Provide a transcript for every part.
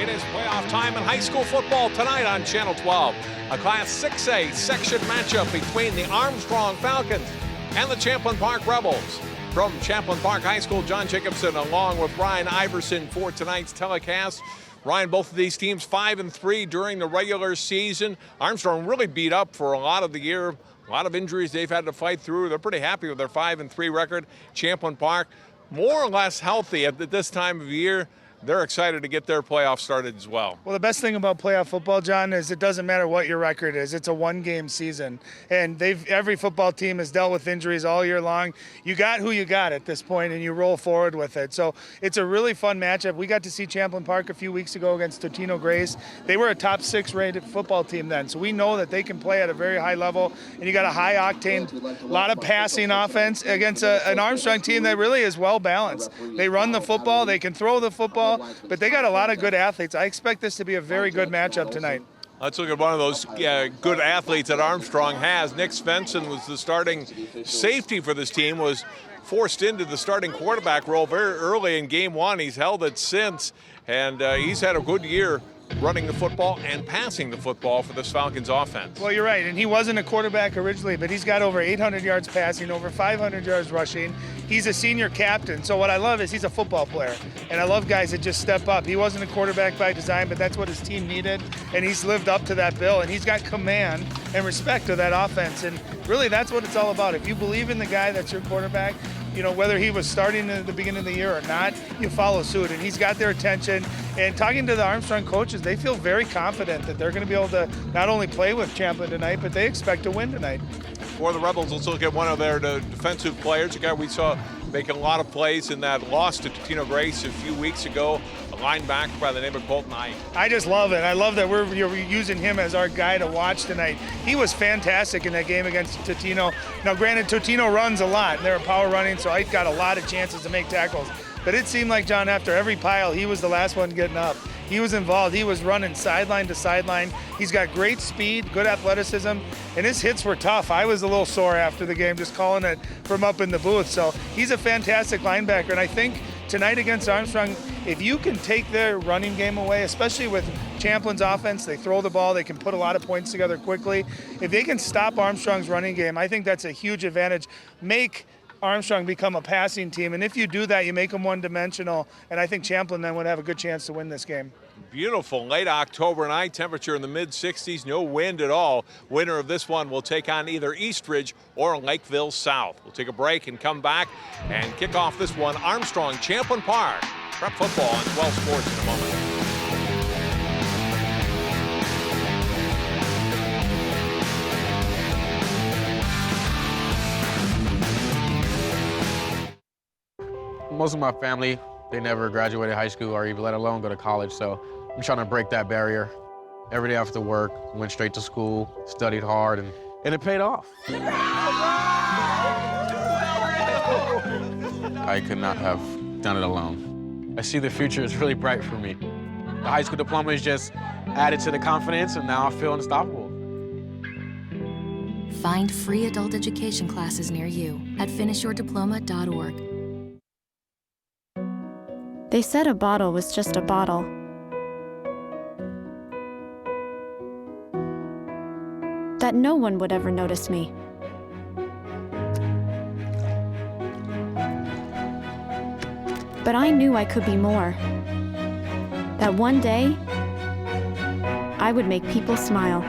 It is playoff time in high school football tonight on Channel 12. A Class 6A section matchup between the Armstrong Falcons and the Champlin Park Rebels. From Champlin Park High School, John Jacobson along with Ryan Iverson for tonight's telecast. Ryan, both of these teams 5-3 during the regular season. Armstrong really beat up for a lot of the year. A lot of injuries they've had to fight through. They're pretty happy with their 5-3 record. Champlin Park, more or less healthy at this time of year. They're excited to get their playoff started as well. Well, the best thing about playoff football, John, is it doesn't matter what your record is. It's a one-game season. And every football team has dealt with injuries all year long. You got who you got at this point, and you roll forward with it. So it's a really fun matchup. We got to see Champlin Park a few weeks ago against Totino Grace. They were a top 6 rated football team then. So we know that they can play at a very high level. And you got a high-octane, a lot of passing offense against an Armstrong team that really is well-balanced. They run the football. They can throw the football. But they got a lot of good athletes. I expect this to be a very good matchup tonight. Let's look at one of those good athletes that Armstrong has. Nick Svensson was the starting safety for this team, was forced into the starting quarterback role very early in game one. He's held it since, and he's had a good year running the football and passing the football for this Falcons offense. Well, you're right, and he wasn't a quarterback originally, but he's got over 800 yards passing, over 500 yards rushing. He's a senior captain, so what I love is he's a football player, and I love guys that just step up. He wasn't a quarterback by design, but that's what his team needed, and he's lived up to that bill, and he's got command and respect of that offense, and really that's what it's all about. If you believe in the guy that's your quarterback, you know, whether he was starting at the beginning of the year or not, you follow suit, and he's got their attention. And talking to the Armstrong coaches, they feel very confident that they're going to be able to not only play with Champlin tonight, but they expect to win tonight. For the Rebels, let's look at one of their defensive players, a guy we saw making a lot of plays in that loss to Totino Grace a few weeks ago, a linebacker by the name of Colton Ike. I just love it. I love that we're using him as our guy to watch tonight. He was fantastic in that game against Totino. Now, granted, Totino runs a lot, and they're power running, so Ike got a lot of chances to make tackles. But it seemed like, John, after every pile, he was the last one getting up. He was involved. He was running sideline to sideline. He's got great speed, good athleticism, and his hits were tough. I was a little sore after the game just calling it from up in the booth. So he's a fantastic linebacker, and I think tonight against Armstrong, if you can take their running game away, especially with Champlin's offense, they throw the ball, they can put a lot of points together quickly. If they can stop Armstrong's running game, I think that's a huge advantage. Make Armstrong become a passing team, and if you do that, you make them one-dimensional, and I think Champlin then would have a good chance to win this game. Beautiful late October night, temperature in the mid-60s, no wind at all. Winner of this one will take on either Eastridge or Lakeville South. We'll take a break and come back and kick off this one. Armstrong, Champlin Park, prep football on 12 Sports in a moment. Most of my family, they never graduated high school or even let alone go to college, so I'm trying to break that barrier. Every day after work, went straight to school, studied hard, and it paid off. I could not have done it alone. I see the future is really bright for me. The high school diploma is just added to the confidence, and now I feel unstoppable. Find free adult education classes near you at finishyourdiploma.org. They said a bottle was just a bottle. That no one would ever notice me. But I knew I could be more. That one day, I would make people smile.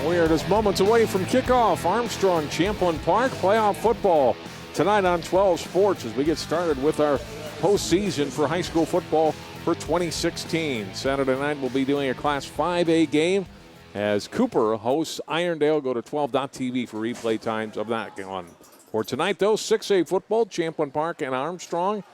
We are just moments away from kickoff. Armstrong, Champlin Park, playoff football tonight on 12 Sports as we get started with our postseason for high school football for 2016. Saturday night we'll be doing a Class 5A game as Cooper hosts Irondale. Go to 12.tv for replay times of that one. For tonight, though, 6A football, Champlin Park and Armstrong.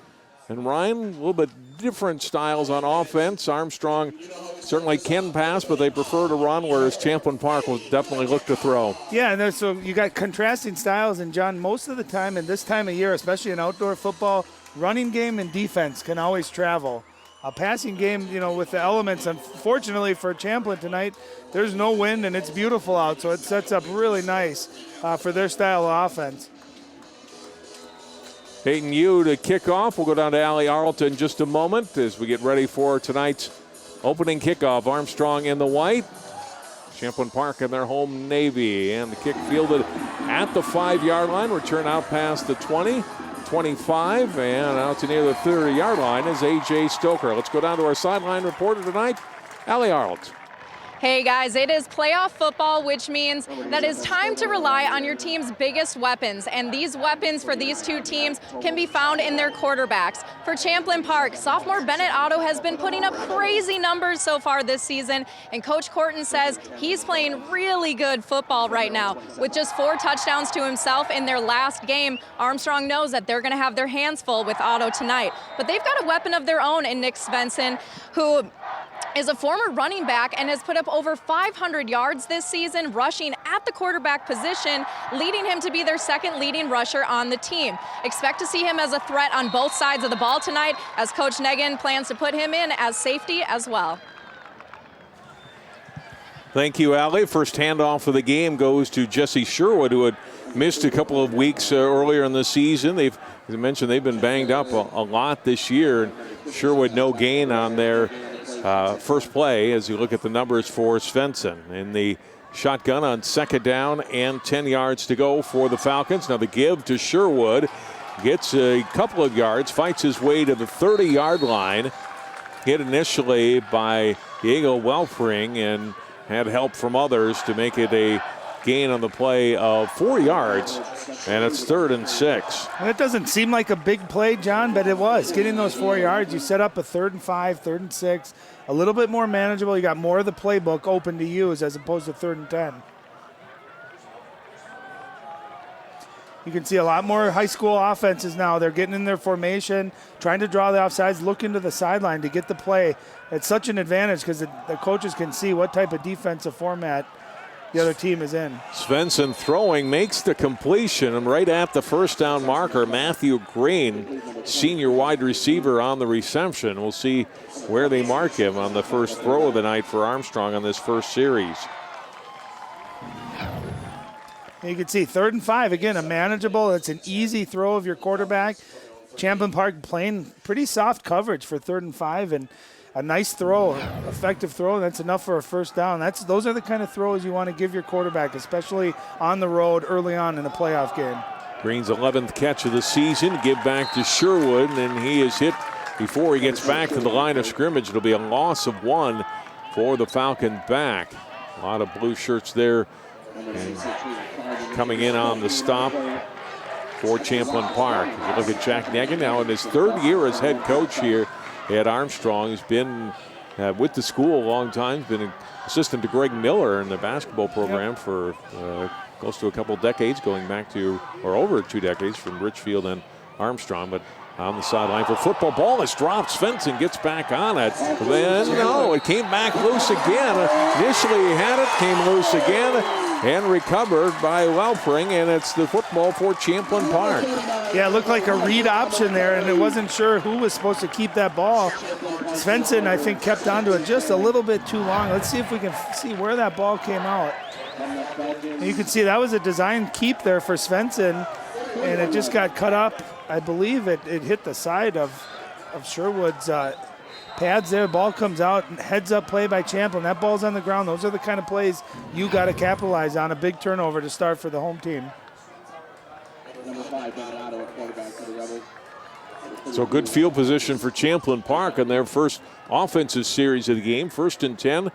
And Ryan, a little bit different styles on offense. Armstrong certainly can pass, but they prefer to run, whereas Champlin Park will definitely look to throw. Yeah, and so you got contrasting styles, and John, most of the time in this time of year, especially in outdoor football, running game and defense can always travel. a passing game, with the elements. Unfortunately for Champlin tonight, there's no wind and it's beautiful out, so it sets up really nice for their style of offense. Peyton Yu to kick off. We'll go down to Allie Arlton in just a moment as we get ready for tonight's opening kickoff. Armstrong in the white, Champlin Park in their home navy, and the kick fielded at the 5-yard line. Return out past the 20, 25, and out to near the 30-yard line is A.J. Stoker. Let's go down to our sideline reporter tonight, Allie Arlton. Hey guys, it is playoff football, which means that it's time to rely on your team's biggest weapons. And these weapons for these two teams can be found in their quarterbacks. For Champlin Park, sophomore Bennett Otto has been putting up crazy numbers so far this season. And Coach Corton says he's playing really good football right now. With just 4 touchdowns to himself in their last game, Armstrong knows that they're going to have their hands full with Otto tonight. But they've got a weapon of their own in Nick Svensson, who is a former running back and has put up over 500 yards this season, rushing at the quarterback position, leading him to be their second leading rusher on the team. Expect to see him as a threat on both sides of the ball tonight, as Coach Negan plans to put him in as safety as well. Thank you, Allie. First handoff of the game goes to Jesse Sherwood, who had missed a couple of weeks earlier in the season. As I mentioned, they've been banged up a lot this year. Sherwood no gain on their first play as you look at the numbers for Svensson. In the shotgun on second down and 10 yards to go for the Falcons. Now the give to Sherwood, gets a couple of yards, fights his way to the 30-yard line. Hit initially by Diego Welfring and had help from others to make it a gain on the play of 4 yards, and it's 3rd and 6. And it doesn't seem like a big play, John, but it was. Getting those 4 yards, you set up a 3rd and 5, 3rd and 6, a little bit more manageable. You got more of the playbook open to use as opposed to 3rd and 10. You can see a lot more high school offenses now. They're getting in their formation, trying to draw the offsides, look into the sideline to get the play. It's such an advantage because the coaches can see what type of defensive format the other team is in. Svensson throwing, makes the completion, and right at the first down marker, Matthew Green, senior wide receiver, on the reception. We'll see where they mark him on the first throw of the night for Armstrong on this first series. You can see 3rd and 5, again, a manageable, it's an easy throw of your quarterback. Champlin Park playing pretty soft coverage for 3rd and 5, and a nice throw, effective throw. That's enough for a first down. Those are the kind of throws you want to give your quarterback, especially on the road early on in a playoff game. Green's 11th catch of the season. Give back to Sherwood, and he is hit before he gets back to the line of scrimmage. It'll be a loss of 1 for the Falcon back. A lot of blue shirts there, and coming in on the stop for Champlin Park. If you look at Jack Negan, now in his 3rd year as head coach here at Armstrong. He's been with the school a long time. He's been an assistant to Greg Miller in the basketball program for close to a couple decades, going back to, or over 2 decades, from Richfield and Armstrong. But on the sideline for football, ball is dropped. Svensson gets back on it. Then, no, it came back loose again. Initially he had it, came loose again, and recovered by Welfring, and it's the football for Champlin Park. Yeah, it looked like a read option there, and it wasn't sure who was supposed to keep that ball. Svensson, I think, kept onto it just a little bit too long. Let's see if we can see where that ball came out. And you can see that was a design keep there for Svensson, and it just got cut up. I believe it hit the side of Sherwood's pads there. Ball comes out, heads up play by Champlin. That ball's on the ground. Those are the kind of plays you got to capitalize on. A big turnover to start for the home team. So good field position for Champlin Park in their first offensive series of the game. 1st and 10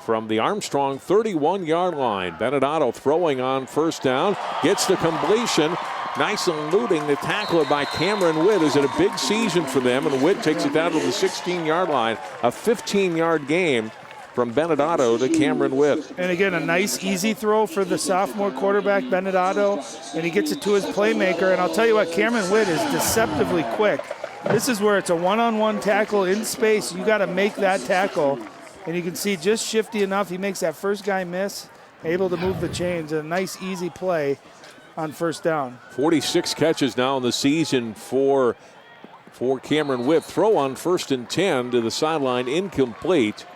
from the Armstrong 31-yard line. Bennett Otto throwing on first down, gets the completion. Nice and eluding the tackler by Cameron Witt. Is it a big season for them? And Witt takes it down to the 16-yard line. A 15-yard game from Bennett Otto to Cameron Witt. And again, a nice, easy throw for the sophomore quarterback, Bennett Otto. And he gets it to his playmaker. And I'll tell you what, Cameron Witt is deceptively quick. This is where it's a one-on-one tackle in space. You got to make that tackle. And you can see just shifty enough. He makes that first guy miss, able to move the chains. A nice, easy play on first down. 46 catches now in the season for for Cameron Witt. Throw on 1st and 10 to the sideline, incomplete.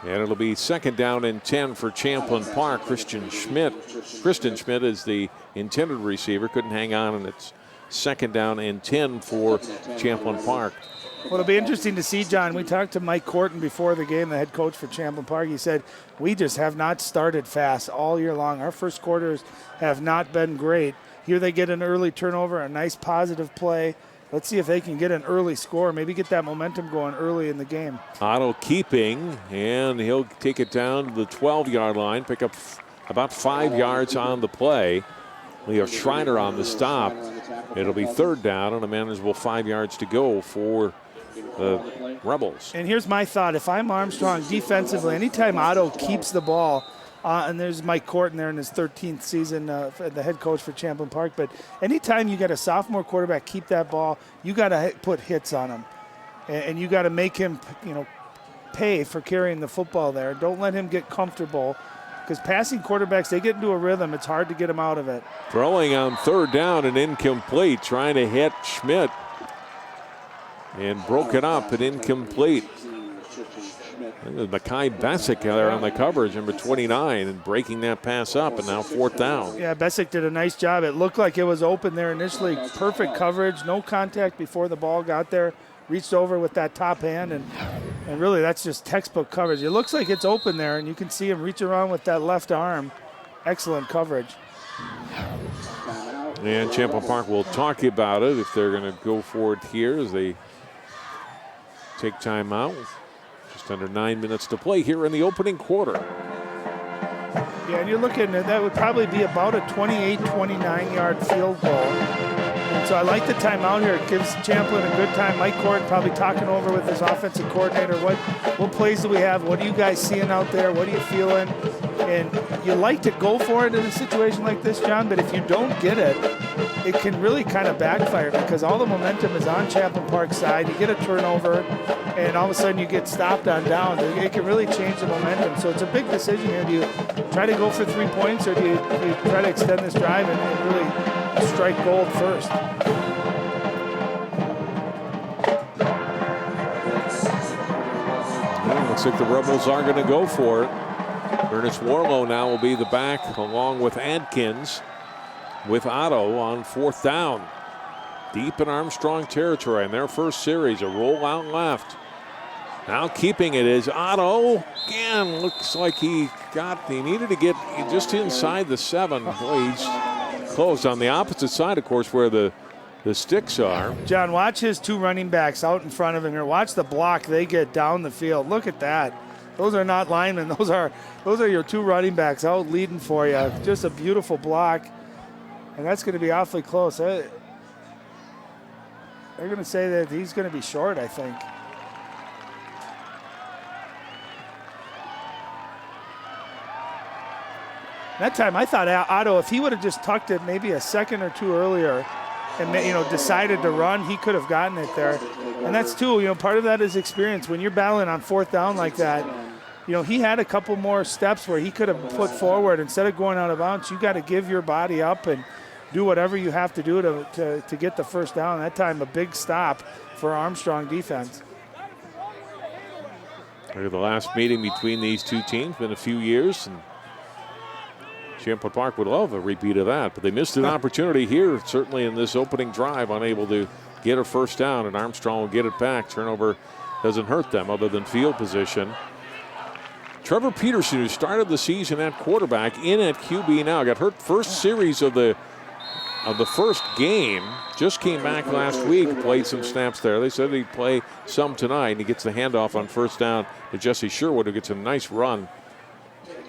And it'll be 2nd down and 10 for Champlin Park. Kristen Schmidt is the intended receiver. Couldn't hang on, and it's 2nd down and 10 for Champlin Park. Well, it'll be interesting to see, John. We talked to Mike Corton before the game, the head coach for Champlin Park. He said, we just have not started fast all year long. Our first quarters have not been great. Here they get an early turnover, a nice positive play. Let's see if they can get an early score, maybe get that momentum going early in the game. Otto keeping, and he'll take it down to the 12-yard line, pick up about 5 yards on the play. We have Schreiner on the stop. It'll be 3rd down and a manageable 5 yards to go for the Rebels. And here's my thought. If I'm Armstrong defensively, anytime Otto keeps the ball, and there's Mike Corton there in his 13th season, the head coach for Champlin Park. But anytime you got a sophomore quarterback keep that ball, you got to put hits on him. And you got to make him, pay for carrying the football there. Don't let him get comfortable. Because passing quarterbacks, they get into a rhythm. It's hard to get them out of it. Throwing on 3rd down and incomplete. Trying to hit Schmidt. And broke it up and incomplete. Mackay Bessick there on the coverage, number 29, and breaking that pass up, and now 4th down. Yeah, Bessick did a nice job. It looked like it was open there initially. Perfect coverage, no contact before the ball got there. Reached over with that top hand, and really that's just textbook coverage. It looks like it's open there, and you can see him reach around with that left arm. Excellent coverage. And Champlin Park will talk about it if they're going to go for it here as they take time out. Just under 9 minutes to play here in the opening quarter. Yeah, and you're looking at that would probably be about a 28, 29-yard field goal. And so I like the timeout here. It gives Champlin a good time. Mike Corton probably talking over with his offensive coordinator. What plays do we have? What are you guys seeing out there? What are you feeling? And you like to go for it in a situation like this, John, but if you don't get it, it can really kind of backfire because all the momentum is on Champlin Park's side. You get a turnover, and all of a sudden you get stopped on downs. It can really change the momentum. So it's a big decision here. Do you try to go for 3 points, or do you try to extend this drive and really strike gold first? Well, looks like the Rebels are going to go for it. Ernest Warlow now will be the back along with Adkins, with Otto on 4th down. Deep in Armstrong territory in their first series, a roll out left. Now keeping it is Otto. Again, looks like he needed to get just inside the 7. Boy, he's close on the opposite side, of course, where the sticks are. John, watch his 2 running backs out in front of him here. Watch the block they get down the field. Look at that. Those are not linemen. Those are your 2 running backs out leading for you. Just a beautiful block. And that's going to be awfully close. They're going to say that he's going to be short, I think. That time I thought Otto, if he would have just tucked it maybe a second or 2 earlier and decided to run, he could have gotten it there. And that's too, part of that is experience. When you're battling on 4th down like that, he had a couple more steps where he could have put forward. Instead of going out of bounds, you got to give your body up and do whatever you have to do to get the first down. That time, a big stop for Armstrong defense. The last meeting between these two teams been a few years, and Champlin Park would love a repeat of that, but they missed an opportunity here, certainly in this opening drive, unable to get a first down, and Armstrong will get it back. Turnover doesn't hurt them other than field position. Trevor Peterson, who started the season at quarterback, in at QB now, got hurt first series of the first game, just came back last week, played some snaps there. They said he'd play some tonight, and he gets the handoff on first down to Jesse Sherwood, who gets a nice run.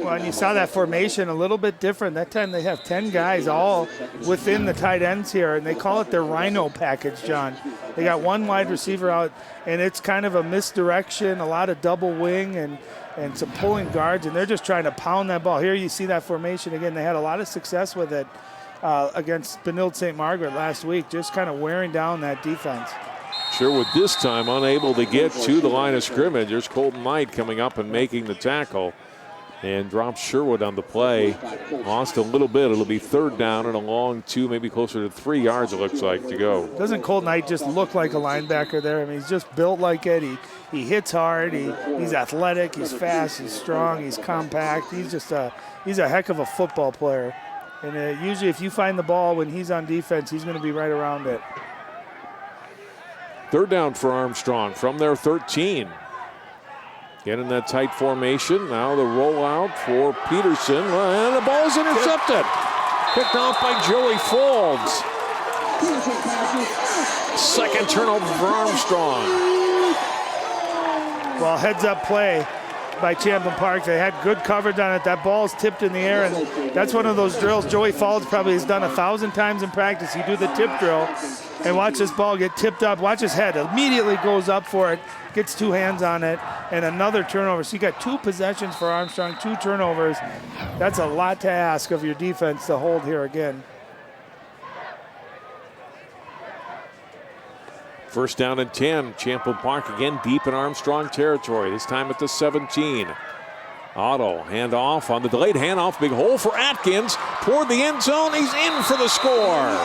Well, and you saw that formation a little bit different. That time they have 10 guys all within the tight ends here, and they call it their Rhino package, John. They got 1 wide receiver out, and it's kind of a misdirection, a lot of double wing and some pulling guards, and they're just trying to pound that ball. Here you see that formation again. They had a lot of success with it against Benilde St. Margaret last week, just kind of wearing down that defense. Sherwood this time unable to get to the line of scrimmage. There's Colton Knight coming up and making the tackle. and drops Sherwood on the play. Lost a little bit. It'll be 3rd down and a long 2, maybe closer to 3 yards it looks like to go. Doesn't Colt Knight just look like a linebacker there? I mean, he's just built like it. He hits hard. He's athletic. He's fast. He's strong. He's compact. He's a heck of a football player. And usually if you find the ball when he's on defense, he's going to be right around it. 3rd down for Armstrong from their 13. Get in that tight formation. Now the rollout for Peterson. And the ball's intercepted. Picked off by Joey Folds. 2nd turnover for Armstrong. Well, heads-up play by Champlin Park. They had good coverage on it. That ball's tipped in the air, and that's one of those drills Joey Folds probably has done 1,000 times in practice. You do the tip drill, and watch this ball get tipped up. Watch his head. Immediately goes up for it, gets 2 hands on it, and another turnover. So you got 2 possessions for Armstrong, 2 turnovers. That's a lot to ask of your defense to hold here again. 1st down and 10. Champlin Park again deep in Armstrong territory. This time at the 17. Otto handoff on the delayed handoff. Big hole for Atkins. Toward the end zone. He's in for the score.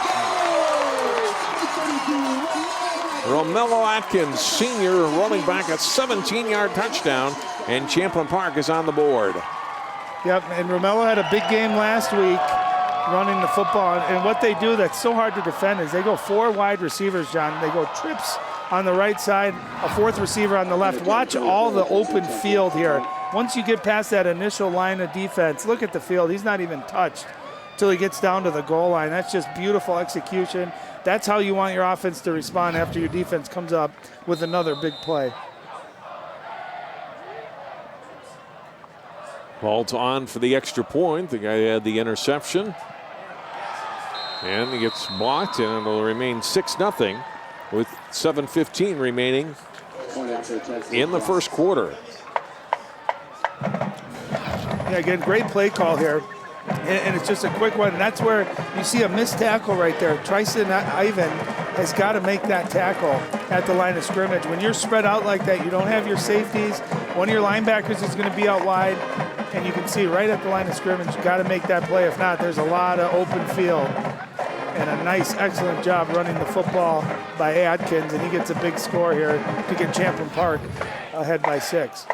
Romello Atkins, senior running back, a 17-yard touchdown. And Champlin Park is on the board. Yep, and Romello had a big game last week running the football. And what they do that's so hard to defend is they go 4 wide receivers, John. They go trips on the right side, a 4th receiver on the left. Watch all the open field here. Once you get past that initial line of defense, look at the field. He's not even touched till he gets down to the goal line. That's just beautiful execution. That's how you want your offense to respond after your defense comes up with another big play. Ball's on for the extra point. The guy had the interception. And he gets blocked, and it'll remain 6-0 with 7:15 remaining in the 1st quarter. Yeah, again, great play call here. And it's just a quick one. And that's where you see a missed tackle right there. Tryson Ivan has got to make that tackle at the line of scrimmage. When you're spread out like that, you don't have your safeties. One of your linebackers is going to be out wide. And you can see right at the line of scrimmage, you got to make that play. If not, there's a lot of open field. And a nice, excellent job running the football by Atkins. And he gets a big score here to get Champlin Park ahead by 6.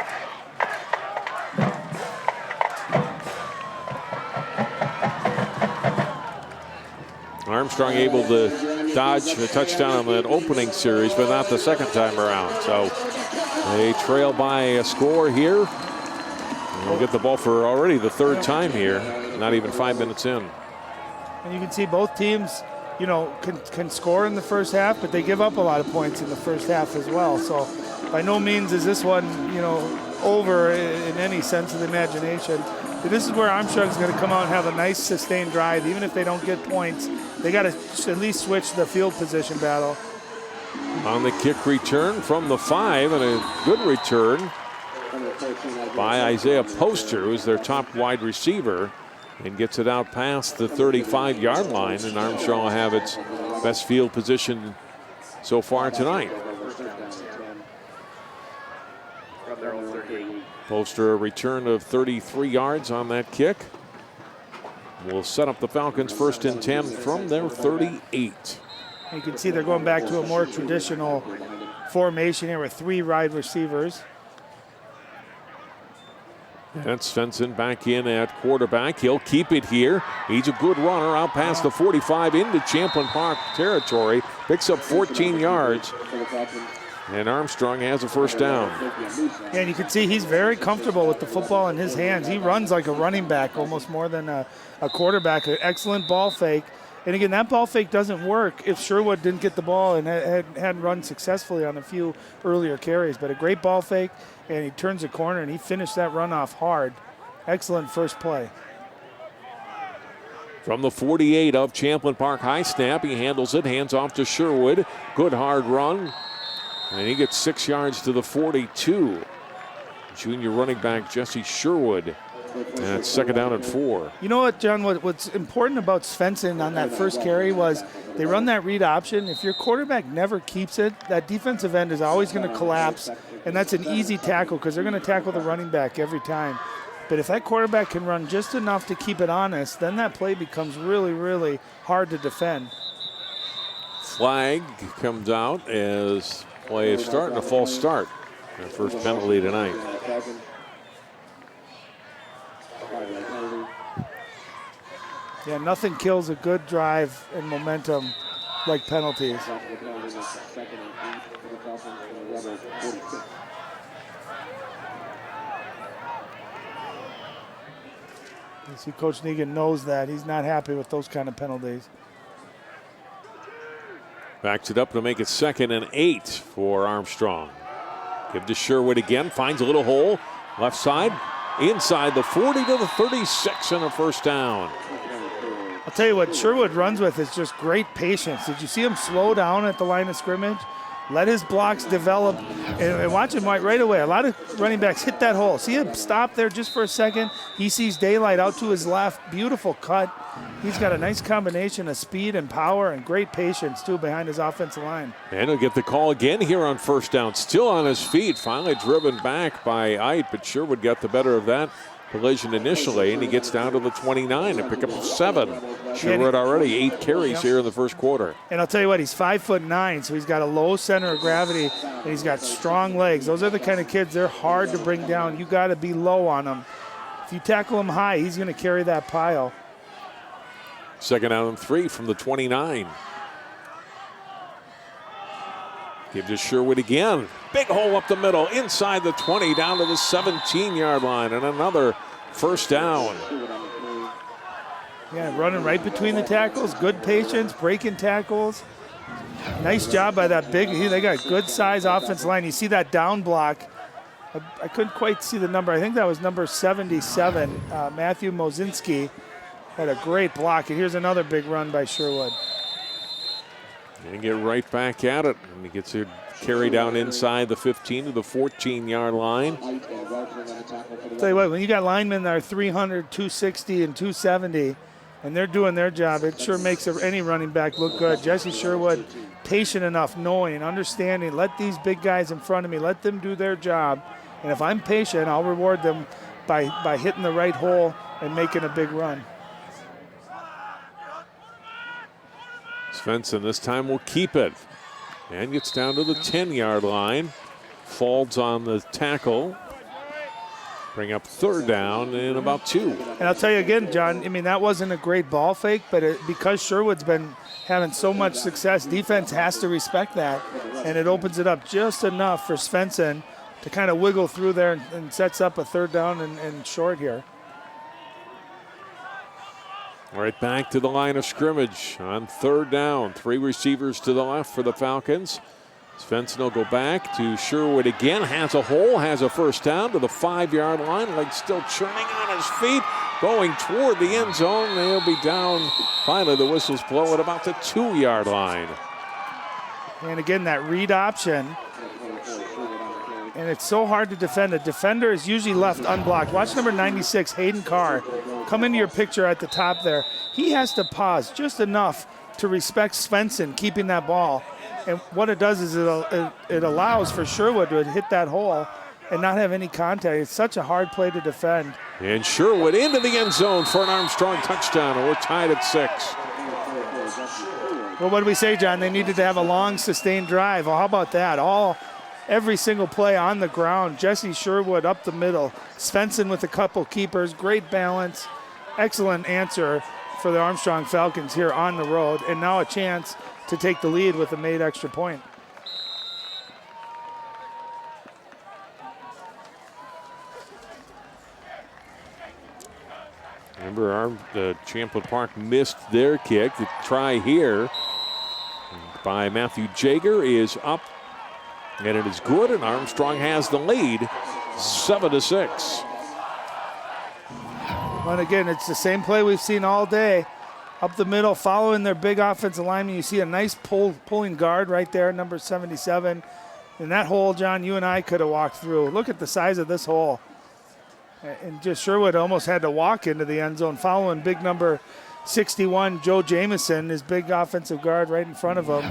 Armstrong able to dodge a touchdown on that opening series, but not the second time around. So they trail by a score here. And we'll get the ball for already the 3rd time here, not even 5 minutes in. And you can see both teams, can score in the first half, but they give up a lot of points in the first half as well. So by no means is this one, over in any sense of the imagination. But this is where Armstrong's going to come out and have a nice sustained drive. Even if they don't get points, they got to at least switch the field position battle. On the kick return from the 5, and a good return by Isaiah Poster, who's their top wide receiver, and gets it out past the 35-yard line, and Armstrong will have its best field position so far tonight. Poster, a return of 33 yards on that kick. Will set up the Falcons 1st and 10 from their 38. You can see they're going back to a more traditional formation here with 3 wide receivers. That's Svensson back in at quarterback. He'll keep it here. He's a good runner out past the 45 into Champlin Park territory. Picks up 14 yards. And Armstrong has a 1st down. Yeah, and you can see he's very comfortable with the football in his hands. He runs like a running back almost more than a quarterback. An excellent ball fake. And again, that ball fake doesn't work if Sherwood didn't get the ball and hadn't run successfully on a few earlier carries. But a great ball fake, and he turns the corner, and he finished that run off hard. Excellent first play. From the 48 of Champlin Park, high snap. He handles it, hands off to Sherwood. Good hard run. And he gets 6 yards to the 42. Junior running back Jesse Sherwood. And it's 2nd down and 4. You know what, John, what's important about Svensson on that first carry was they run that read option. If your quarterback never keeps it, that defensive end is always going to collapse. And that's an easy tackle because they're going to tackle the running back every time. But if that quarterback can run just enough to keep it honest, then that play becomes really, really hard to defend. Flag comes out as play is starting a false start. Their first penalty tonight. Yeah, nothing kills a good drive and momentum like penalties. You see, Coach Negan knows that. He's not happy with those kind of penalties. Backs it up to make it 2nd and 8 for Armstrong. Give to Sherwood again. Finds a little hole. Left side. Inside the 40 to the 36 and a first down. I'll tell you what Sherwood runs with is just great patience. Did you see him slow down at the line of scrimmage? Let his blocks develop and watch him right away. A lot of running backs hit that hole. See him stop there just for a second. He sees daylight out to his left. Beautiful cut. He's got a nice combination of speed and power and great patience, too, behind his offensive line. And he'll get the call again here on first down. Still on his feet. Finally driven back by Eit, but Sherwood got the better of that collision initially, and he gets down to the 29 and pick up 7. Sherwood already 8 carries here in the first quarter. And I'll tell you what, he's 5'9", so he's got a low center of gravity, and he's got strong legs. Those are the kind of kids, they're hard to bring down. You got to be low on them. If you tackle him high, he's going to carry that pile. 2nd down and 3 from the 29. Give to Sherwood again. Big hole up the middle, inside the 20, down to the 17-yard line, and another first down. Yeah, running right between the tackles, good patience, breaking tackles. Nice job by that big, they got good size offensive line. You see that down block. I couldn't quite see the number. I think that was number 77, Matthew Mozinski. Had a great block, and here's another big run by Sherwood. And get right back at it. And he gets a carry down inside the 15 to the 14-yard line. Tell you what, when you got linemen that are 300, 260, and 270, and they're doing their job, it sure makes any running back look good. Jesse Sherwood, patient enough, knowing, understanding, let these big guys in front of me, let them do their job. And if I'm patient, I'll reward them by hitting the right hole and making a big run. Svensson this time will keep it and gets down to the 10-yard line. Falls on the tackle. Bring up 3rd down and about 2. And I'll tell you again, John, I mean, that wasn't a great ball fake, but because Sherwood's been having so much success, defense has to respect that, and it opens it up just enough for Svensson to kind of wiggle through there and sets up a 3rd down and short here. Right back to the line of scrimmage on 3rd down. 3 receivers to the left for the Falcons. Svensson will go back to Sherwood again. Has a hole, has a first down to the 5-yard line. Legs still churning on his feet. Going toward the end zone. They'll be down. Finally, the whistles blow at about the 2-yard line. And again, that read option. And it's so hard to defend. A defender is usually left unblocked. Watch number 96, Hayden Carr, come into your picture at the top there. He has to pause just enough to respect Svensson keeping that ball. And what it does is it allows for Sherwood to hit that hole and not have any contact. It's such a hard play to defend. And Sherwood into the end zone for an Armstrong touchdown. And we're tied at 6. Well, what do we say, John? They needed to have a long, sustained drive. Well, how about that? Every single play on the ground. Jesse Sherwood up the middle. Svensson with a couple keepers. Great balance. Excellent answer for the Armstrong Falcons here on the road. And now a chance to take the lead with a made extra point. Remember, Champlin Park missed their kick. The try here by Matthew Jager is up. And it is good, and Armstrong has the lead, 7-6. And again, it's the same play we've seen all day. Up the middle, following their big offensive lineman. You see a nice pulling guard right there, number 77. And that hole, John, you and I could have walked through. Look at the size of this hole. And just Sherwood almost had to walk into the end zone, following big number 61, Joe Jamison, his big offensive guard right in front of him.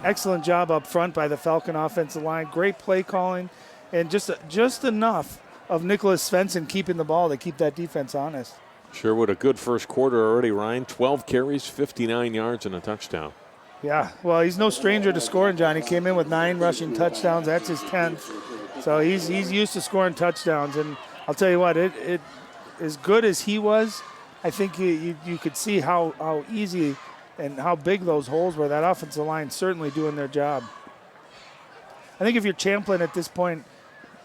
Excellent job up front by the Falcon offensive line. Great play calling, and just enough of Nicholas Svensson keeping the ball to keep that defense honest. Sherwood, a good first quarter already, Ryan. 12 carries, 59 yards, and a touchdown. Yeah, well, he's no stranger to scoring, John. He came in with 9 rushing touchdowns. That's his 10th. So he's used to scoring touchdowns. And I'll tell you what, it as good as he was, I think you could see how easy and how big those holes were. That offensive line certainly doing their job. I think if you're Champlin at this point,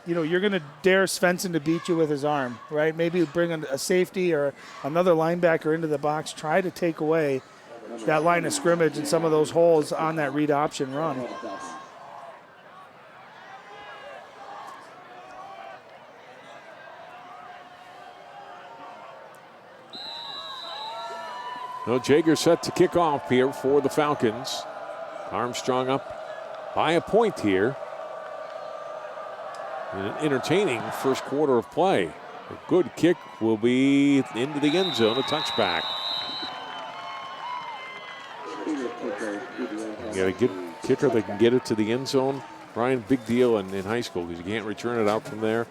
you're going to dare Svensson to beat you with his arm, right? Maybe bring a safety or another linebacker into the box, try to take away that line of scrimmage and some of those holes on that read option run. No, Jaeger set to kick off here for the Falcons. Armstrong up by a point here. An entertaining first quarter of play. A good kick will be into the end zone, a touchback. You got a good kicker that can get it to the end zone. Brian, big deal in high school because you can't return it out from there.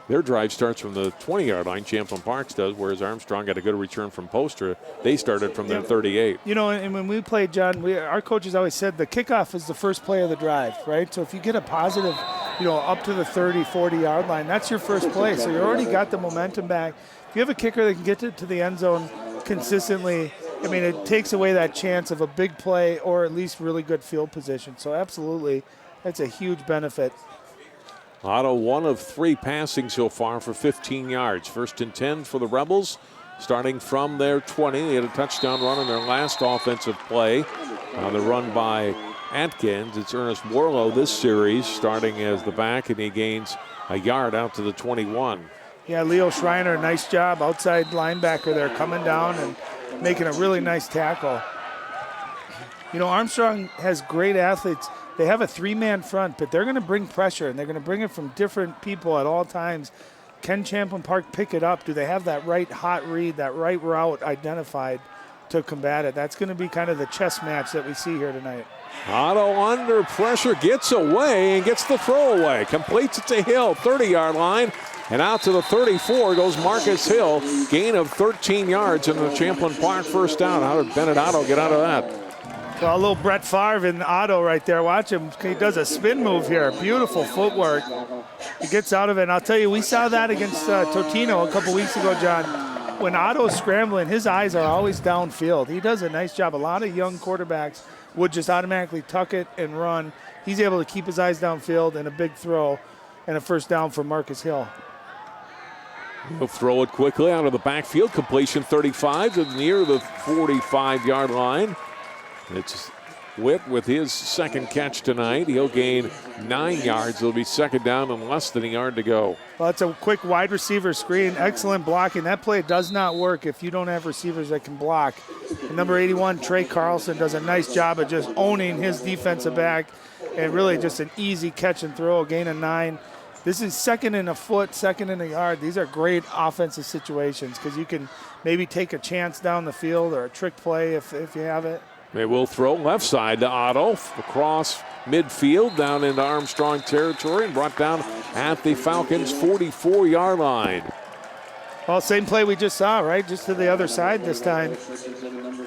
Their drive starts from the 20-yard line, Champlin Park does, whereas Armstrong got a good return from Poster. They started from their 38. And when we played, John, our coaches always said the kickoff is the first play of the drive, right? So if you get a positive, up to the 30, 40-yard line, that's your first play. So you already got the momentum back. If you have a kicker that can get to the end zone consistently, it takes away that chance of a big play or at least really good field position. So absolutely, that's a huge benefit. Otto 1 of 3 passing so far for 15 yards. First and 10 for the Rebels. Starting from their 20. They had a touchdown run on their last offensive play. The run by Atkins. It's Ernest Warlow this series starting as the back, and he gains a yard out to the 21. Yeah, Leo Schreiner, nice job. Outside linebacker there coming down and making a really nice tackle. Armstrong has great athletes. They have a 3-man front, but they're going to bring pressure, and they're going to bring it from different people at all times. Can Champlin Park pick it up? Do they have that right hot read, that right route identified to combat it? That's going to be kind of the chess match that we see here tonight. Otto under pressure, gets away and gets the throwaway. Completes it to Hill, 30-yard line. And out to the 34 goes Marcus Hill. Gain of 13 yards in the Champlin Park first down. How did Bennett Otto get out of that? Well, a little Brett Favre in Otto right there. Watch him. He does a spin move here. Beautiful footwork. He gets out of it. And I'll tell you, we saw that against Totino a couple weeks ago, John. When Otto's scrambling, his eyes are always downfield. He does a nice job. A lot of young quarterbacks would just automatically tuck it and run. He's able to keep his eyes downfield and a big throw and a first down for Marcus Hill. He'll throw it quickly out of the backfield. Completion 35 to near the 45-yard line. It's Witt with his second catch tonight. He'll gain 9 yards. It'll be second down and less than a yard to go. Well, it's a quick wide receiver screen. Excellent blocking. That play does not work if you don't have receivers that can block. And number 81, Trey Carlson, does a nice job of just owning his defensive back. And really just an easy catch and throw, a gain of 9. This is second and a foot, second and a yard. These are great offensive situations because you can maybe take a chance down the field or a trick play if you have it. They will throw left side to Otto across midfield down into Armstrong territory and brought down at the Falcons' 44-yard line. Well, same play we just saw, right? Just to the other side this time.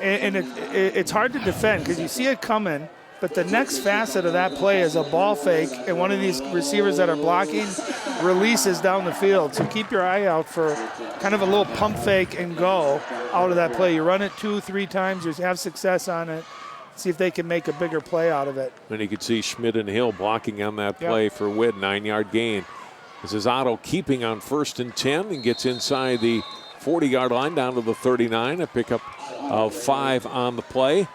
And it's hard to defend because you see it coming, but the next facet of that play is a ball fake, and one of these receivers that are blocking releases down the field. So keep your eye out for kind of a little pump fake and go out of that play. You run it 2-3 times, you have success on it. See if they can make a bigger play out of it. And you can see Schmidt and Hill blocking on that play for Witt, 9-yard gain. This is Otto keeping on 1st and 10 and gets inside the 40-yard line down to the 39. A pickup of 5 on the play.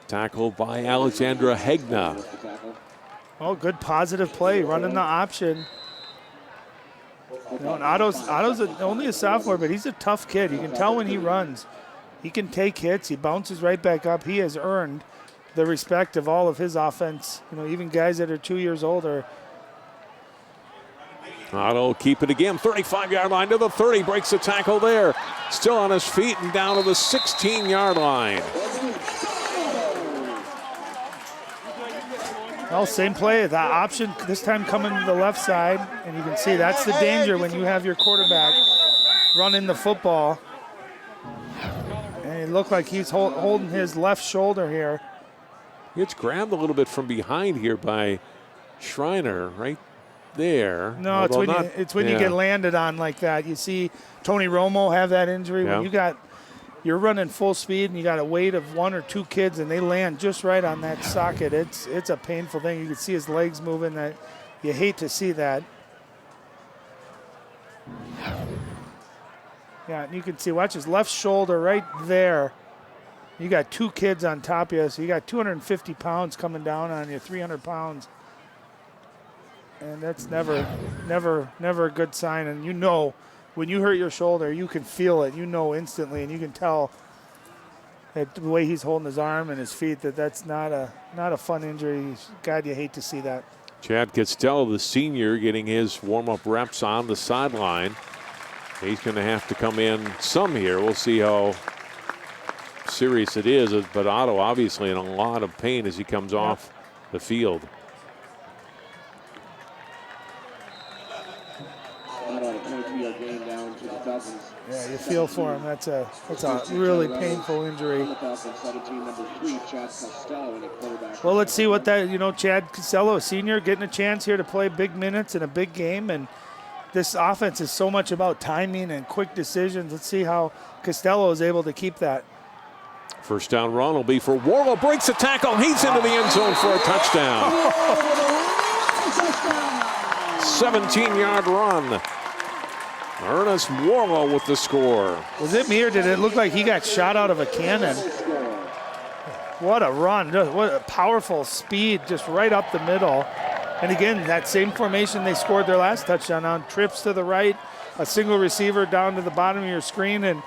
Tackled by Alexandra Hegna. Oh, good positive play, running the option. And Otto's only a sophomore, but he's a tough kid. You can tell when he runs. He can take hits. He bounces right back up. He has earned the respect of all of his offense. Even guys that are 2 years older. Otto keep it again. 35-yard line to the 30. Breaks the tackle there. Still on his feet and down to the 16-yard line. Well, same play. The option this time coming to the left side, and you can see that's the danger when you have your quarterback running the football. And it looked like he's holding his left shoulder here. He gets grabbed a little bit from behind here by Schreiner right there. No, it's when you get landed on like that. You see Tony Romo have that injury. Yeah. When you're running full speed and you got a weight of 1 or 2 kids and they land just right on that socket. It's a painful thing. You can see his legs moving. That you hate to see that. Yeah, and you can see, watch his left shoulder right there. You got 2 kids on top of you, so you got 250 pounds coming down on you, 300 pounds. And that's never a good sign. And you know, when you hurt your shoulder, you can feel it. You know instantly, and you can tell that the way he's holding his arm and his feet that's not a fun injury. God, you hate to see that. Chad Costello, the senior, getting his warm-up reps on the sideline. He's going to have to come in some here. We'll see how serious it is. But Otto obviously in a lot of pain as he comes off the field. Yeah, you feel for him. That's a really painful injury. Well, let's see what Chad Costello, senior, getting a chance here to play big minutes in a big game, and this offense is so much about timing and quick decisions. Let's see how Costello is able to keep that. First down run will be for Warlow. Breaks the tackle. He's into the end zone for a touchdown. 17-yard run. Ernest Warlow with the score. Was it me or did it look like he got shot out of a cannon? What a run. What a powerful speed just right up the middle. And again, that same formation they scored their last touchdown on. Trips to the right, a single receiver down to the bottom of your screen, and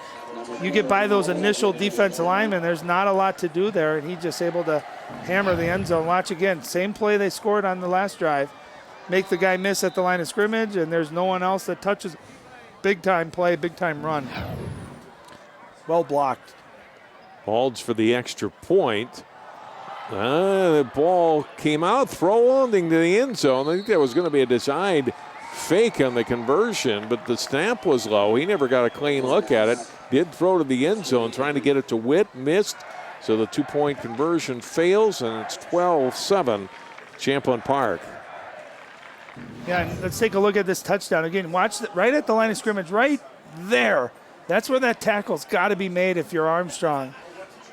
you get by those initial defensive linemen. There's not a lot to do there, and he's just able to hammer the end zone. Watch again, same play they scored on the last drive. Make the guy miss at the line of scrimmage, and there's no one else that touches. Big time play, big time run. Well blocked. Balds for the extra point. The ball came out, throwing to the end zone. I think there was going to be a design fake on the conversion, but the snap was low. He never got a clean look at it. Did throw to the end zone, trying to get it to Witt, missed. So the 2-point conversion fails, and it's 12-7, Champlin Park. Yeah, and let's take a look at this touchdown. Again, watch right at the line of scrimmage, right there. That's where that tackle's got to be made if you're Armstrong,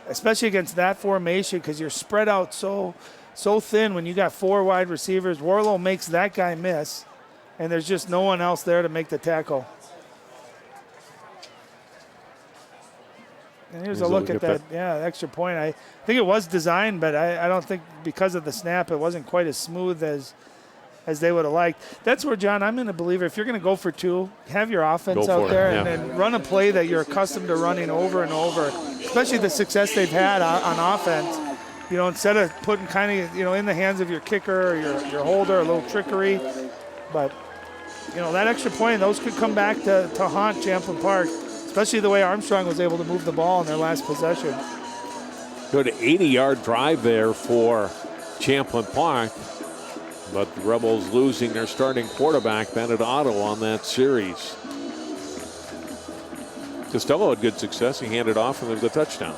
especially against that formation, because you're spread out so thin when you got 4 wide receivers. Warlow makes that guy miss, and there's just no one else there to make the tackle. And here's a look at that. Yeah, extra point. I think it was designed, but I don't think because of the snap it wasn't quite as smooth as they would have liked. That's where, John, I'm in a believer. If you're going to go for 2, have your offense out there and then run a play that you're accustomed to running over and over, especially the success they've had on offense. Instead of putting kind of, in the hands of your kicker or your holder, a little trickery. But, that extra point, those could come back to haunt Champlin Park, especially the way Armstrong was able to move the ball in their last possession. Good 80-yard drive there for Champlin Park. But the Rebels losing their starting quarterback, Bennett Otto, on that series. Costello had good success. He handed off, and there's a touchdown.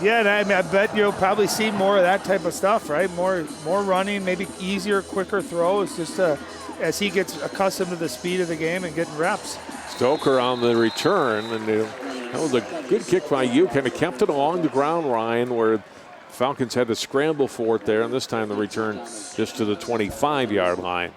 Yeah, and I bet you'll probably see more of that type of stuff, right? More running, maybe easier, quicker throws, just as he gets accustomed to the speed of the game and getting reps. Stoker on the return, and that was a good kick by you. Kind of kept it along the ground, Ryan, where Falcons had to scramble for it there, and this time the return just to the 25-yard line.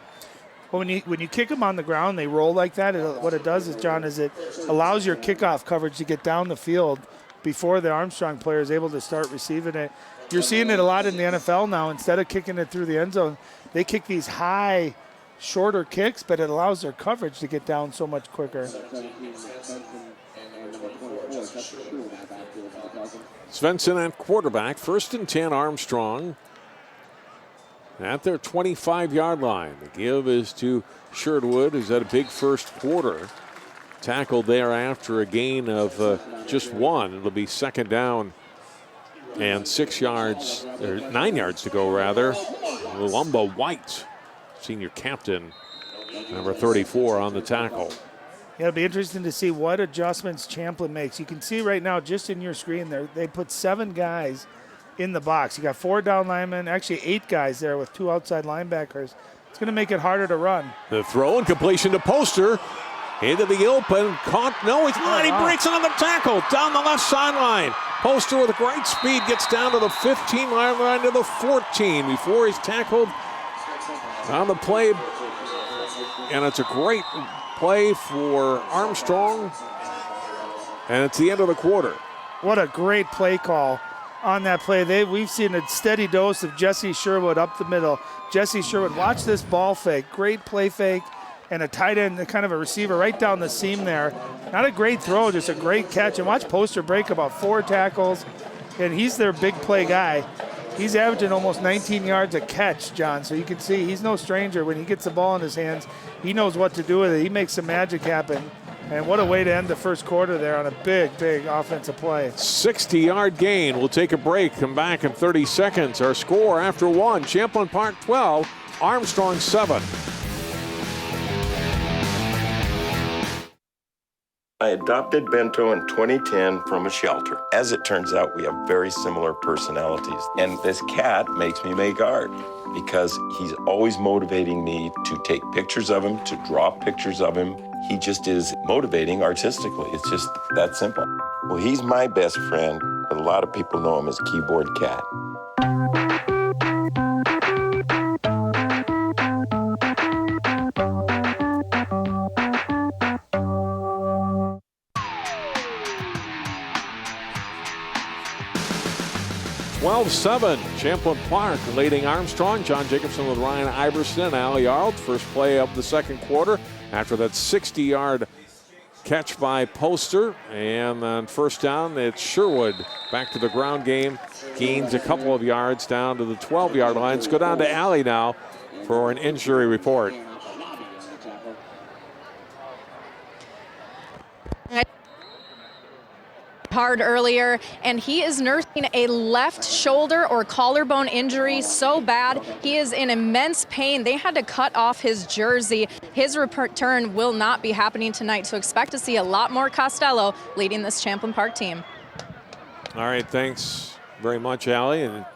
Well, when you kick them on the ground, they roll like that. What it does is, John, is it allows your kickoff coverage to get down the field before the Armstrong player is able to start receiving it. You're seeing it a lot in the NFL now. Instead of kicking it through the end zone, they kick these high, shorter kicks, but it allows their coverage to get down so much quicker. Svensson at quarterback, 1st and 10 Armstrong at their 25-yard line. The give is to Sherwood, who's had a big first quarter. Tackled there after a gain of just 1. It'll be 2nd down And 6 yards, or 9 yards to go rather. Lumba White, senior captain, number 34 on the tackle. Yeah, it'll be interesting to see what adjustments Champlin makes. You can see right now, just in your screen there, they put 7 guys in the box. You got 4 down linemen, actually 8 guys there with 2 outside linebackers. It's going to make it harder to run. The throw and completion to Poster. Into the open, caught, no, he's not. He breaks another tackle down the left sideline. Poster with great speed gets down to the 15-yard line to the 14 before he's tackled on the play. And it's a great play for Armstrong. And it's the end of the quarter. What a great play call on that play. We've seen a steady dose of Jesse Sherwood up the middle. Jesse Sherwood, watch this ball fake. Great play fake. And a tight end, kind of a receiver right down the seam there. Not a great throw, just a great catch. And watch Poster break about 4 tackles. And he's their big play guy. He's averaging almost 19 yards a catch, John. So you can see he's no stranger. When he gets the ball in his hands, he knows what to do with it. He makes some magic happen. And what a way to end the first quarter there on a big, big offensive play. 60-yard gain. We'll take a break, come back in 30 seconds. Our score after 1, Champlin Park 12, Armstrong 7. I adopted Bento in 2010 from a shelter. As it turns out, we have very similar personalities. And this cat makes me make art because he's always motivating me to take pictures of him, to draw pictures of him. He just is motivating artistically. It's just that simple. Well, he's my best friend, but a lot of people know him as Keyboard Cat. Seven, Champlin Park leading Armstrong. John Jacobson with Ryan Iverson and Al Yarl. First play of the second quarter after that 60-yard catch by Poster. And then first down, it's Sherwood back to the ground game. Gains a couple of yards down to the 12-yard line. Let's go down to Allie now for an injury report. Hard earlier, and he is nursing a left shoulder or collarbone injury so bad he is in immense pain. They had to cut off his jersey. His return will not be happening tonight, so expect to see a lot more Costello leading this Champlin Park team. All right, thanks very much, Allie, and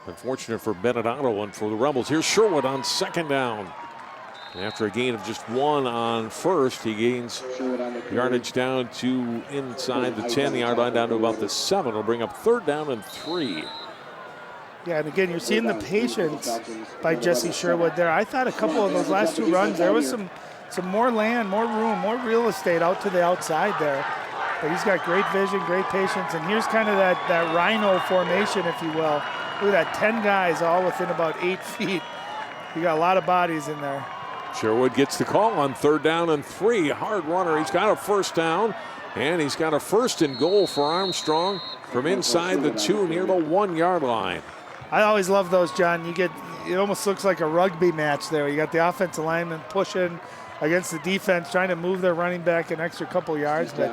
unfortunate for Benedetto and for the Rebels. Here's Sherwood on second down. After a gain of just 1 on first, he gains yardage down to inside the 10-yard line, down to about the 7. It'll bring up third down and 3. Yeah, and again, you're seeing the patience by Jesse Sherwood there. I thought a couple of those last 2 runs, there was some more land, more room, more real estate out to the outside there. But he's got great vision, great patience, and here's kind of that rhino formation, if you will. Look at that, 10 guys all within about 8 feet. You got a lot of bodies in there. Sherwood gets the call on third down and 3. Hard runner. He's got a first down, and he's got a first and goal for Armstrong from inside the 2 near the 1-yard line. I always love those, John. It almost looks like a rugby match there. You got the offensive lineman pushing against the defense, trying to move their running back an extra couple yards. But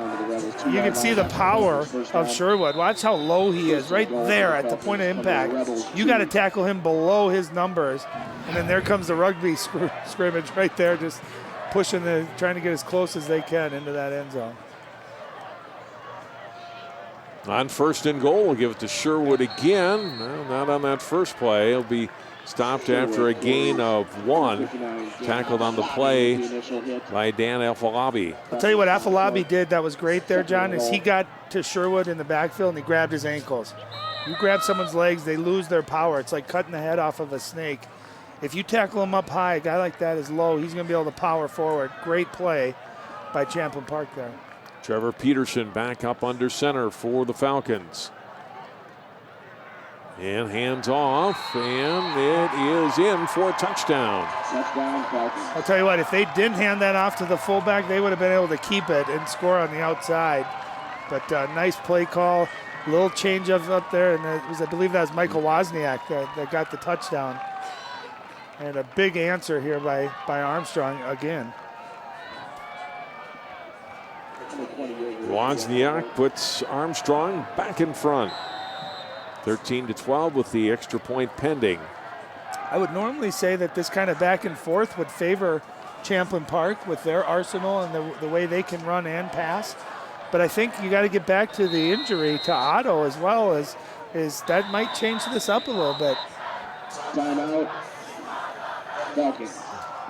you can see the power of Sherwood. Watch how low he is right there at the point of impact. You got to tackle him below his numbers. And then there comes the rugby scrimmage right there, just pushing trying to get as close as they can into that end zone. On first and goal, we'll give it to Sherwood again. No, not on that first play. He'll be stopped after a gain of 1. Tackled on the play by Dan Afalabi. I'll tell you what Afalabi did that was great there, John, is he got to Sherwood in the backfield and he grabbed his ankles. You grab someone's legs, they lose their power. It's like cutting the head off of a snake. If you tackle him up high, a guy like that is low, he's going to be able to power forward. Great play by Champlin Park there. Trevor Peterson back up under center for the Falcons. And hands off, and it is in for a touchdown. I'll tell you what, if they didn't hand that off to the fullback, they would have been able to keep it and score on the outside. But nice play call, little change up there, and I believe that was Michael Wozniak that got the touchdown. And a big answer here by Armstrong again. Wozniak puts Armstrong back in front. 13-12 with the extra point pending. I would normally say that this kind of back and forth would favor Champlin Park with their arsenal and the way they can run and pass. But I think you got to get back to the injury to Otto as well, as that might change this up a little bit. Timeout.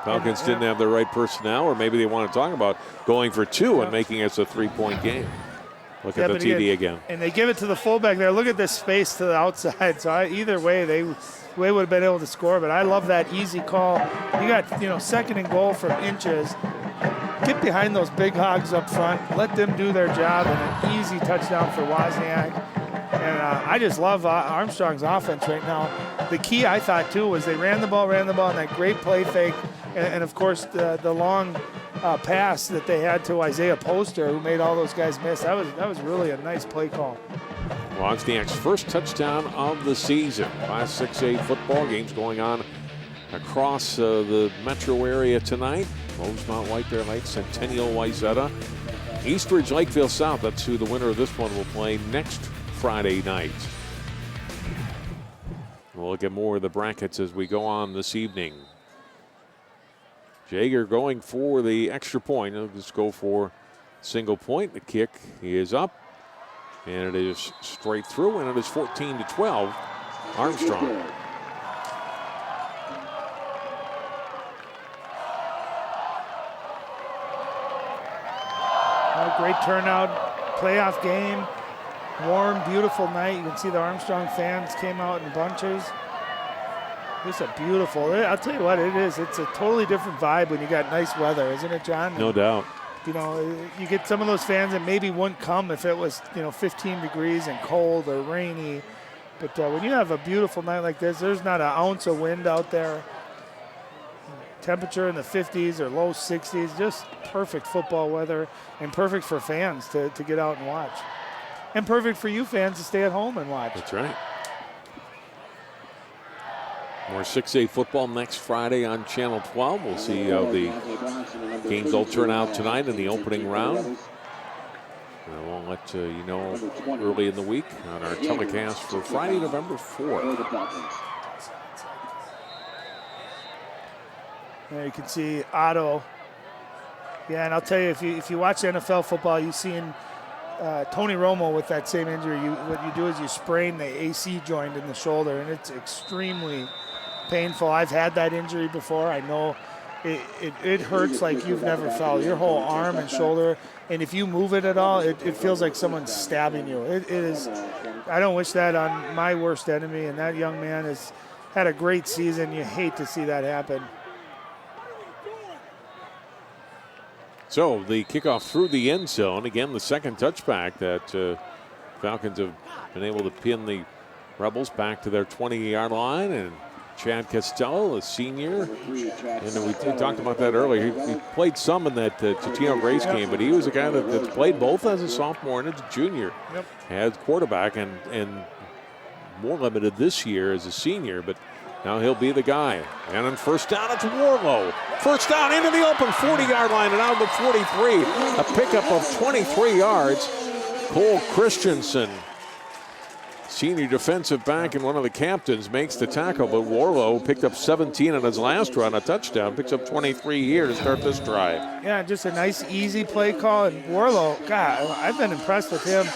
Falcons didn't have the right personnel, or maybe they want to talk about going for 2 and making it a 3-point game. Look at the TD again. And they give it to the fullback there. Look at this space to the outside. So either way, they would have been able to score. But I love that easy call. You got, 2nd and goal from inches. Get behind those big hogs up front. Let them do their job, and an easy touchdown for Wozniak. And I just love Armstrong's offense right now. The key, I thought, too, was they ran the ball, and that great play fake. And of course, the long pass that they had to Isaiah Poster, who made all those guys miss. That was really a nice play call. Wozniak's first touchdown of the season. Class 6A football games going on across the metro area tonight. Rosemount White Bear Lake, Centennial Wayzata. Eastridge Lakeville South, that's who the winner of this one will play next Friday night. We'll look at more of the brackets as we go on this evening. Jaeger going for the extra point. He'll just go for single point. The kick is up, and it is straight through, and it is 14-12. Armstrong. Great turnout, playoff game, warm, beautiful night. You can see the Armstrong fans came out in bunches. It's a beautiful, I'll tell you what it is. It's a totally different vibe when you got nice weather, isn't it, John? No doubt. You get some of those fans that maybe wouldn't come if it was, 15 degrees and cold or rainy. But when you have a beautiful night like this, there's not an ounce of wind out there. Temperature in the 50s or low 60s, just perfect football weather and perfect for fans to get out and watch. And perfect for you fans to stay at home and watch. That's right. More 6A football next Friday on Channel 12. We'll see how the games all turn out tonight in the opening round. And we'll let you know early in the week on our telecast for Friday, November 4th. There you can see Otto. Yeah, and I'll tell you, if you watch NFL football, you've seen Tony Romo with that same injury. What you do is you sprain the AC joint in the shoulder, and it's extremely painful. I've had that injury before. I know it hurts like you've never felt. Your whole arm and shoulder, and if you move it at all, it feels like someone's stabbing you. It is. I don't wish that on my worst enemy, and that young man has had a great season. You hate to see that happen. So the kickoff through the end zone. Again, the second touchback that Falcons have been able to pin the Rebels back to their 20-yard line. And Chad Costello, a senior. And we talked about that earlier. He played some in that Totino Grace game, but he was a guy that's played both as a sophomore and as a junior. Yep. As quarterback and more limited this year as a senior, but now he'll be the guy. And on first down, it's Warlow. First down into the open 40-yard line and out of the 43. A pickup of 23 yards. Cole Christensen, senior defensive back and one of the captains, makes the tackle, but Warlow picked up 17 on his last run, a touchdown, picks up 23 here to start this drive. Yeah, just a nice, easy play call. And Warlow, God, I've been impressed with him.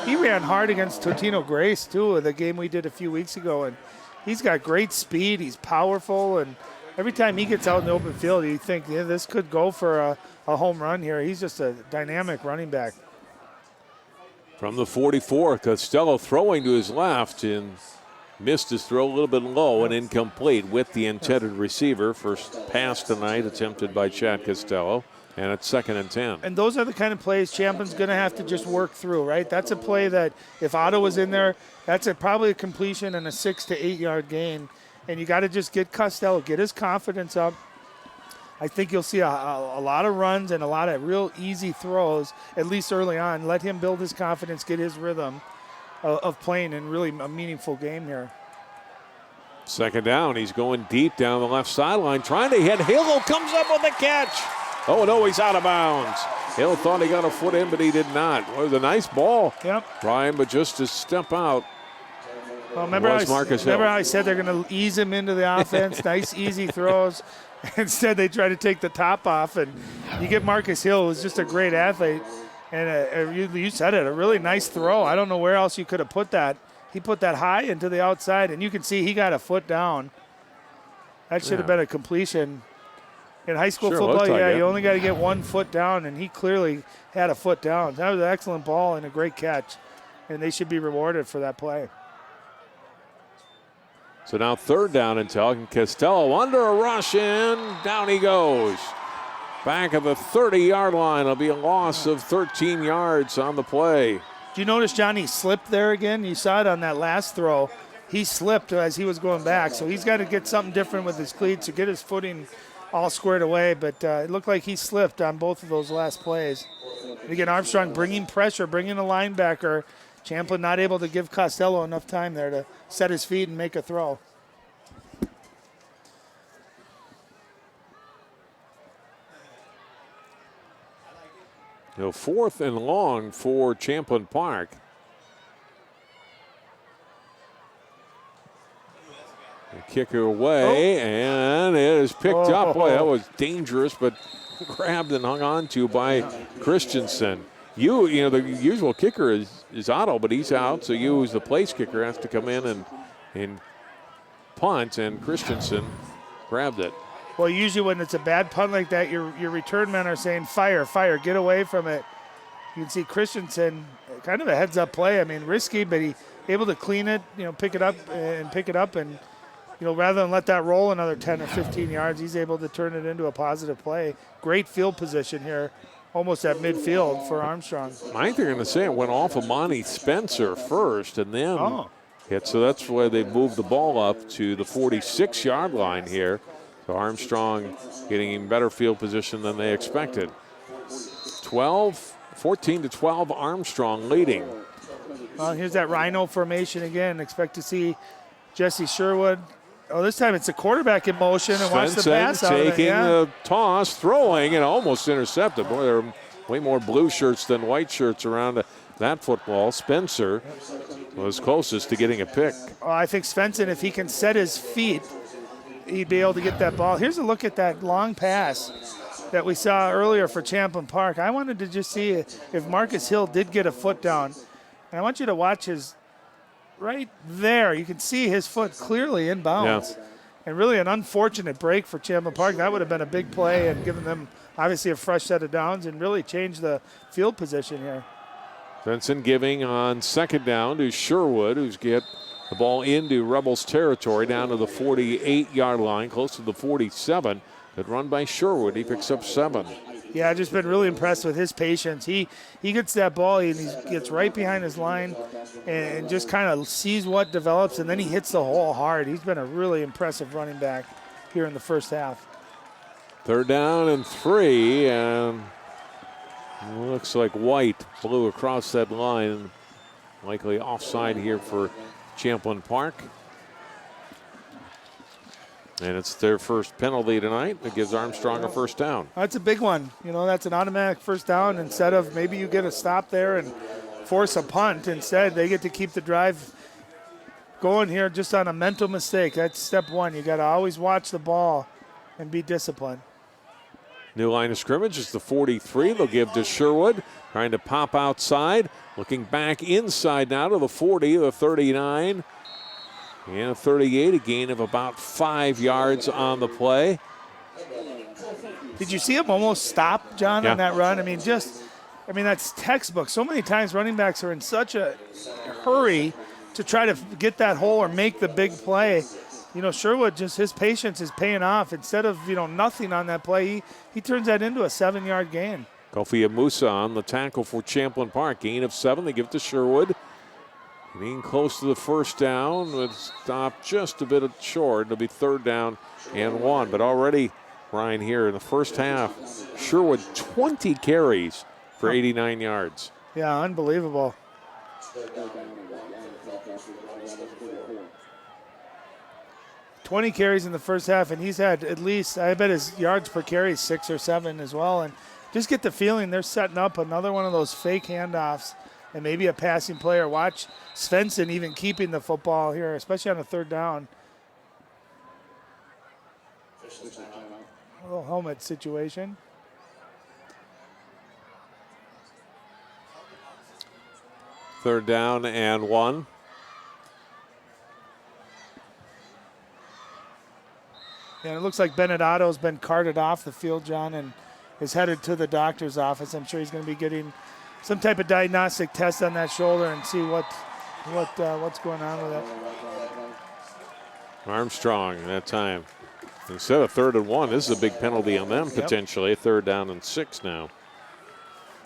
He ran hard against Totino Grace, too, the game we did a few weeks ago. And he's got great speed. He's powerful. And every time he gets out in the open field, you think, yeah, this could go for a home run here. He's just a dynamic running back. From the 44, Costello throwing to his left and missed his throw a little bit low and incomplete with the intended receiver. First pass tonight attempted by Chad Costello, and it's 2nd and 10. And those are the kind of plays Champlin's going to have to just work through, right? That's a play that if Otto was in there, that's probably a completion and a 6 to 8 yard gain. And you got to just get Costello, get his confidence up. I think you'll see a lot of runs and a lot of real easy throws, at least early on. Let him build his confidence, get his rhythm of playing in really a meaningful game here. 2nd down, he's going deep down the left sideline, trying to hit. Hill comes up with the catch. Oh, no, he's out of bounds. Hill thought he got a foot in, but he did not. It was a nice ball. Yep. Ryan, but just to step out. Well, remember how I said they're going to ease him into the offense? Nice, easy throws. Instead, they try to take the top off, and you get Marcus Hill, who's just a great athlete. And you said it, a really nice throw. I don't know where else you could have put that. He put that high into the outside, and you can see he got a foot down. That should have been a completion. In high school football, you only got to get 1 foot down, and he clearly had a foot down. That was an excellent ball and a great catch, and they should be rewarded for that play. So now 3rd down and 10. Costello under a rush, and down he goes. Back of the 30-yard line. It'll be a loss of 13 yards on the play. Do you notice Johnny slipped there again? You saw it on that last throw. He slipped as he was going back, so he's got to get something different with his cleats to get his footing all squared away, but it looked like he slipped on both of those last plays. And again, Armstrong bringing pressure, bringing a linebacker. Champlin not able to give Costello enough time there to set his feet and make a throw. You know, 4th and long for Champlin Park. The kicker away, and it is picked up. Boy, that was dangerous, but grabbed and hung on to by Christensen. You know, the usual kicker is Otto, but he's out, so you as the place kicker has to come in and punt, and Christensen grabbed it. Well, usually when it's a bad punt like that, your return men are saying, fire, fire, get away from it. You can see Christensen, kind of a heads-up play. I mean, risky, but he able to clean it, you know, pick it up, and you know, rather than let that roll another 10 or 15 yards, he's able to turn it into a positive play. Great field position here, almost at midfield for Armstrong. I think they're going to say it went off of Monty Spencer first and then hit. So that's why they moved the ball up to the 46-yard line here. So Armstrong getting in better field position than they expected. 14-12, Armstrong leading. Well, here's that rhino formation again. Expect to see Jesse Sherwood. Oh, this time it's a quarterback in motion and watch the pass out of it. Taking the toss, throwing, and almost intercepted. Boy, there are way more blue shirts than white shirts around that football. Spencer was closest to getting a pick. Well, I think Svensson, if he can set his feet, he'd be able to get that ball. Here's a look at that long pass that we saw earlier for Champlin Park. I wanted to just see if Marcus Hill did get a foot down. And I want you to watch his right there. You can see his foot clearly inbounds. Yeah. And really an unfortunate break for Champlin Park. That would have been a big play and given them obviously a fresh set of downs and really changed the field position here. Svensson giving on 2nd down to Sherwood, who's get the ball into Rebels territory down to the 48-yard line, close to the 47. Good run by Sherwood. He picks up 7. Yeah, I've just been really impressed with his patience. He gets that ball and he gets right behind his line and just kind of sees what develops, and then he hits the hole hard. He's been a really impressive running back here in the first half. 3rd down and 3, and looks like White blew across that line. Likely offside here for Champlin Park. And it's their first penalty tonight that gives Armstrong a 1st down. That's a big one. You know, that's an automatic 1st down. Instead of maybe you get a stop there and force a punt, instead they get to keep the drive going here just on a mental mistake. That's step 1. You got to always watch the ball and be disciplined. New line of scrimmage is the 43. They'll give to Sherwood, trying to pop outside. Looking back inside now to the 40, the 39. And 38, a gain of about 5 yards on the play. Did you see him almost stop, John, on that run? I mean, that's textbook. So many times running backs are in such a hurry to try to get that hole or make the big play. You know, Sherwood, just his patience is paying off. Instead of, nothing on that play, he turns that into a 7-yard gain. Kofi Amusa on the tackle for Champlin Park. Gain of 7. They give it to Sherwood. Getting close to the 1st down, but stopped just a bit short. It'll be 3rd down and 1. But already, Ryan, here in the first half, Sherwood 20 carries for 89 yards. Yeah, unbelievable. $20 carries in the first half, and he's had at least, I bet his yards per carry is 6 or 7 as well. And just get the feeling they're setting up another one of those fake handoffs and maybe a passing player. Watch Svensson even keeping the football here, especially on a third down. A little helmet situation. Third down and 1. And it looks like Benedato's been carted off the field, John, and is headed to the doctor's office. I'm sure he's going to be getting some type of diagnostic test on that shoulder and see what's going on with it. Armstrong that time. Instead of 3rd and 1, this is a big penalty on them potentially. 3rd down and 6 now.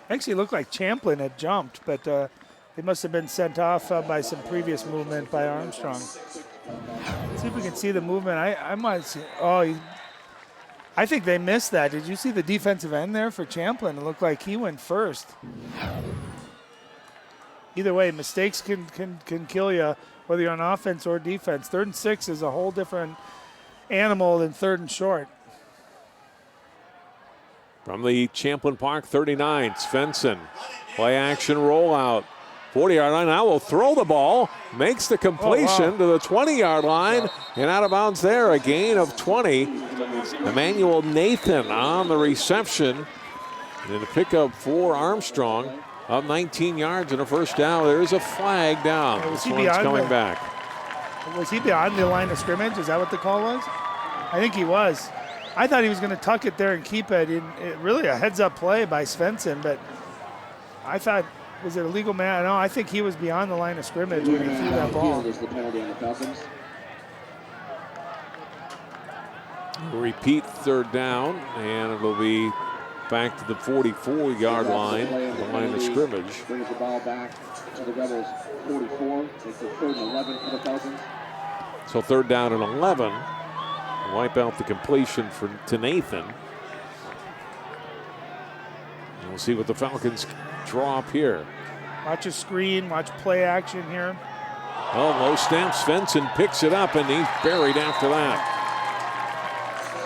Actually, it looked like Champlin had jumped, but they must have been sent off by some previous movement by Armstrong. Let's see if we can see the movement. I might see. Oh, I think they missed that. Did you see the defensive end there for Champlin? It looked like he went first. Either way, mistakes can kill you, whether you're on offense or defense. 3rd and 6 is a whole different animal than 3rd and short. From the Champlin Park 39, Svensson. Play action rollout. 40-yard line. Now will throw the ball. Makes the completion to the 20-yard line. And out of bounds there. A gain of 20. Emmanuel Nathan on the reception. And a pickup for Armstrong of 19 yards and a first down. There's a flag down. This one's coming back. Was he beyond the line of scrimmage? Is that what the call was? I think he was. I thought he was going to tuck it there and keep it. Really a heads-up play by Svensson, but I thought, was it a legal man? No, I think he was beyond the line of scrimmage when he threw that ball. Repeat 3rd down, and it'll be back to the 44-yard line, the line of scrimmage. Brings the ball back to the Rebels 44. It's a 3rd and 11 for the Falcons. So 3rd down and 11. Wipe out the completion to Nathan. And we'll see what the Falcons draw up here. Watch a screen, watch play action here. Oh, low snap. Svensson picks it up, and he's buried after that.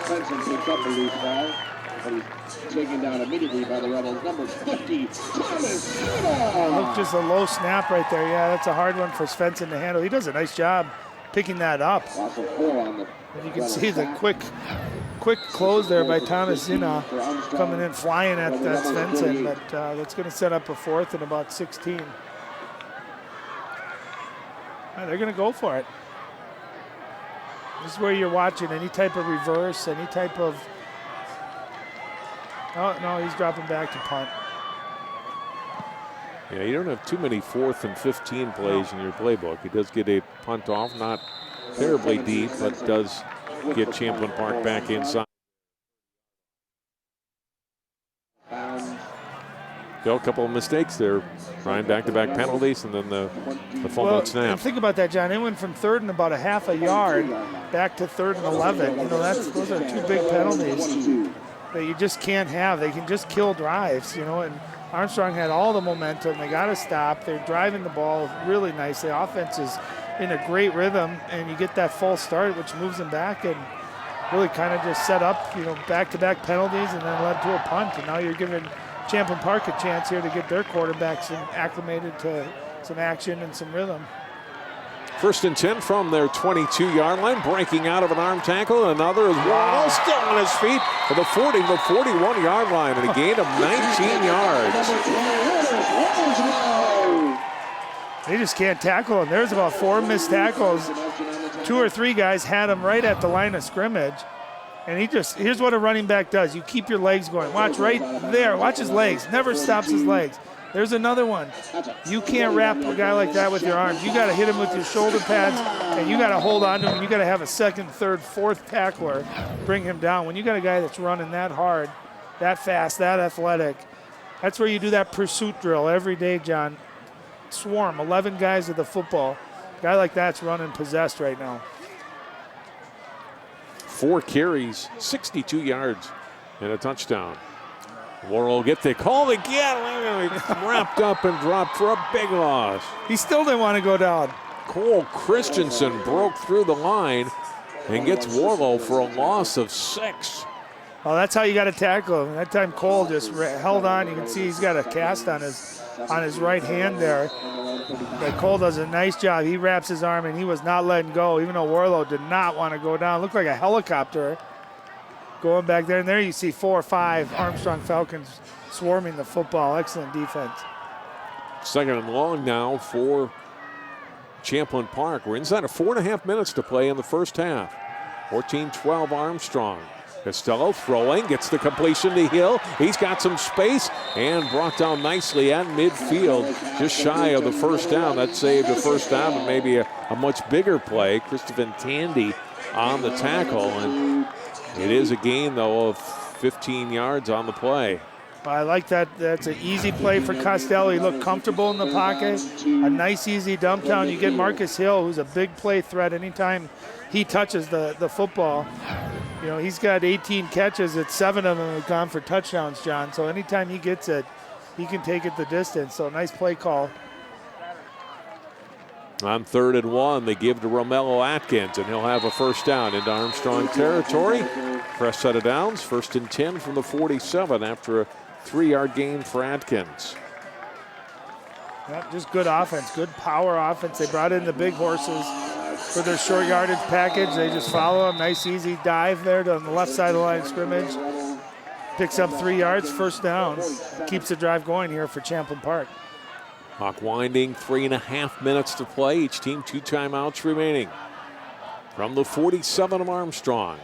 Svensson picks up the loose ball, but he's taken down immediately by the Rebels. Number 50, Thomas. Look, just a low snap right there. Yeah, that's a hard one for Svensson to handle. He does a nice job picking that up. And you can see the quick close there by Thomas Zina coming in flying at Svensson, but that's going to set up a 4th and about 16. They're going to go for it. This is where you're watching any type of reverse, any type of. Oh, no, he's dropping back to punt. Yeah, you don't have too many 4th and 15 plays in your playbook. He does get a punt off, not terribly deep, but does get Champlin Park back inside. A couple of mistakes there, Ryan, back-to-back penalties, and then the fumbled snap. And think about that, John. It went from 3rd and about a half a yard back to 3rd and 11. You know, those are 2 big penalties that you just can't have. They can just kill drives, you know, and Armstrong had all the momentum. They got to stop. They're driving the ball really nicely. Offense is in a great rhythm, and you get that false start, which moves them back and really kind of just set up, you know, back-to-back penalties and then led to a punt. And now you're giving Champlin Park a chance here to get their quarterbacks acclimated to some action and some rhythm. 1st and 10 from their 22-yard line, breaking out of an arm tackle. Another is Wall still on his feet for the 40, the 41-yard line, and a gain of 19 yards. They just can't tackle him. There's about 4 missed tackles. 2 or 3 guys had him right at the line of scrimmage. And here's what a running back does. You keep your legs going. Watch right there. Watch his legs. Never stops his legs. There's another one. You can't wrap a guy like that with your arms. You got to hit him with your shoulder pads, and you got to hold on to him. You got to have a 2nd, 3rd, 4th tackler bring him down. When you got a guy that's running that hard, that fast, that athletic, that's where you do that pursuit drill every day, John. Swarm, 11 guys with the football. A guy like that's running possessed right now. 4 carries, 62 yards, and a touchdown. Worrell get the call again. Wrapped up and dropped for a big loss. He still didn't want to go down. Cole Christensen broke through the line and gets Worrell for a loss of 6. Well, that's how you got to tackle him. That time Cole just held on. You can see he's got a cast on his right hand there. But Cole does a nice job. He wraps his arm, and he was not letting go, even though Warlow did not want to go down. Looked like a helicopter going back there. And there you see 4 or 5 Armstrong Falcons swarming the football. Excellent defense. Second and long now for Champlin Park. We're inside of 4.5 minutes to play in the first half. 14-12 Armstrong. Costello throwing, gets the completion to Hill. He's got some space and brought down nicely at midfield, just shy of the first down. That saved the first down, but maybe a much bigger play. Christopher Tandy on the tackle, and it is a gain, though, of 15 yards on the play. I like that. That's an easy play for Costello. He looked comfortable in the pocket. A nice, easy dump down. You get Marcus Hill, who's a big play threat anytime he touches the football. You know, he's got 18 catches. 7 of them have gone for touchdowns, John. So anytime he gets it, he can take it the distance. So nice play call. On 3rd and 1, they give to Romello Atkins, and he'll have a first down into Armstrong territory. Fresh set of downs, 1st and 10 from the 47 after a 3-yard gain for Atkins. Yep, just good offense, good power offense. They brought in the big horses for their short yardage package. They just follow them. Nice, easy dive there on the left side of the line of scrimmage. Picks up 3 yards, first down. Keeps the drive going here for Champlin Park. Clock winding, 3.5 minutes to play. Each team 2 timeouts remaining. From the 47 of Armstrong.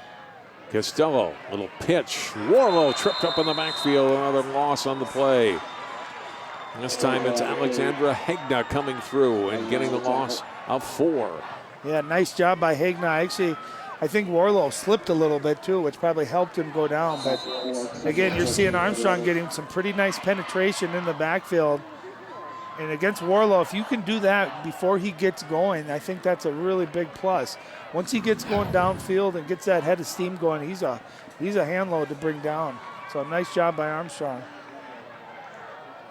Costello, little pitch. Warlow tripped up in the backfield. Another loss on the play. This time it's Alexandra Hegna coming through and getting the loss of 4. Yeah, nice job by Hegna. Actually, I think Warlow slipped a little bit too, which probably helped him go down. But again, you're seeing Armstrong getting some pretty nice penetration in the backfield. And against Warlow, if you can do that before he gets going, I think that's a really big plus. Once he gets going downfield and gets that head of steam going, he's a hand load to bring down. So nice job by Armstrong.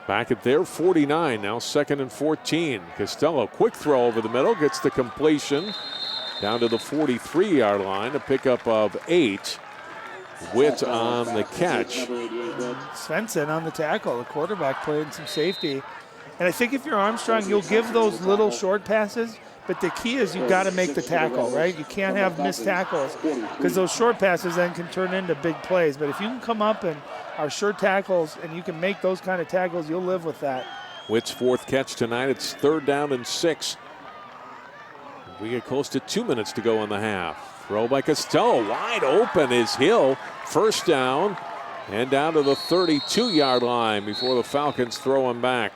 Back at their 49, now 2nd and 14. Costello, quick throw over the middle, gets the completion down to the 43-yard line, a pickup of 8. Witt on the catch. Svensson on the tackle, the quarterback playing some safety. And I think if you're Armstrong, you'll give those little short passes, but the key is you've got to make the tackle, right? You can't have missed tackles because those short passes then can turn into big plays. But if you can come up and are sure tackles and you can make those kind of tackles, you'll live with that. Witt's 4th catch tonight. It's 3rd down and 6. We get close to 2 minutes to go in the half. Throw by Costello, wide open is Hill. First down and down to the 32-yard line before the Falcons throw him back.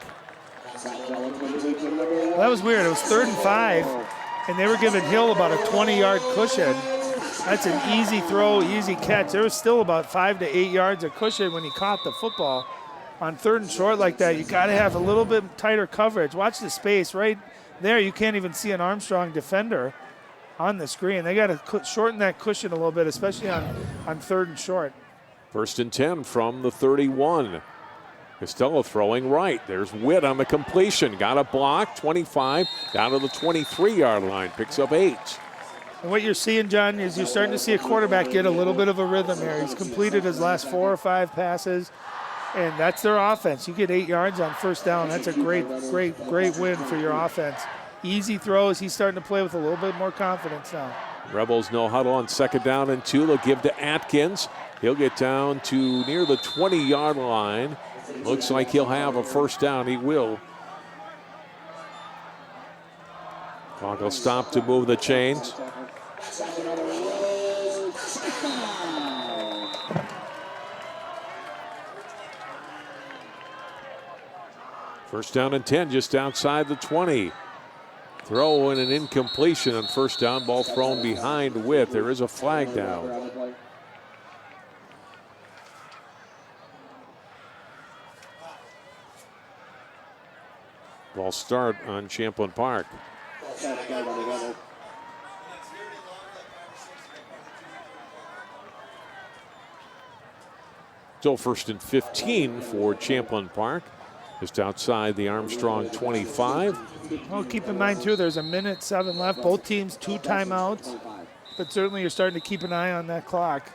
Well, that was weird. It was 3rd and 5, and they were giving Hill about a 20-yard cushion. That's an easy throw, easy catch. There was still about 5 to 8 yards of cushion when he caught the football. On 3rd and short like that, you got to have a little bit tighter coverage. Watch the space right there. You can't even see an Armstrong defender on the screen. They got to shorten that cushion a little bit, especially on 3rd and short. 1st and 10 from the 31. Costello throwing right. There's Witt on the completion. Got a block, 25, down to the 23-yard line. Picks up 8. And what you're seeing, John, is you're starting to see a quarterback get a little bit of a rhythm here. He's completed his last 4 or 5 passes, and that's their offense. You get 8 yards on first down. That's a great win for your offense. Easy throws. He's starting to play with a little bit more confidence now. Rebels no huddle on 2nd down and 2. They'll give to Atkins. He'll get down to near the 20-yard line. Looks like he'll have a first down. He will. Clock will stop to move the chains. First down and 10, just outside the 20. Throw and an incompletion on first down. Ball thrown behind Witt. There is a flag down. Ball start on Champlin Park. Still 1st and 15 for Champlin Park. Just outside the Armstrong 25. Well, keep in mind, too, there's 1:07 left. Both teams 2 timeouts. But certainly you're starting to keep an eye on that clock.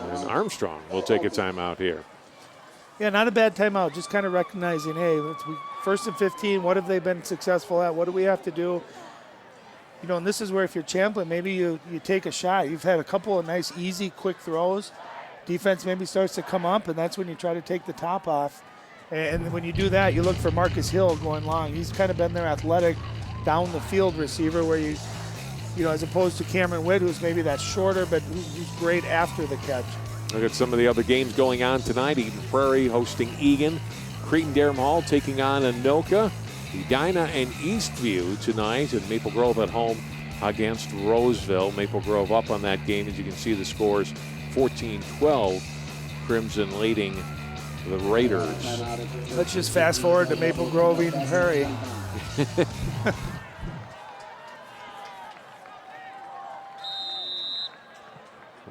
And Armstrong will take a timeout here. Yeah, not a bad timeout. Just kind of recognizing, hey, first and 15, what have they been successful at? What do we have to do? You know, and this is where if you're Champlin, maybe you take a shot. You've had a couple of nice, easy, quick throws. Defense maybe starts to come up, and that's when you try to take the top off. And when you do that, you look for Marcus Hill going long. He's kind of been their athletic, down the field receiver where you know, as opposed to Cameron Witt, who's maybe that shorter, but who's great after the catch. Look at some of the other games going on tonight. Eden Prairie hosting Egan. Cretin-Derham Hall taking on Anoka. Edina and Eastview tonight, and Maple Grove at home against Roseville. Maple Grove up on that game. As you can see, the scores 14-12. Crimson leading the Raiders. Let's just fast forward to Maple Grove, Eden Prairie.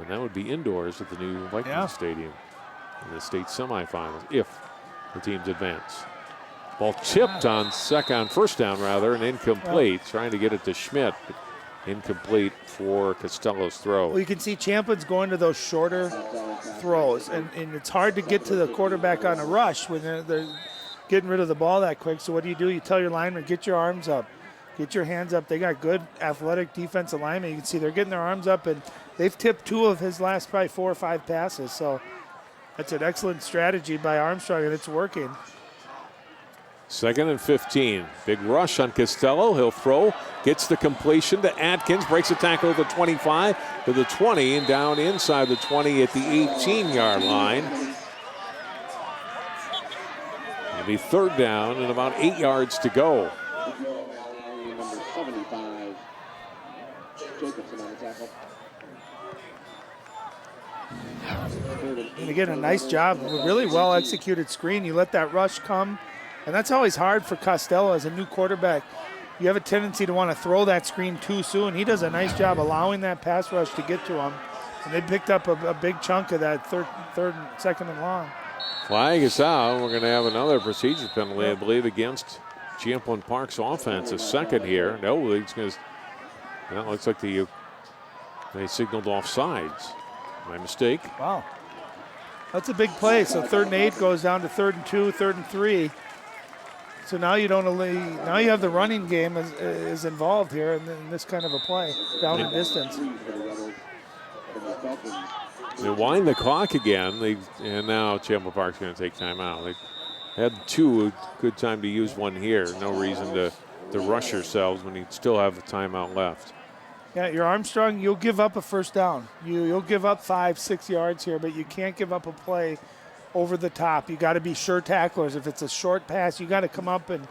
And that would be indoors at the new Vikings Stadium in the state semifinals if the teams advance. Ball tipped on first down and incomplete. Trying to get it to Schmidt, but incomplete for Costello's throw. Well, you can see Champlin's going to those shorter throws, and it's hard to get to the quarterback on a rush when they're getting rid of the ball that quick. So what do? You tell your lineman, get your arms up, get your hands up. They got good athletic defensive linemen. You can see they're getting their arms up, and they've tipped 2 of his last probably 4 or 5 passes. So that's an excellent strategy by Armstrong, and it's working. 2nd and 15. Big rush on Costello. He'll throw. Gets the completion to Atkins. Breaks a tackle at the 25 to the 20 and down inside the 20 at the 18-yard line. It'll be 3rd down and about 8 yards to go. Number 75, Jacobson on the tackle. And again, a nice job, a really well executed screen. You let that rush come, and that's always hard for Costello as a new quarterback. You have a tendency to want to throw that screen too soon. He does a nice job allowing that pass rush to get to him, and they picked up a big chunk of that third and 2nd and long. Flag is out. We're going to have another procedure penalty, I believe, against Champlin Park's offense. A second here. No, it's going to. Well, it looks like they signaled offsides. My mistake. Wow. That's a big play. So 3rd and 8 goes down to 3rd and 2, 3rd and 3. So now you have the running game is involved here in this kind of a play, down in distance. They wind the clock again, and now Champlin Park's going to take time out. They had 2, good time to use one here. No reason to rush yourselves when you still have a timeout left. Yeah, you're Armstrong, you'll give up a first down. You'll give up 5-6 yards here, but you can't give up a play over the top. You got to be sure tacklers. If it's a short pass, you got to come up and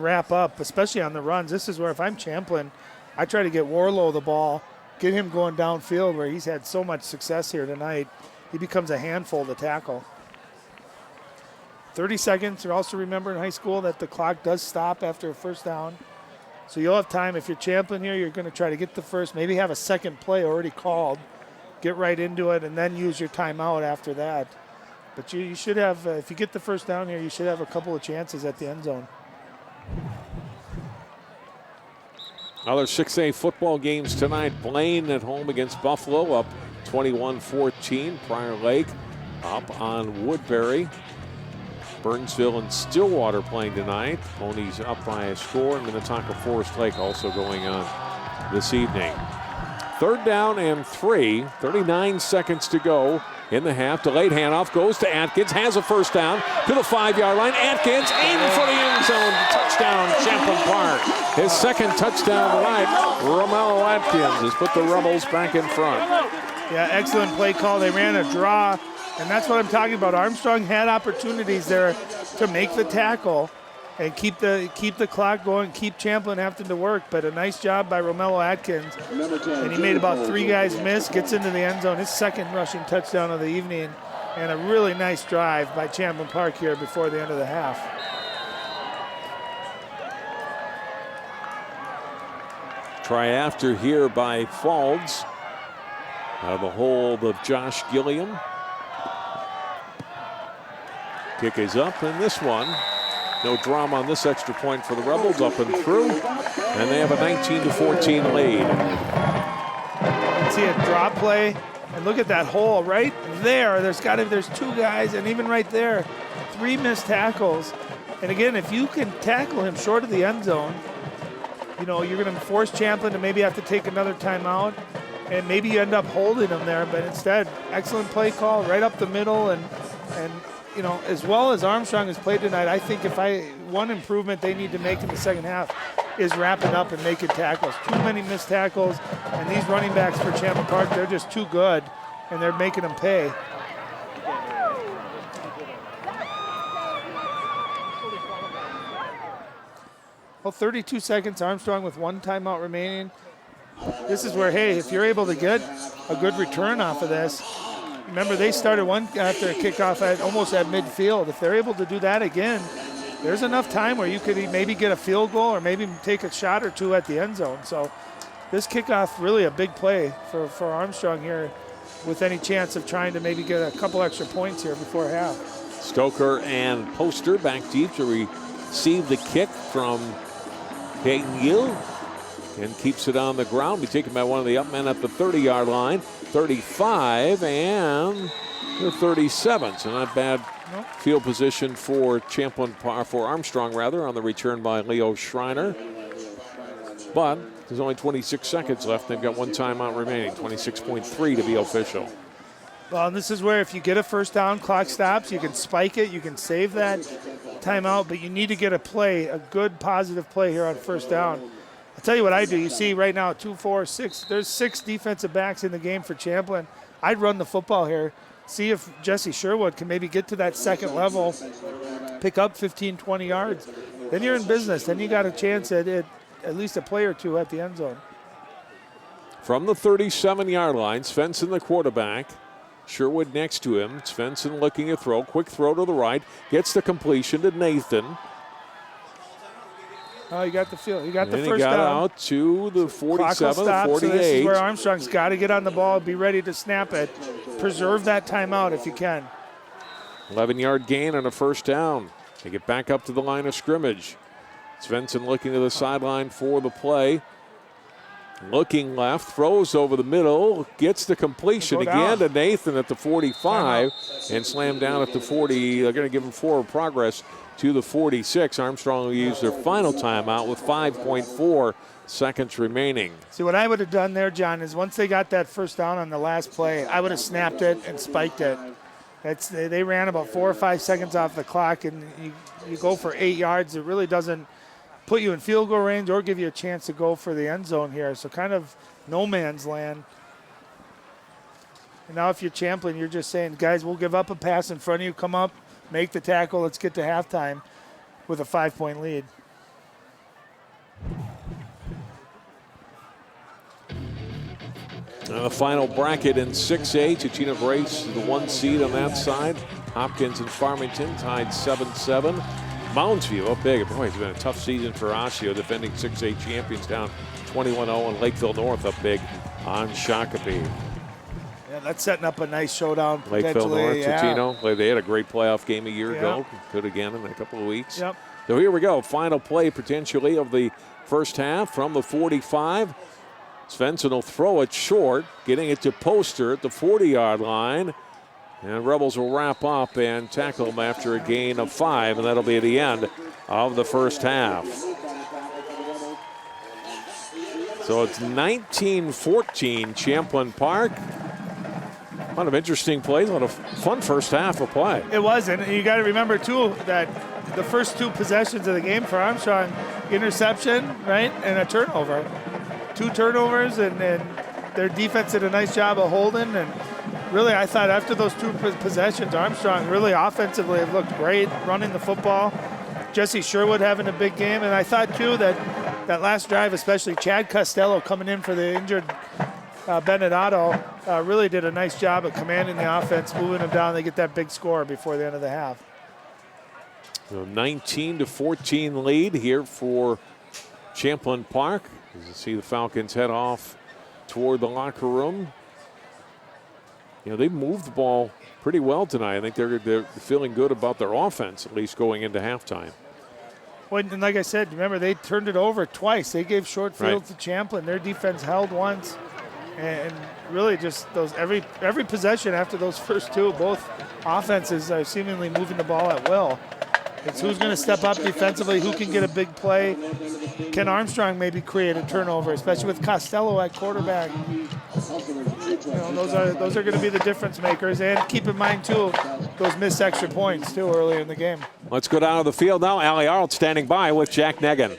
wrap up, especially on the runs. This is where if I'm Champlin, I try to get Warlow the ball, get him going downfield where he's had so much success here tonight. He becomes a handful to tackle. 30 seconds. You also remember in high school that the clock does stop after a first down. So you'll have time. If you're Champlin here, you're going to try to get the first, maybe have a second play already called, get right into it, and then use your timeout after that. But you should have, if you get the first down here, you should have a couple of chances at the end zone. Other 6A football games tonight. Blaine at home against Buffalo, up 21-14. Prior Lake up on Woodbury. Burnsville and Stillwater playing tonight. Ponies up by a score. And Minnetonka Forest Lake also going on this evening. 3rd down and 3. 39 seconds to go in the half. Delayed handoff goes to Atkins. Has a first down to the 5-yard line. Atkins aiming for the end zone. Touchdown, Champlin Park. His 2nd touchdown tonight. Romello Atkins has put the Rebels back in front. Yeah, excellent play call. They ran a draw. And that's what I'm talking about. Armstrong had opportunities there to make the tackle and keep the clock going, keep Champlin having to work. But a nice job by Romello Atkins. And he made about 3 guys miss, gets into the end zone. His 2nd rushing touchdown of the evening. And a really nice drive by Champlin Park here before the end of the half. Try after here by Faulds. Out of the hold of Josh Gilliam. Kick is up, and this one, no drama on this extra point for the Rebels, up and through, and they have a 19-14 lead. You can see a drop play And look at that hole right there. There's two guys, and even right there, 3 missed tackles. And again, if you can tackle him short of the end zone, you know, you're going to force Champlin to maybe have to take another timeout, and maybe you end up holding him there. But instead, excellent play call right up the middle, and you know, as well as Armstrong has played tonight, I think one improvement they need to make in the second half is wrapping up and making tackles. Too many missed tackles, and these running backs for Champlin Park, they're just too good, and they're making them pay. Well, 32 seconds, Armstrong with 1 timeout remaining. This is where, hey, if you're able to get a good return off of this, remember they started one after a kickoff almost at midfield. If they're able to do that again, there's enough time where you could maybe get a field goal or maybe take a shot or two at the end zone. So this kickoff really a big play for Armstrong here, with any chance of trying to maybe get a couple extra points here before half. Stoker and Poster back deep to receive the kick from Peyton Gill, and keeps it on the ground. Be taken by one of the up men at the 30-yard line, 35 and the 37. So not bad field position for Armstrong on the return by Leo Schreiner. But there's only 26 seconds left. They've got 1 timeout remaining, 26.3 to be official. Well, and this is where if you get a first down, clock stops, you can spike it, you can save that timeout, but you need to get a good positive play here on first down. I'll tell you what I do. You see right now 2, 4, 6. There's 6 defensive backs in the game for Champlin. I'd run the football here. See if Jesse Sherwood can maybe get to that second level, pick up 15, 20 yards. Then you're in business. Then you got a chance at least a play or two at the end zone. From the 37-yard line, Svensson the quarterback. Sherwood next to him. Svensson looking to throw. Quick throw to the right. Gets the completion to Nathan. Oh, you got the field. You got the and first he got down. Out to the 47, stop, 48. So this is where Armstrong's got to get on the ball, be ready to snap it. Preserve that timeout if you can. 11-yard gain on a first down. They get back up to the line of scrimmage. Svensson looking to the sideline for the play. Looking left, throws over the middle, gets the completion again to Nathan at the 45, and slammed down at the 40. They're going to give him forward progress to the 46. Armstrong will use their final timeout with 5.4 seconds remaining. See, what I would have done there, John, is once they got that first down on the last play, I would have snapped it and spiked it. They ran about 4 or 5 seconds off the clock, and you go for 8 yards. It really doesn't put you in field goal range or give you a chance to go for the end zone here. So kind of no man's land. And now if you're Champlin, you're just saying, guys, we'll give up a pass in front of you. Come up, make the tackle. Let's get to halftime with a 5-point lead. The final bracket in 6A. Ticino Grace, the 1 seed on that side. Hopkins and Farmington tied 7-7. Moundsview up big. Boy, it's been a tough season for Osseo, defending 6A champions, down 21-0, and Lakeville North up big on Shakopee. Yeah, that's setting up a nice showdown. Lakeville North, Ticino. They had a great playoff game a year ago. Could again in a couple of weeks. Yep. So here we go. Final play potentially of the first half from the 45. Svensson will throw it short, getting it to Poster at the 40-yard line. And Rebels will wrap up and tackle him after a gain of 5, and that'll be the end of the first half. So it's 19-14 Champlin Park. A lot of interesting plays, a lot of fun first half of play. It was, and you got to remember, too, that the first 2 possessions of the game for Armstrong, interception, right, and a turnover. 2 turnovers, and their defense did a nice job of holding, and really, I thought after those 2 possessions, Armstrong really offensively have looked great, running the football. Jesse Sherwood having a big game. And I thought, too, that last drive, especially Chad Costello coming in for the injured Benedetto, really did a nice job of commanding the offense, moving them down. They get that big score before the end of the half. So 19-14 lead here for Champlin Park. As you see the Falcons head off toward the locker room. You know, they moved the ball pretty well tonight. I think they're feeling good about their offense, at least going into halftime. Well, and like I said, remember, they turned it over twice. They gave short field to Champlin. Their defense held once. And really just those every possession after those first two, both offenses are seemingly moving the ball at will. It's who's going to step up defensively, who can get a big play. Can Armstrong maybe create a turnover, especially with Costello at quarterback? Those are going to be the difference makers. And keep in mind, too, those missed extra points, too, early in the game. Let's go down to the field now. Allie Arnold standing by with Jack Negan.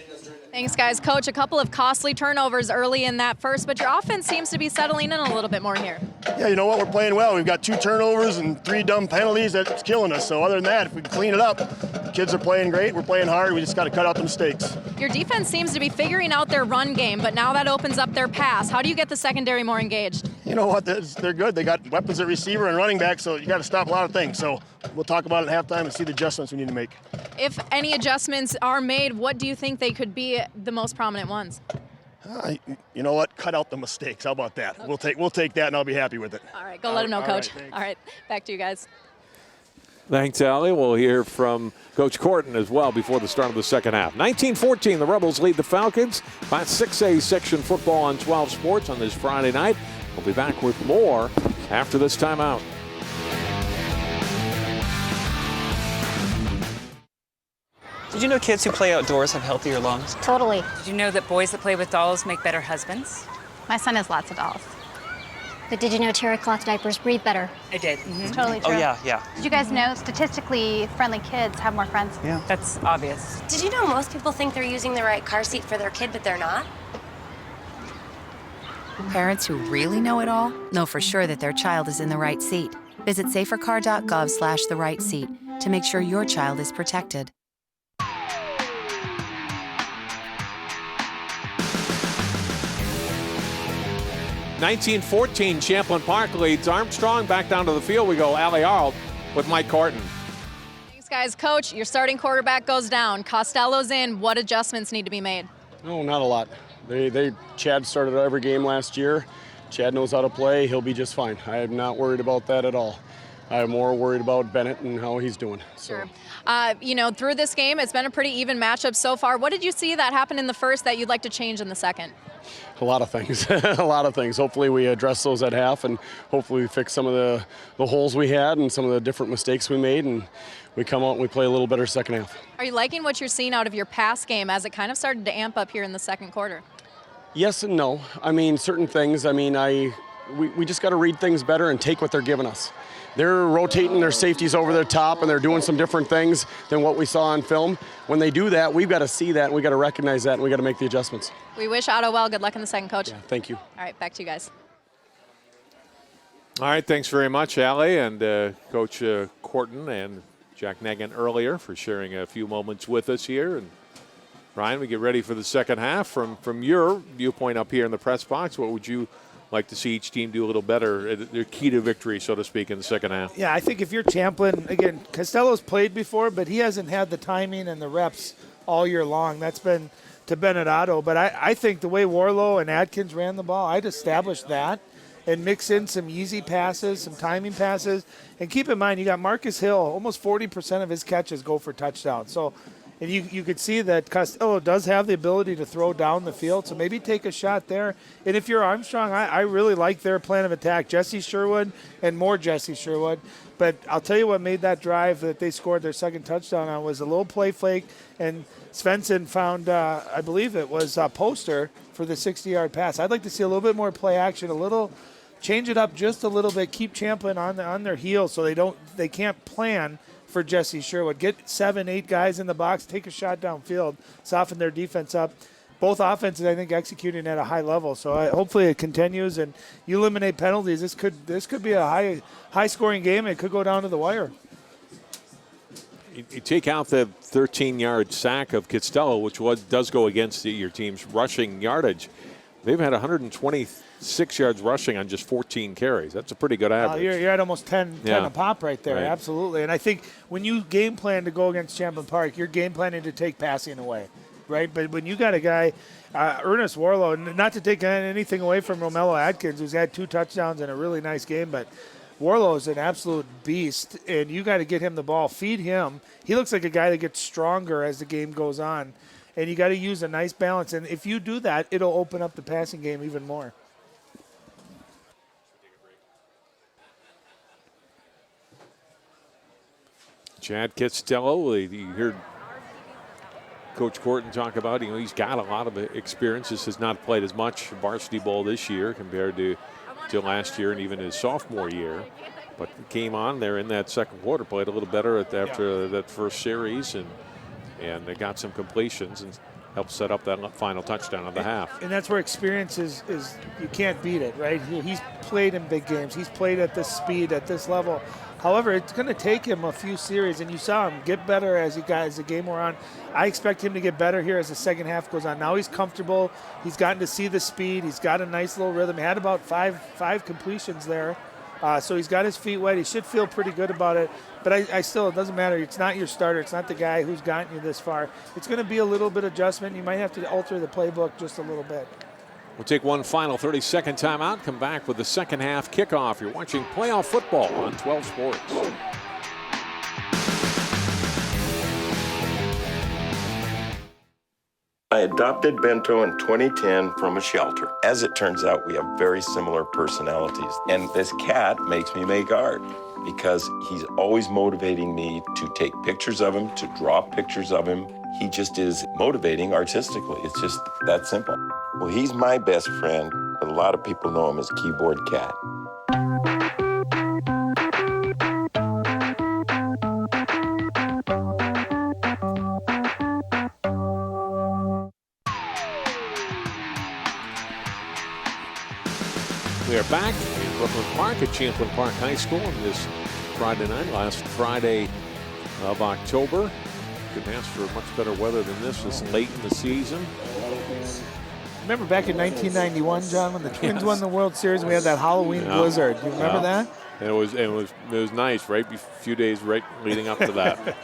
Thanks, guys. Coach, a couple of costly turnovers early in that first, but your offense seems to be settling in a little bit more here. Yeah, you know what? We're playing well. We've got 2 turnovers and 3 dumb penalties. That's killing us. So other than that, if we can clean it up, the kids are playing great. We're playing hard. We just got to cut out the mistakes. Your defense seems to be figuring out their run game, but now that opens up their pass. How do you get the secondary more engaged? You know what? They're good. They got weapons at receiver and running back, so you got to stop a lot of things. So we'll talk about it at halftime and see the adjustments we need to make. If any adjustments are made, what do you think they could be the most prominent ones? You know what? Cut out the mistakes. How about that? Okay. We'll take that, and I'll be happy with it. All right, go let them know, Coach. Right, all right, back to you guys. Thanks, Allie. We'll hear from Coach Corton as well before the start of the second half. 19-14, the Rebels lead the Falcons. Class 6A section football on 12 Sports on this Friday night. We'll be back with more after this timeout. Did you know kids who play outdoors have healthier lungs? Totally. Did you know that boys that play with dolls make better husbands? My son has lots of dolls. But did you know terry cloth diapers breathe better? I did. It's totally true. Oh, yeah. Did you guys know statistically friendly kids have more friends? Yeah. That's obvious. Did you know most people think they're using the right car seat for their kid, but they're not? Parents who really know it all know for sure that their child is in the right seat. Visit safercar.gov/the-right-seat to make sure your child is protected. 19-14, Champlin Park leads Armstrong. Back down to the field we go. Allie Arnold with Mike Carton. Thanks, guys. Coach, your starting quarterback goes down. Costello's in. What adjustments need to be made? No, not a lot. Chad started every game last year. Chad knows how to play. He'll be just fine. I am not worried about that at all. I'm more worried about Bennett and how he's doing. Sure. Through this game, it's been a pretty even matchup so far. What did you see that happened in the first that you'd like to change in the second? A lot of things. A lot of things. Hopefully we address those at half, and hopefully we fix some of the holes we had and some of the different mistakes we made, and we come out and we play a little better second half. Are you liking what you're seeing out of your pass game as it kind of started to amp up here in the second quarter? Yes and no. Certain things. We just got to read things better and take what they're giving us. They're rotating their safeties over their top, and they're doing some different things than what we saw on film. When they do that, we've got to see that, and we've got to recognize that, and we've got to make the adjustments. We wish Otto well. Good luck in the second, Coach. Yeah, thank you. All right, back to you guys. All right, thanks very much, Allie, and Coach Corton and Jack Negan earlier for sharing a few moments with us here. And Ryan, we get ready for the second half. From your viewpoint up here in the press box, what would you like to see each team do a little better, their key to victory, so to speak, in the second half? Yeah, I think if you're Champlin, again, Costello's played before, but he hasn't had the timing and the reps all year long. That's been to Bennett Otto. But I think the way Warlow and Adkins ran the ball, I'd establish that and mix in some easy passes, some timing passes. And keep in mind, you got Marcus Hill, almost 40% of his catches go for touchdowns. So, and you could see that Costello does have the ability to throw down the field, so maybe take a shot there. And if you're Armstrong, I really like their plan of attack. Jesse Sherwood and more Jesse Sherwood. But I'll tell you what made that drive that they scored their second touchdown on was a little play fake, and Svensson found, I believe it was a poster for the 60-yard pass. I'd like to see a little bit more play action, change it up just a little bit, keep Champlin on their heels so they can't plan for Jesse Sherwood. Get 7-8 guys in the box, take a shot downfield, soften their defense up. Both offenses, I think, executing at a high level. So hopefully it continues and you eliminate penalties. This could be a high-scoring game. It could go down to the wire. You take out the 13-yard sack of Costello, which does go against your team's rushing yardage. They've had 126 yards rushing on just 14 carries. That's a pretty good average. You're at almost 10 a pop right there, right. Absolutely. And I think when you game plan to go against Champlin Park, you're game planning to take passing away, right? But when you got a guy, Ernest Warlow, not to take anything away from Romello Adkins, who's had 2 touchdowns in a really nice game, but Warlow is an absolute beast, and you got to get him the ball, feed him. He looks like a guy that gets stronger as the game goes on. And you got to use a nice balance. And if you do that, it'll open up the passing game even more. Chad Costello, you heard Coach Corton talk about, he's got a lot of experience. This has not played as much varsity ball this year compared to last year and even his sophomore year. But came on there in that second quarter, played a little better after that first series, and they got some completions and helped set up that final touchdown of the half. And that's where experience is you can't beat it, right? He's played in big games. He's played at this speed, at this level. However, it's going to take him a few series, and you saw him get better as the game wore on. I expect him to get better here as the second half goes on. Now he's comfortable. He's gotten to see the speed. He's got a nice little rhythm. He had about five completions there. So he's got his feet wet. He should feel pretty good about it. But I still, it doesn't matter. It's not your starter. It's not the guy who's gotten you this far. It's going to be a little bit of adjustment. You might have to alter the playbook just a little bit. We'll take one final 30-second timeout, come back with the second half kickoff. You're watching playoff football on 12 Sports. I adopted Bento in 2010 from a shelter. As it turns out, we have very similar personalities. And this cat makes me make art because he's always motivating me to take pictures of him, to draw pictures of him. He just is motivating artistically. It's just that simple. Well, he's my best friend, but a lot of people know him as Keyboard Cat. We are back in Brooklyn Park at Champlin Park High School on this Friday night, last Friday of October. Couldn't ask for much better weather than this. It's late in the season. Remember back in 1991, John, when the Twins won the World Series and we had that Halloween blizzard. Do you remember that? And it was nice, right? A few days right leading up to that.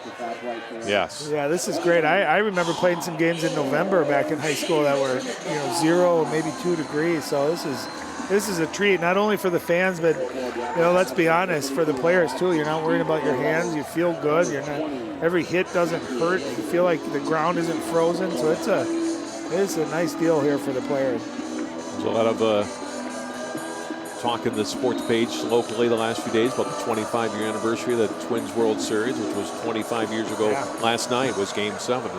Yes. Yeah, this is great. I remember playing some games in November back in high school that were 0, maybe 2 degrees. So this is a treat, not only for the fans, but let's be honest, for the players too. You're not worried about your hands. You feel good. Every hit doesn't hurt. You feel like the ground isn't frozen. So it's a nice deal here for the players. There's a lot of talk in the sports page locally the last few days about the 25-year anniversary of the Twins World Series, which was 25 years ago. Yeah. Last night was Game 7,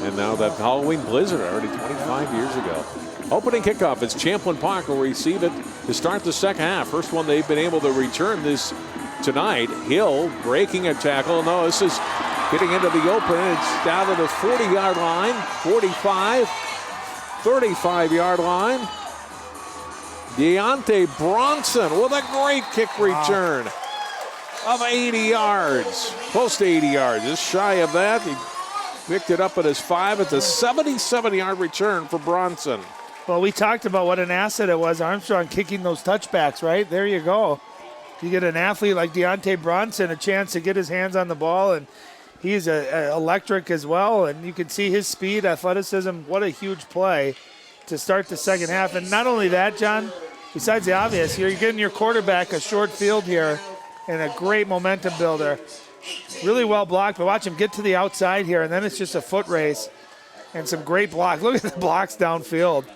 and now that Halloween blizzard already 25 years ago. Opening kickoff is Champlin Park will receive it to start the second half. First one they've been able to return this tonight. Hill breaking a tackle. No, this is getting into the open. It's down to the 40-yard line, 45, 35-yard line. Deontay Bronson with a great kick return of 80 yards, close to 80 yards. Just shy of that. He picked it up at his 5. It's a 77-yard return for Bronson. Well, we talked about what an asset it was, Armstrong kicking those touchbacks, right? There you go. You get an athlete like Deontay Bronson a chance to get his hands on the ball, and he's electric as well, and you can see his speed, athleticism. What a huge play to start the second half. And not only that, John, besides the obvious, you're getting your quarterback a short field here and a great momentum builder. Really well blocked, but watch him get to the outside here, and then it's just a foot race and some great block. Look at the blocks downfield.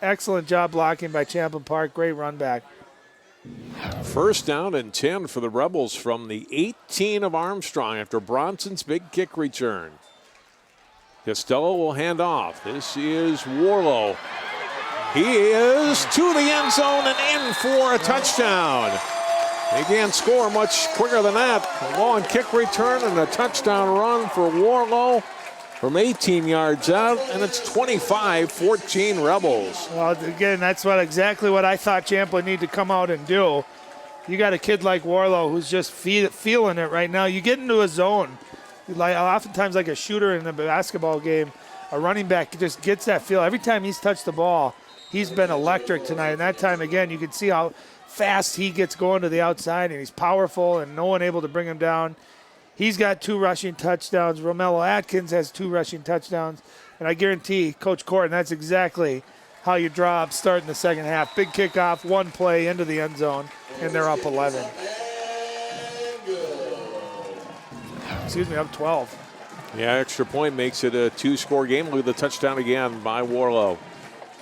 Excellent job blocking by Champlin Park. Great run back. First down and 10 for the Rebels from the 18 of Armstrong after Bronson's big kick return. Costello will hand off. This is Warlow. He is to the end zone and in for a touchdown. He can't score much quicker than that. A long kick return and a touchdown run for Warlow from 18 yards out, and it's 25-14 Rebels. Well, again, that's exactly what I thought Champlin needed to come out and do. You got a kid like Warlow who's just feeling it right now. You get into a zone. Oftentimes, like a shooter in a basketball game, a running back just gets that feel. Every time he's touched the ball, he's been electric tonight. And that time, again, you can see how fast he gets going to the outside, and he's powerful and no one able to bring him down. He's got 2 rushing touchdowns. Romello Atkins has 2 rushing touchdowns. And I guarantee, Coach Corton, that's exactly how you draw up starting the second half. Big kickoff, 1 play into the end zone, and they're up 11. Excuse me, up 12. Yeah, extra point makes it a 2-score game. Look at the touchdown again by Warlow.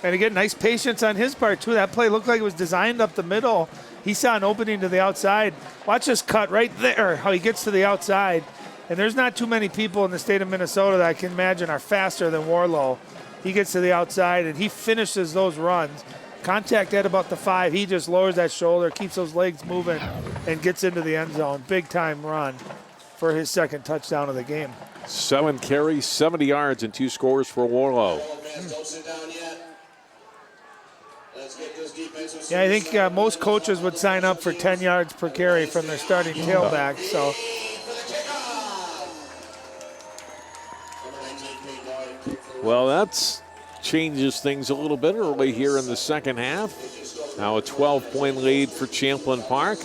And again, nice patience on his part, too. That play looked like it was designed up the middle. he saw an opening to the outside. Watch this cut right there, how he gets to the outside. And there's not too many people in the state of Minnesota that I can imagine are faster than Warlow. He gets to the outside, and he finishes those runs. Contact at about the 5. He just lowers that shoulder, keeps those legs moving, and gets into the end zone. Big-time run for his second touchdown of the game. 7 carries, 70 yards, and 2 scores for Warlow. Yeah, I think most coaches would sign up for 10 yards per carry from their starting tailback. So. Well, that changes things a little bit early here in the second half. Now a 12-point lead for Champlin Park.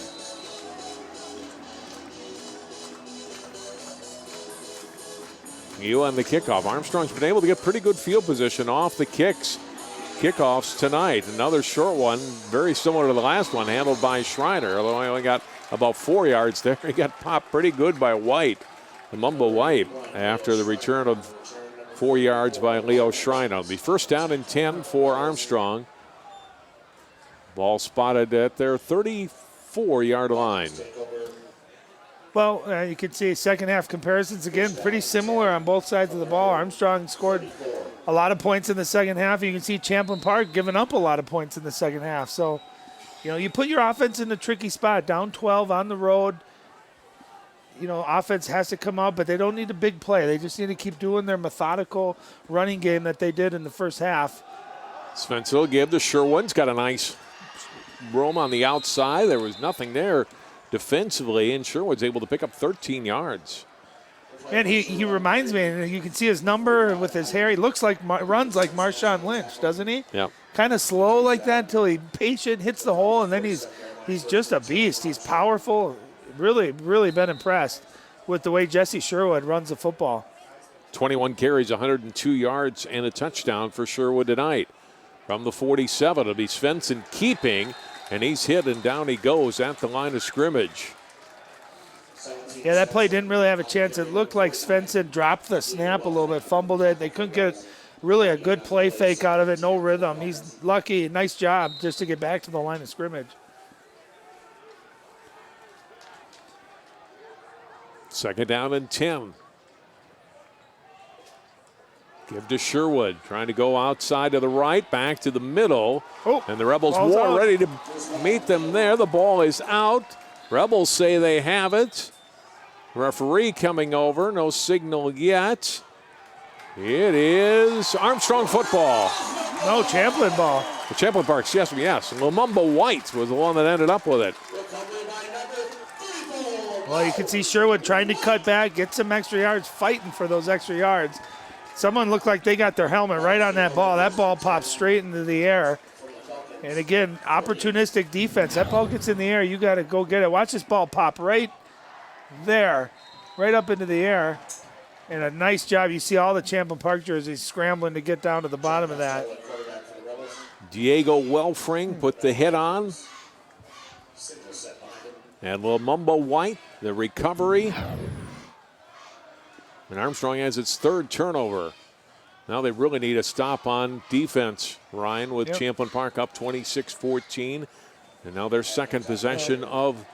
You on the kickoff. Armstrong's been able to get pretty good field position off the kickoffs tonight. Another short one, very similar to the last one, handled by Schreiner, although he only got about 4 yards there. He got popped pretty good by White, the Mumbo White, after the return of 4 yards by Leo Schreiner. The first down and 10 for Armstrong. Ball spotted at their 34-yard line. Well, you can see second half comparisons again, pretty similar on both sides of the ball. Armstrong scored a lot of points in the second half. You can see Champlin Park giving up a lot of points in the second half. So, you put your offense in a tricky spot, down 12 on the road. Offense has to come out, but they don't need a big play. They just need to keep doing their methodical running game that they did in the first half. Svensson gave to Sherwood's got a nice roam on the outside. There was nothing there defensively, and Sherwood's able to pick up 13 yards. And he reminds me, and you can see his number with his hair. He runs like Marshawn Lynch, doesn't he? Yeah. Kind of slow like that until he patient hits the hole, and then he's just a beast. He's powerful. Really, really been impressed with the way Jesse Sherwood runs the football. 21 carries, 102 yards, and a touchdown for Sherwood tonight. From the 47, it'll be Svensson keeping, and he's hit, and down he goes at the line of scrimmage. Yeah, that play didn't really have a chance. It looked like Svensson dropped the snap a little bit, fumbled it. They couldn't get really a good play fake out of it, no rhythm. He's lucky. Nice job just to get back to the line of scrimmage. Second down and 10. Give to Sherwood, trying to go outside to the right, back to the middle. And the Rebels war ready to meet them there. The ball is out. Rebels say they have it. Referee coming over, no signal yet. It is Armstrong football. No, Champlin ball. The Champlin Park, yes. And Lumumba White was the one that ended up with it. Well, you can see Sherwood trying to cut back, get some extra yards, fighting for those extra yards. Someone looked like they got their helmet right on that ball. That ball pops straight into the air. And again, opportunistic defense. That ball gets in the air, you got to go get it. Watch this ball pop right there, right up into the air. And a nice job. You see all the Champlin Park jerseys scrambling to get down to the bottom of that. Diego Welfring put the hit on. And Lumumba White, the recovery. And Armstrong has its third turnover. Now they really need a stop on defense, Ryan, with Champlin Park up 26-14. And now their second possession of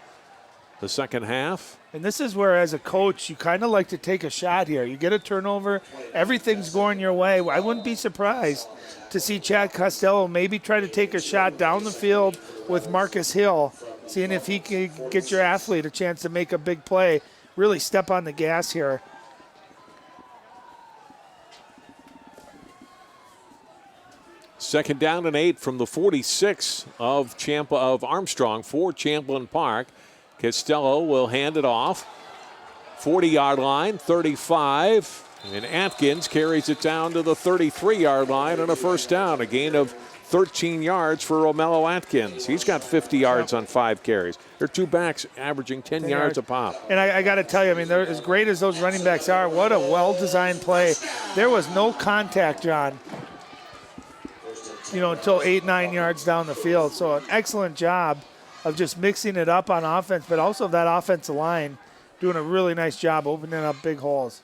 the second half. And this is where, as a coach, you kind of like to take a shot here. You get a turnover, everything's going your way. I wouldn't be surprised to see Chad Costello maybe try to take a shot down the field with Marcus Hill, seeing if he can get your athlete a chance to make a big play, really step on the gas here. Second down and 8 from the 46 of Armstrong for Champlin Park. Costello will hand it off. 40-yard line, 35. And Atkins carries it down to the 33-yard line and a first down. A gain of 13 yards for Romello Atkins. He's got 50 yards on 5 carries. They're two backs averaging 10 yards a pop. And I got to tell you, I mean, they're as great as those running backs are, what a well-designed play. There was no contact, John, until 8-9 yards down the field. So an excellent job of just mixing it up on offense, but also that offensive line doing a really nice job opening up big holes.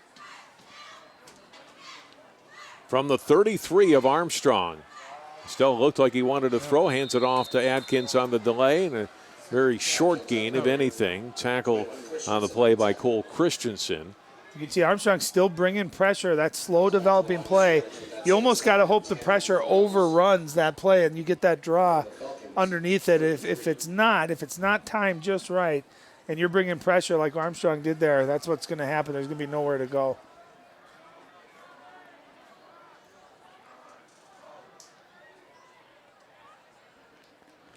From the 33 of Armstrong. Still looked like he wanted to throw, hands it off to Atkins on the delay, and Very short gain, if anything. Tackle on the play by Cole Christensen. You can see Armstrong still bringing pressure. That slow developing play. You almost got to hope the pressure overruns that play and you get that draw underneath it. If it's not timed just right, and you're bringing pressure like Armstrong did there, that's what's going to happen. There's going to be nowhere to go.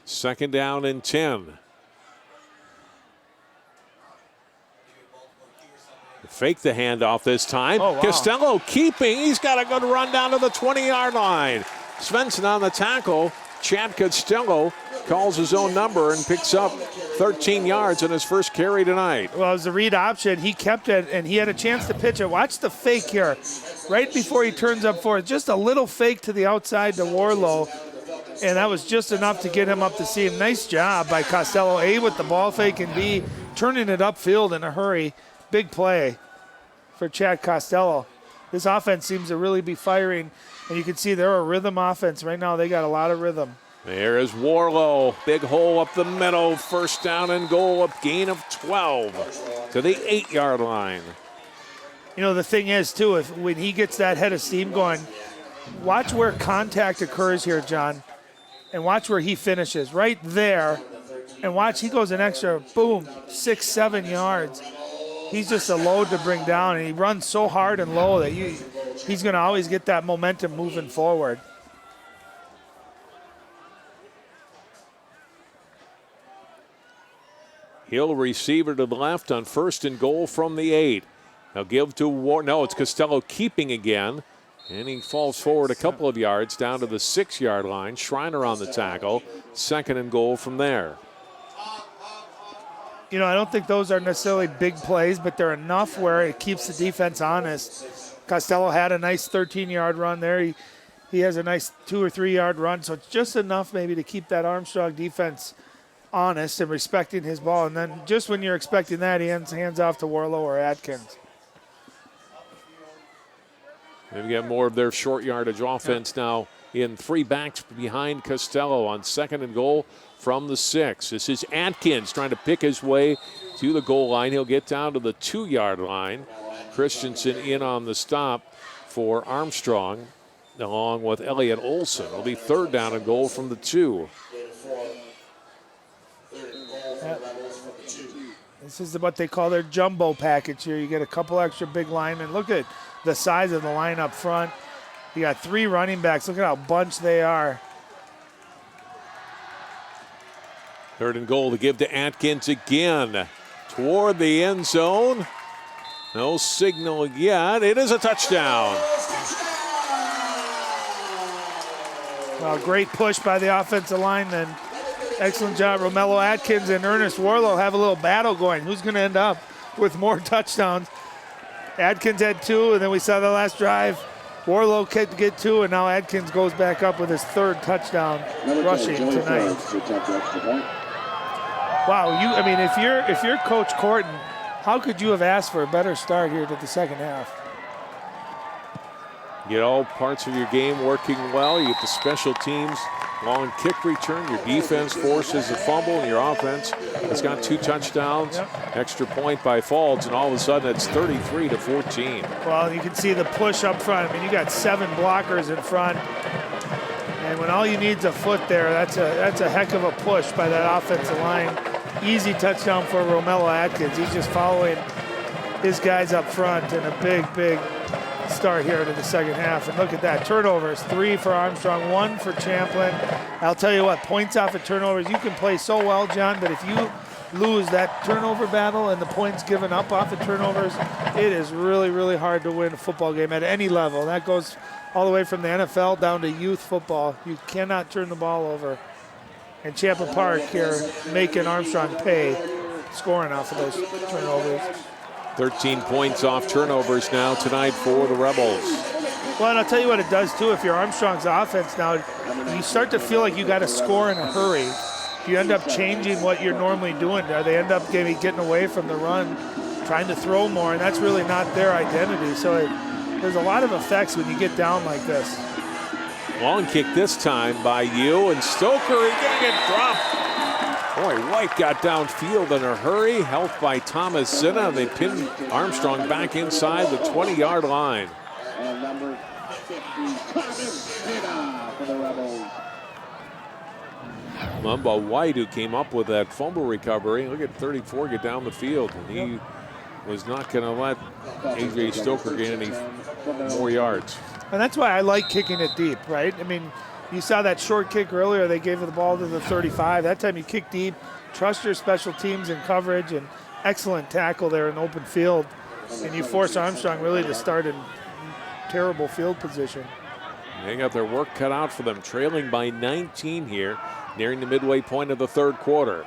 Second down and 10. Fake the handoff this time. Oh, wow. Costello keeping. He's got a good run down to the 20-yard line. Svensson on the tackle. Chad Costello calls his own number and picks up 13 yards in his first carry tonight. Well, it was a read option. He kept it, and he had a chance to pitch it. Watch the fake here. Right before he turns up for it, just a little fake to the outside to Warlow, and that was just enough to get him up the seam. Nice job by Costello, A, with the ball fake, and B, turning it upfield in a hurry. Big play for Chad Costello. This offense seems to really be firing, and you can see they're a rhythm offense. Right now they got a lot of rhythm. There is Warlow. Big hole up the middle. First down and goal. A gain of 12 to the 8-yard line. You know, the thing is, too, when he gets that head of steam going, watch where contact occurs here, John, and watch where he finishes. Right there, and watch, he goes an extra, boom, 6-7 yards. He's just a load to bring down, and he runs so hard and low that he's going to always get that momentum moving forward. He'll receive it to the left on first and goal from the 8. Now give to no, it's Costello keeping again, and he falls forward a couple of yards down to the 6-yard line. Schreiner on the tackle. Second and goal from there. You know, I don't think those are necessarily big plays, but they're enough where it keeps the defense honest. Costello had a nice 13-yard run there. He has a nice 2 or 3 yard run, so it's just enough maybe to keep that Armstrong defense honest and respecting his ball. And then just when you're expecting that, he hands off to Warlow or Atkins. They've got more of their short yardage offense now in 3 backs behind Costello on second and goal from the 6. This is Atkins trying to pick his way to the goal line. He'll get down to the 2-yard line. Christensen in on the stop for Armstrong, along with Elliott Olson. It'll be third down and goal from the 2. This is what they call their jumbo package here. You get a couple extra big linemen. Look at the size of the line up front. You got 3 running backs. Look at how bunched they are. Third and goal to give to Atkins again. Toward the end zone. No signal yet. It is a touchdown. Well, great push by the offensive lineman. Excellent job. Romello Atkins and Ernest Warlow have a little battle going. Who's going to end up with more touchdowns? Atkins had 2, and then we saw the last drive. Warlow could get 2, and now Atkins goes back up with his 3rd touchdown rushing tonight. Wow, I mean, if you're Coach Corton, how could you have asked for a better start here to the second half? Get all parts of your game working well. You get the special teams, long kick return. Your defense forces a fumble, and your offense has got 2 touchdowns. Yep. Extra point by Faulds, and all of a sudden it's 33-14. Well, you can see the push up front. I mean, you got 7 blockers in front. And when all you need is a foot there, that's a heck of a push by that offensive line. Easy touchdown for Romello Atkins. He's just following his guys up front, and a big start here to the second half. And look at that, turnovers, 3 for Armstrong, 1 for Champlin. I'll tell you what, points off of turnovers, you can play so well, John, but if you lose that turnover battle and the points given up off of turnovers, it is really hard to win a football game at any level. That goes all the way from the NFL down to youth football. You cannot turn the ball over. And Champlin Park here making Armstrong pay, scoring off of those turnovers. 13 points off turnovers now tonight for the Rebels. Well, and I'll tell you what it does too. If you're Armstrong's offense now, you start to feel like you got to score in a hurry. You end up changing what you're normally doing there. They end up getting away from the run, trying to throw more, and that's really not their identity. So there's a lot of effects when you get down like this. Long kick this time by you, and Stoker getting it dropped Boy, White got downfield in a hurry, helped by Thomas Zinna. They pinned Armstrong back inside the 20-yard line. And number 50, Thomas Zinna for the Rebels. Lumba White, who came up with that fumble recovery. Look at 34 get down the field, and he was not going to let A.J. Stoker get any more yards. And that's why I like kicking it deep, right? I mean, you saw that short kick earlier. They gave the ball to the 35. That time you kick deep, trust your special teams in coverage, and excellent tackle there in open field. And you force Armstrong really to start in terrible field position. They got their work cut out for them, trailing by 19 here, nearing the midway point of the third quarter.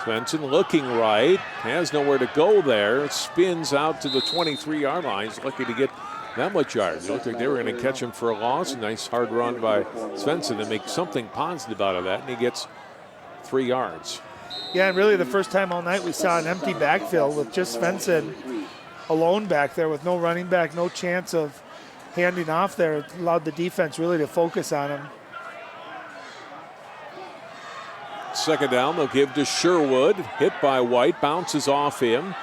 Svensson looking right, has nowhere to go there, spins out to the 23-yard line. He's lucky to get that much yards. It looked like they were going to catch him for a loss. Nice hard run by Svensson to make something positive out of that, and he gets 3 yards. Yeah, and really the first time all night we saw an empty backfield with just Svensson alone back there with no running back, no chance of handing off there. It allowed the defense really to focus on him. Second down, they'll give to Sherwood. Hit by White, bounces off him.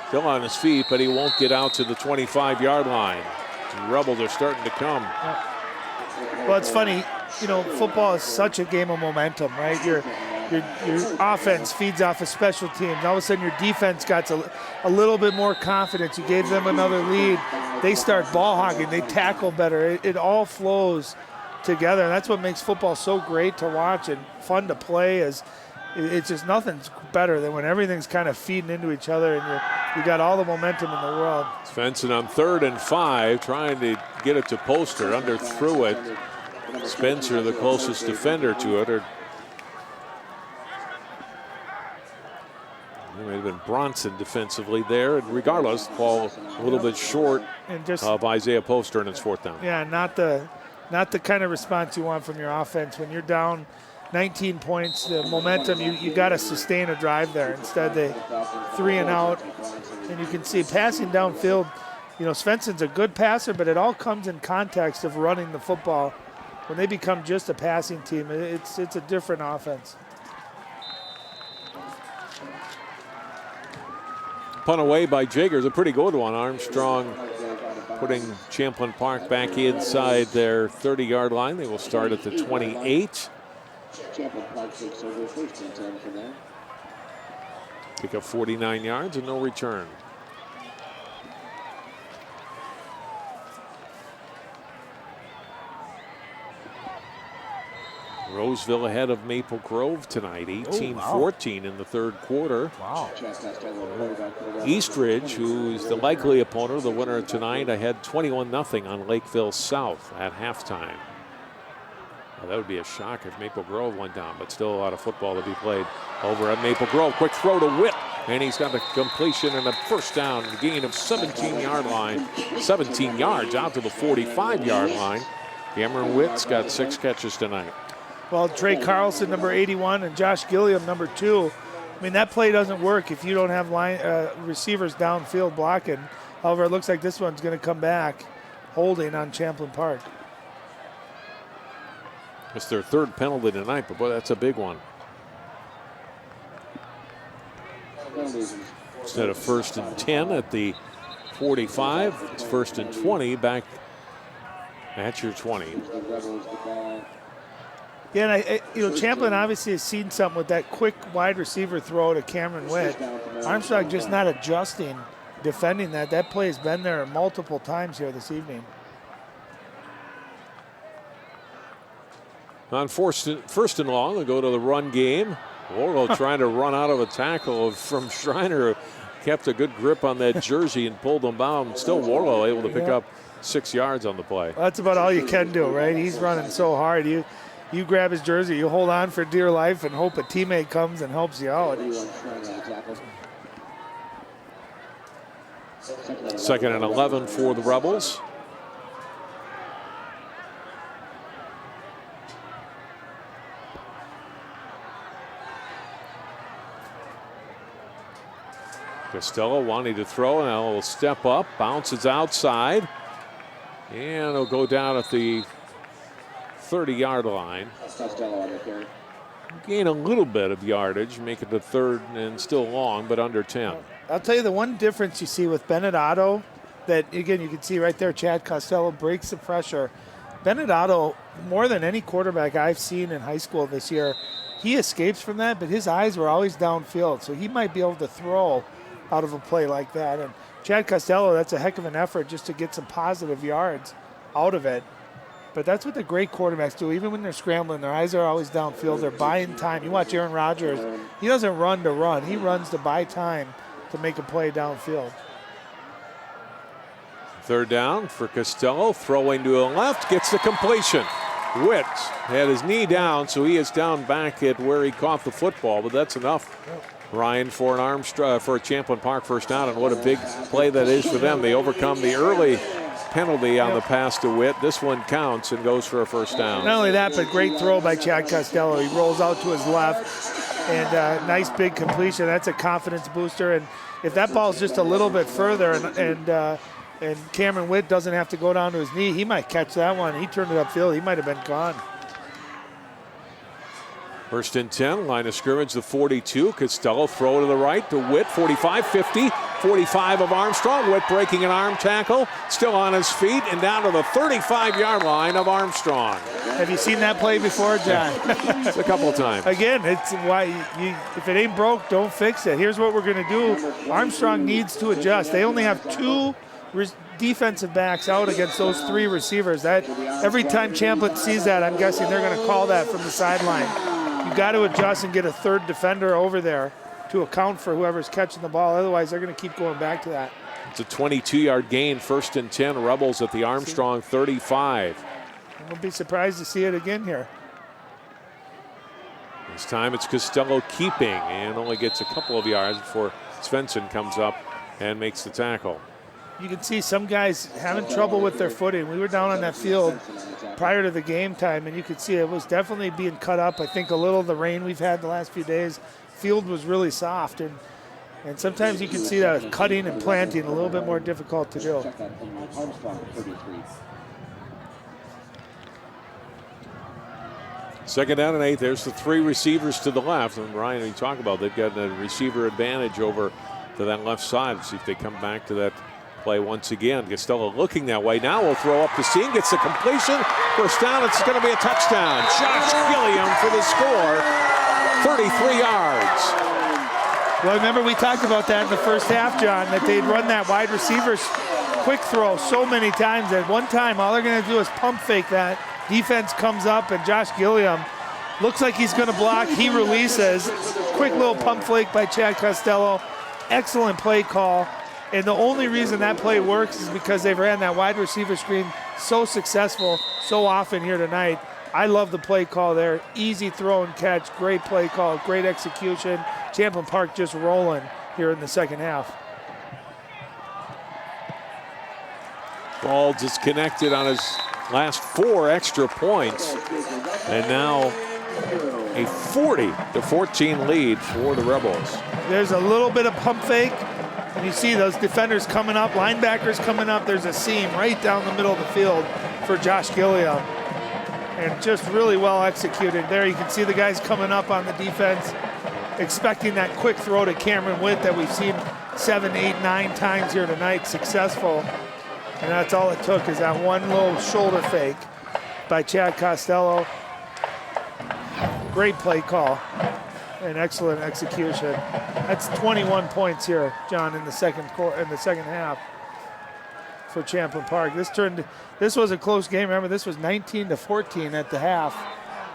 Still on his feet, but he won't get out to the 25-yard line. The Rebels are starting to come. Well, it's funny, you know, football is such a game of momentum, right? Your offense feeds off of special teams. All of a sudden your defense got a little bit more confidence. You gave them another lead. They start ball hogging. They tackle better. It all flows together, and that's what makes football so great to watch and fun to play. It's just nothing's better than when everything's kind of feeding into each other and you got all the momentum in the world. Svensson on 3rd and 5, trying to get it to Poster, underthrew it. Spencer, the closest defender to it, it may have been Bronson defensively there, and regardless, ball a little bit short and just of Isaiah Poster, and it's 4th down. Yeah, not the kind of response you want from your offense when you're down 19 points. The momentum, you got to sustain a drive there. Instead, they 3 and out, and you can see passing downfield. You know, Svensson's a good passer, but it all comes in context of running the football. When they become just a passing team, it's a different offense. Punt away by Jagers, a pretty good one. Armstrong putting Champlin Park back inside their 30-yard line. They will start at the 28. Champlin Park takes over 1st and 10 for them. Pick up 49 yards and no return. Roseville ahead of Maple Grove tonight, 18-14 in the third quarter. Wow. Eastridge, who is the likely opponent of the winner tonight, ahead 21-0 on Lakeville South at halftime. Well, that would be a shock if Maple Grove went down, but still a lot of football to be played over at Maple Grove. Quick throw to Witt, and he's got a completion and a first down, a gain of 17 yards out to the 45-yard line. Cameron Witt's got 6 catches tonight. Well, Trey Carlson, number 81, and Josh Gilliam, number 2. I mean, that play doesn't work if you don't have receivers downfield blocking. However, it looks like this one's going to come back holding on Champlin Park. It's their 3rd penalty tonight, but boy, that's a big one. Instead of 1st and 10 at the 45, it's 1st and 20 back at your 20. Yeah, and Champlin obviously has seen something with that quick wide receiver throw to Cameron Witt. Armstrong just not adjusting, defending that. That play has been there multiple times here this evening. On first and long, they go to the run game. Warlow trying to run out of a tackle from Schreiner, who kept a good grip on that jersey and pulled him down. Still Warlow able to pick up 6 yards on the play. Well, that's about all you can do, right? He's running so hard. You grab his jersey, you hold on for dear life and hope a teammate comes and helps you out. 2nd and 11 for the Rebels. Costello wanting to throw, now will step up, bounces outside, and he'll go down at the 30-yard line. Costello on the carry. gain a little bit of yardage, make it to third and still long, but under 10. I'll tell you the one difference you see with Bennett Otto that, again, you can see right there, Chad Costello breaks the pressure. Bennett Otto, more than any quarterback I've seen in high school this year, he escapes from that, but his eyes were always downfield, so he might be able to throw out of a play like that. And Chad Costello, that's a heck of an effort just to get some positive yards out of it. But that's what the great quarterbacks do. Even when they're scrambling, their eyes are always downfield. They're buying time. You watch Aaron Rodgers. He doesn't run to run. He runs to buy time to make a play downfield. Third down for Costello. Throwing to the left. Gets the completion. Witt had his knee down, so he is down back at where he caught the football. But that's enough, Ryan, for an Armstrong, for a Champlin Park first down. And what a big play that is for them. They overcome the early penalty on the pass to Witt. This one counts and goes for a first down. Not only that, but great throw by Chad Costello. He rolls out to his left, and nice big completion. That's a confidence booster. And if that ball's just a little bit further and Cameron Witt doesn't have to go down to his knee, he might catch that one. He turned it upfield. He might have been gone. First and 10, line of scrimmage, the 42. Costello throw to the right to Witt, 45, 50, 45 of Armstrong. Witt breaking an arm tackle, still on his feet, and down to the 35-yard line of Armstrong. Have you seen that play before, John? A couple of times. Again, it's why if it ain't broke, don't fix it. Here's what we're going to do. Armstrong needs to adjust. They only have two defensive backs out against those three receivers. That every time Champlin sees that, I'm guessing they're going to call that from the sideline. You got to adjust and get a third defender over there to account for whoever's catching the ball. Otherwise, they're going to keep going back to that. It's a 22-yard gain, first and 10. Rebels at the Armstrong 35. I wouldn't be surprised to see it again here. This time it's Costello keeping and only gets a couple of yards before Svensson comes up and makes the tackle. You can see some guys having trouble with their footing. We were down on that field prior to the game time, and you could see it was definitely being cut up. I think a little of the rain we've had the last few days, field was really soft, and sometimes you can see that cutting and planting a little bit more difficult to do. Second down and 8. There's the three receivers to the left. And Ryan, we talk about they've got a receiver advantage over to that left side. Let's see if they come back to that play once again. Costello looking that way. Now will throw up the seam, gets the completion. First down, it's going to be a touchdown. Josh Gilliam for the score. 33 yards. Well, remember we talked about that in the first half, John, that they'd run that wide receiver quick throw so many times that one time all they're going to do is pump fake that. Defense comes up and Josh Gilliam looks like he's going to block. He releases. Quick little pump fake by Chad Costello. Excellent play call. And the only reason that play works is because they've ran that wide receiver screen so successful so often here tonight. I love the play call there. Easy throw and catch. Great play call. Great execution. Champlin Park just rolling here in the second half. Ball disconnected on his last 4 extra points. And now a 40-14 lead for the Rebels. There's a little bit of pump fake. And you see those defenders coming up, linebackers coming up. There's a seam right down the middle of the field for Josh Gilliam. And just really well executed there. You can see the guys coming up on the defense, expecting that quick throw to Cameron Witt that we've seen 7, 8, 9 times here tonight, successful. And that's all it took, is that one little shoulder fake by Chad Costello. Great play call and excellent execution. That's 21 points here, John, in the second half for Champlin Park. This was a close game. Remember, this was 19-14 at the half,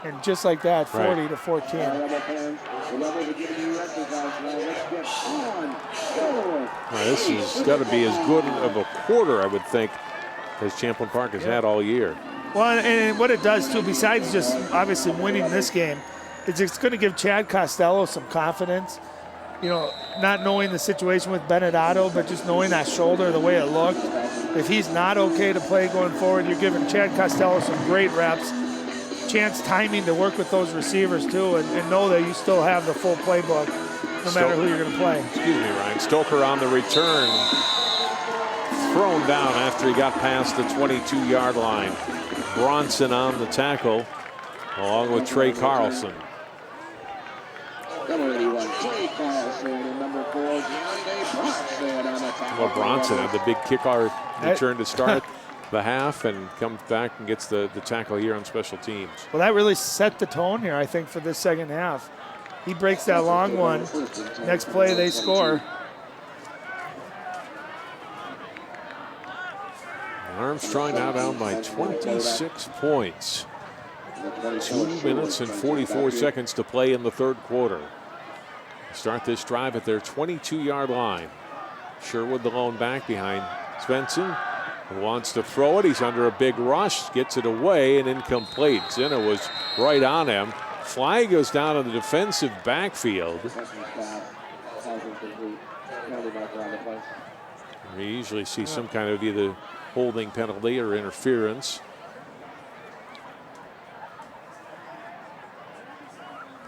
and just like that, 40-14. Well, this has got to be as good of a quarter, I would think, as Champlin Park has had all year. Well, and what it does too, besides just obviously winning this game, it's going to give Chad Costello some confidence. You know, not knowing the situation with Bennett Otto, but just knowing that shoulder, the way it looked. If he's not okay to play going forward, you're giving Chad Costello some great reps, chance timing to work with those receivers too, and know that you still have the full playbook no matter who you're going to play. Excuse me, Ryan. Stoker on the return. Thrown down after he got past the 22-yard line. Bronson on the tackle, along with Trey Carlson. Well, Bronson had the big kickoff return to start the half and comes back and gets the tackle here on special teams. Well, that really set the tone here, I think, for this second half. He breaks that long one. Next play, they score. Armstrong now down by 26 points. 2 minutes and 44 seconds to play in the third quarter. Start this drive at their 22-yard line. Sherwood the lone back behind Svensson. Wants to throw it. He's under a big rush. Gets it away and incomplete. Zinna was right on him. Flag goes down in the defensive backfield. We usually see some kind of either holding penalty or interference.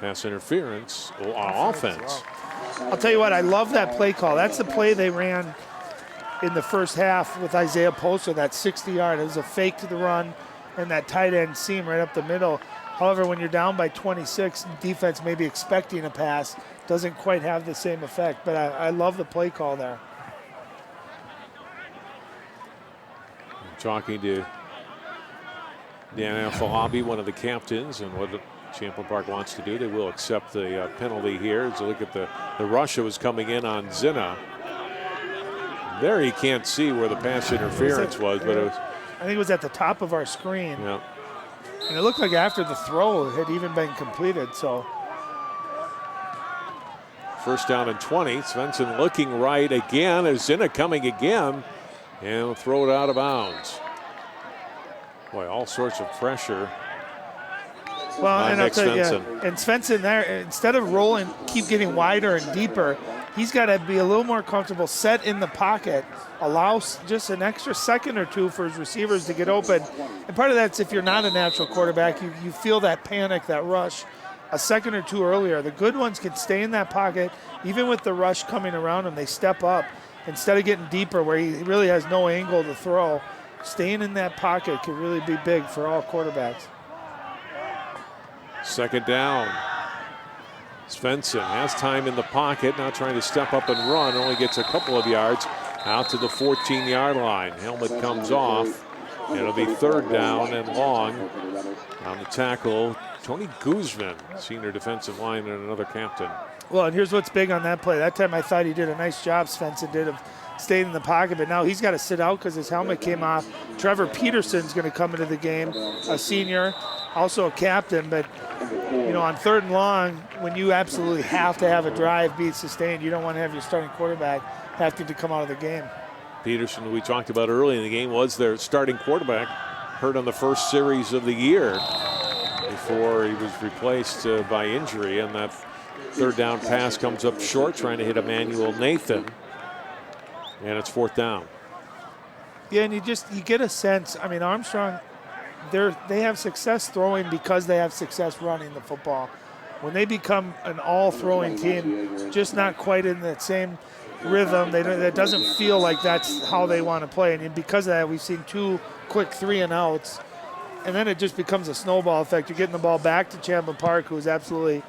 Pass interference on offense. I'll tell you what, I love that play call. That's the play they ran in the first half with Isaiah Poster, that 60-yard. It was a fake to the run and that tight end seam right up the middle. However, when you're down by 26, defense may be expecting a pass, doesn't quite have the same effect. But I love the play call there. I'm talking to Dan Afalabi, one of the captains, and what Champlin Park wants to do. They will accept the penalty here. As you look at the rush that was coming in on Zinna. There you can't see where the pass interference was, but it was. I think it was at the top of our screen. Yeah. And it looked like after the throw it had even been completed, so. First down and 20. Svensson looking right again as Zinna coming again and will throw it out of bounds. Boy, all sorts of pressure. Well, and I'll tell you, and Svensson there, instead of rolling, keep getting wider and deeper, he's got to be a little more comfortable, set in the pocket, allow just an extra second or two for his receivers to get open. And part of that's if you're not a natural quarterback, you feel that panic, that rush a second or two earlier. The good ones can stay in that pocket, even with the rush coming around them, they step up. Instead of getting deeper where he really has no angle to throw, staying in that pocket can really be big for all quarterbacks. Second down. Svensson has time in the pocket, now trying to step up and run, only gets a couple of yards out to the 14-yard line. Helmet comes off. It'll be third down and long. On the tackle, Tony Guzman, senior defensive lineman and another captain. Well, and here's what's big on that play. That time I thought he did a nice job, Svensson did, of staying in the pocket, but now he's got to sit out because his helmet came off. Trevor Peterson's going to come into the game, a senior, also a captain, but you know, on third and long, when you absolutely have to have a drive be sustained, you don't want to have your starting quarterback having to come out of the game. Peterson, who we talked about early in the game, was their starting quarterback, hurt on the first series of the year before he was replaced by injury, and that third down pass comes up short, trying to hit Emmanuel Nathan, and it's fourth down. Yeah, and you get a sense, I mean, Armstrong, they have success throwing because they have success running the football. When they become an all-throwing team, just not quite in that same rhythm, that doesn't feel like that's how they want to play. And because of that, we've seen 2 quick 3-and-outs, and then it just becomes a snowball effect. You're getting the ball back to Champlin Park, who's absolutely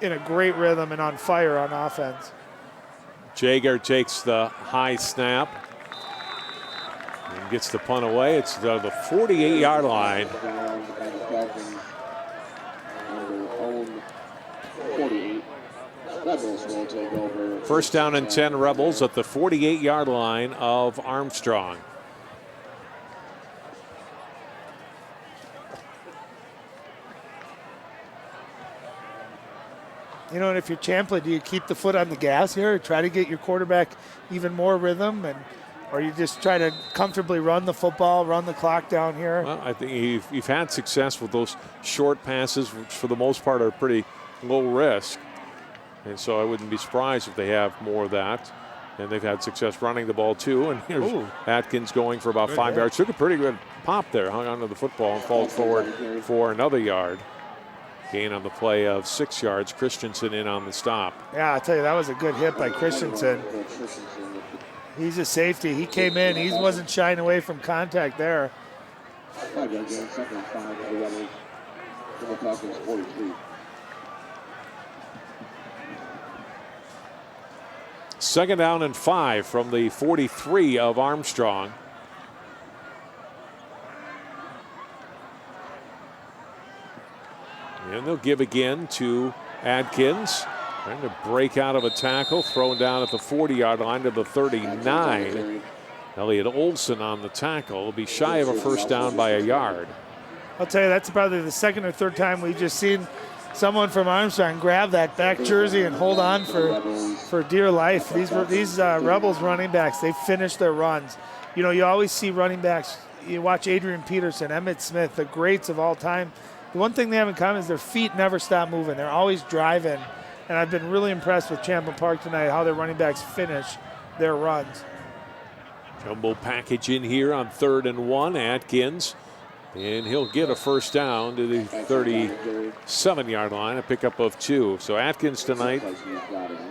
in a great rhythm and on fire on offense. Jager takes the high snap and gets the punt away. It's the 48-yard line. First down and 10 Rebels at the 48-yard line of Armstrong. You know, and if you're Champlin, do you keep the foot on the gas here or try to get your quarterback even more rhythm, or you just try to comfortably run the football, run the clock down here? Well, I think you've had success with those short passes, which for the most part are pretty low risk. And so I wouldn't be surprised if they have more of that. And they've had success running the ball too. And here's Atkins going for about 5 yards. Took a pretty good pop there, hung onto the football and falls forward for another yard. Gain on the play of 6 yards. Christensen in on the stop. Yeah, I'll tell you, that was a good hit by Christensen. He's a safety. He came in. He wasn't shying away from contact there. 5 yards, second 5 for the Rebels. The clock is 43. Second down and 5 from the 43 of Armstrong. And they'll give again to Adkins. Trying to break out of a tackle, thrown down at the 40-yard line to the 39. Elliot Olson on the tackle. Will be shy of a first down by a yard. I'll tell you, that's probably the second or third time we've just seen someone from Armstrong grab that back jersey and hold on for dear life. These Rebels running backs, they finish their runs. You know, you always see running backs. You watch Adrian Peterson, Emmitt Smith, the greats of all time. The one thing they have in common is their feet never stop moving. They're always driving. And I've been really impressed with Champlin Park tonight, how their running backs finish their runs. Jumbo package in here on 3rd and 1. Atkins, and he'll get a first down to the 37-yard line, a pickup of 2. So Atkins tonight,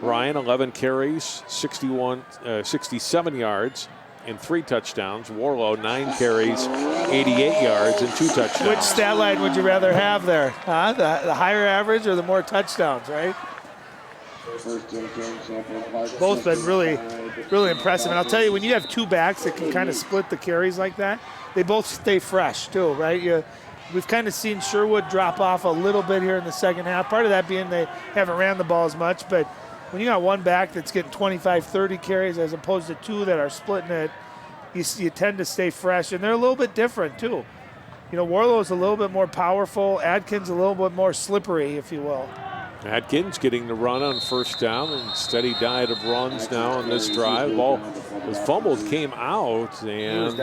Ryan, 11 carries, 67 yards, and 3 touchdowns. Warlow, 9 carries, 88 yards, and 2 touchdowns. Which stat line would you rather have there? Huh? The higher average or the more touchdowns, right? Both been really, really impressive. And I'll tell you, when you have 2 backs that can kind of split the carries like that, they both stay fresh too, right? We've kind of seen Sherwood drop off a little bit here in the second half. Part of that being they haven't ran the ball as much, but when you got one back that's getting 25, 30 carries as opposed to 2 that are splitting it, you tend to stay fresh. And they're a little bit different too. You know, Warlow's a little bit more powerful. Adkins a little bit more slippery, if you will. Atkins getting the run on first down, and steady diet of runs now on this drive. The ball was fumbled, came out, and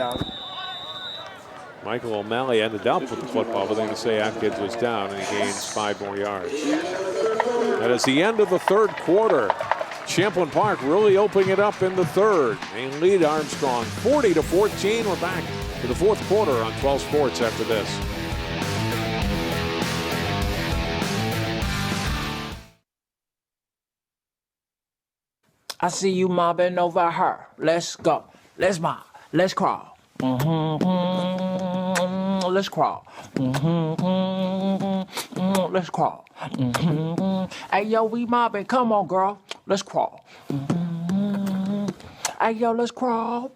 Michael O'Malley ended up with the football, but they're going to say Atkins was down, and he gains 5 more yards. That is the end of the 3rd quarter. Champlin Park really opening it up in the 3rd. They lead Armstrong 40-14. We're back to the 4th quarter on 12 Sports after this. I see you mobbing over her. Let's go. Let's mob. Let's crawl. Let's crawl. Let's crawl. Hey, yo, we mobbing. Come on, girl. Let's crawl. Hey, yo, let's crawl.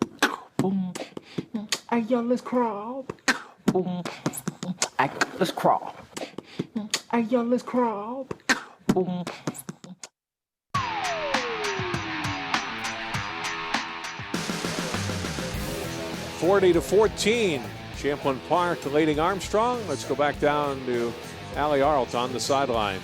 Hey, yo, let's crawl. Hey, let's crawl. Hey, yo, let's crawl. 40-14. Champlin Park leading Armstrong. Let's go back down to Allie Arlt on the sideline.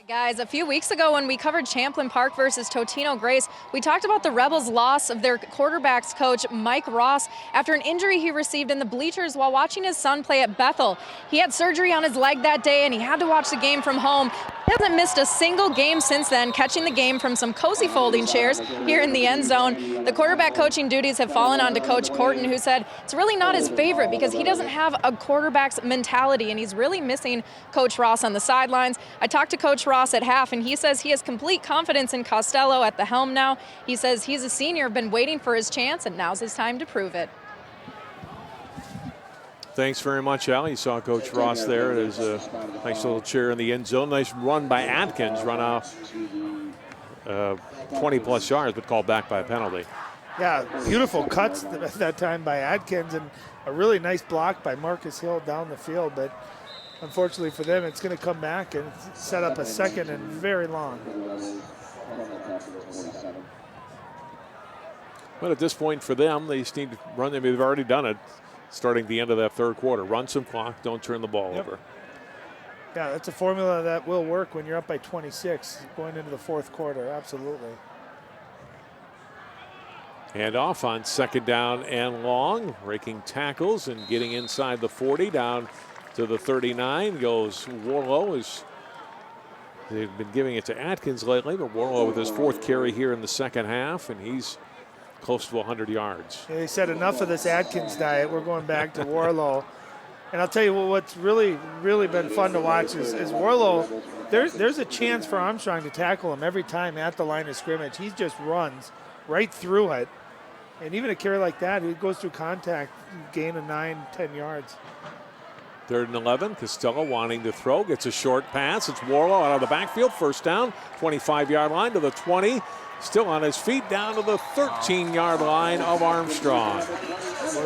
Guys, a few weeks ago when we covered Champlin Park versus Totino Grace, we talked about the Rebels' loss of their quarterbacks coach, Mike Ross, after an injury he received in the bleachers while watching his son play at Bethel. He had surgery on his leg that day, and he had to watch the game from home. He hasn't missed a single game since then, catching the game from some cozy folding chairs here in the end zone. The quarterback coaching duties have fallen onto Coach Corton, who said it's really not his favorite because he doesn't have a quarterback's mentality, and he's really missing Coach Ross on the sidelines. I talked to Coach Ross at half, and he says he has complete confidence in Costello at the helm now. He says he's a senior, been waiting for his chance, and now's his time to prove it. Thanks very much, Al. You saw Coach Ross there. There's a nice little chair in the end zone. Nice run by Atkins, run off 20-plus yards, but called back by a penalty. Yeah, beautiful cuts that time by Atkins, and a really nice block by Marcus Hill down the field. But unfortunately for them, it's going to come back and set up a second and very long. But at this point for them, they just need to run. I mean, they've already done it. Starting the end of that 3rd quarter. Run some clock, don't turn the ball over. Yeah, that's a formula that will work when you're up by 26 going into the 4th quarter, absolutely. Hand off on 2nd down and long, breaking tackles and getting inside the 40 down to the 39 goes Warlow. They've been giving it to Atkins lately, but Warlow with his 4th carry here in the second half, and he's close to 100 yards. Yeah, they said enough of this Atkins diet. We're going back to Warlow. And I'll tell you what's really, really been fun to watch is Warlow. There's a chance for Armstrong to tackle him every time at the line of scrimmage. He just runs right through it. And even a carry like that, he goes through contact, gain of 9, 10 yards. 3rd and 11. Costello wanting to throw. Gets a short pass. It's Warlow out of the backfield. First down. 25-yard line to the 20. Still on his feet down to the 13-yard line of Armstrong.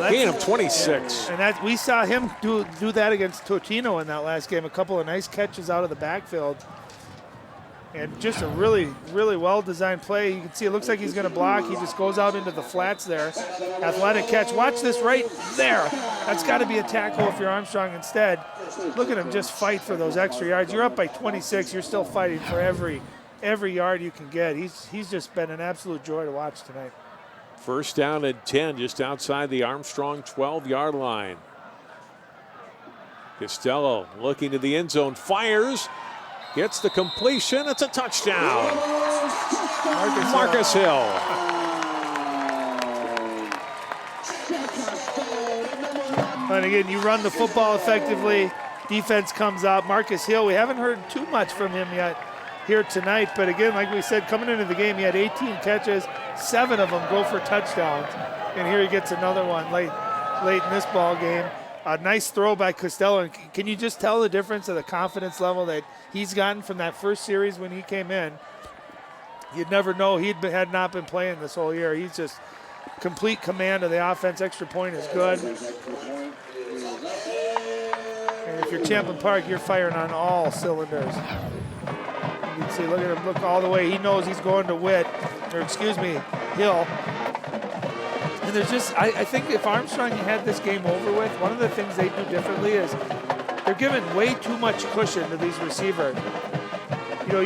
Gain of 26. And that we saw him do that against Totino in that last game. A couple of nice catches out of the backfield. And just a really, really well-designed play. You can see it looks like he's going to block. He just goes out into the flats there. Athletic catch. Watch this right there. That's got to be a tackle if you're Armstrong instead. Look at him just fight for those extra yards. You're up by 26. You're still fighting for every yard you can get. He's just been an absolute joy to watch tonight. First down at 10, just outside the Armstrong 12-yard line. Costello looking to the end zone, fires, gets the completion. It's a touchdown. Marcus Hill. And again, you run the football effectively. Defense comes up. Marcus Hill, we haven't heard too much from him yet here tonight. But again, like we said, coming into the game, he had 18 catches. 7 of them go for touchdowns. And here he gets another one late in this ball game. A nice throw by Costello. And can you just tell the difference of the confidence level that he's gotten from that first series when he came in? You'd never know had not been playing this whole year. He's just complete command of the offense. Extra point is good. And if you're Champlin Park, you're firing on all cylinders. You can see, look at him, look all the way. He knows he's going to Hill. And there's just, I think if Armstrong had this game over with, one of the things they do differently is they're giving way too much cushion to these receivers. You know,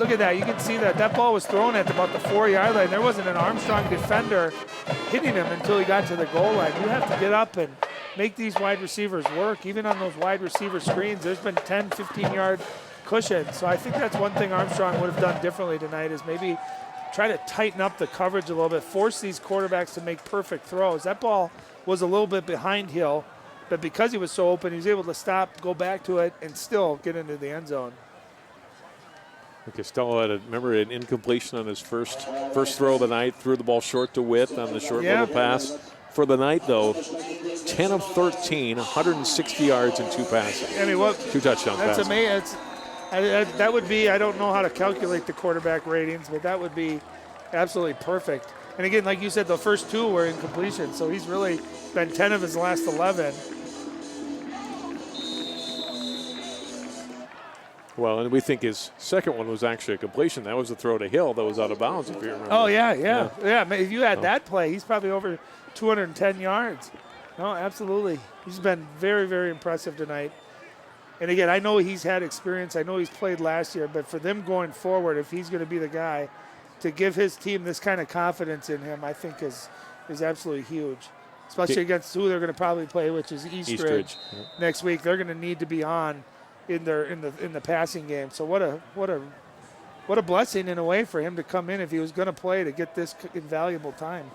look at that. You can see that ball was thrown at about the 4-yard line. There wasn't an Armstrong defender hitting him until he got to the goal line. You have to get up and make these wide receivers work. Even on those wide receiver screens, there's been 10, 15-yard cushion. So I think that's one thing Armstrong would have done differently tonight is maybe try to tighten up the coverage a little bit, force these quarterbacks to make perfect throws. That ball was a little bit behind Hill, but because he was so open, he was able to stop, go back to it, and still get into the end zone. Costello had an incompletion on his first throw of the night, threw the ball short to Witt on the short little pass. For the night, though, 10 of 13, 160 yards and 2 passes. 2 touchdown passes. That's amazing. That would be, I don't know how to calculate the quarterback ratings, but that would be absolutely perfect. And again, like you said, the first 2 were incompletion, so he's really been 10 of his last 11. Well, and we think his second one was actually a completion. That was a throw to Hill that was out of bounds, if you remember. Oh, yeah. If you had that play, he's probably over 210 yards. No, absolutely. He's been very, very impressive tonight. And again, I know he's had experience. I know he's played last year, but for them going forward, if he's going to be the guy to give his team this kind of confidence in him, I think is absolutely huge. Especially against who they're going to probably play, which is Eastridge. Next week. They're going to need to be on in the passing game. So what a blessing in a way for him to come in if he was going to play to get this invaluable time.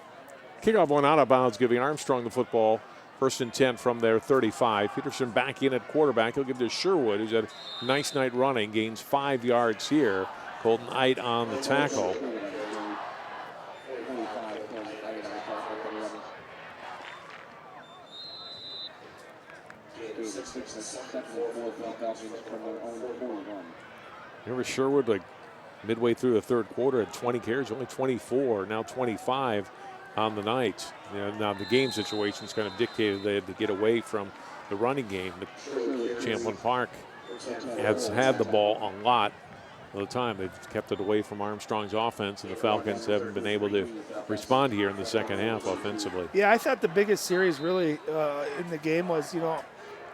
Kickoff went out of bounds, giving Armstrong the football. 1st and 10 from their 35. Peterson back in at quarterback. He'll give to Sherwood, who's had a nice night running. Gains 5 yards here. Colton Ite on the tackle. Remember Sherwood, like midway through the 3rd quarter, had 20 carries, only 24, now 25 on the night. Now the game situations kind of dictated they had to get away from the running game. But Champlin Park has had the ball a lot of the time. They've kept it away from Armstrong's offense, and the Falcons haven't been able to respond here in the second half offensively. Yeah, I thought the biggest series really in the game was,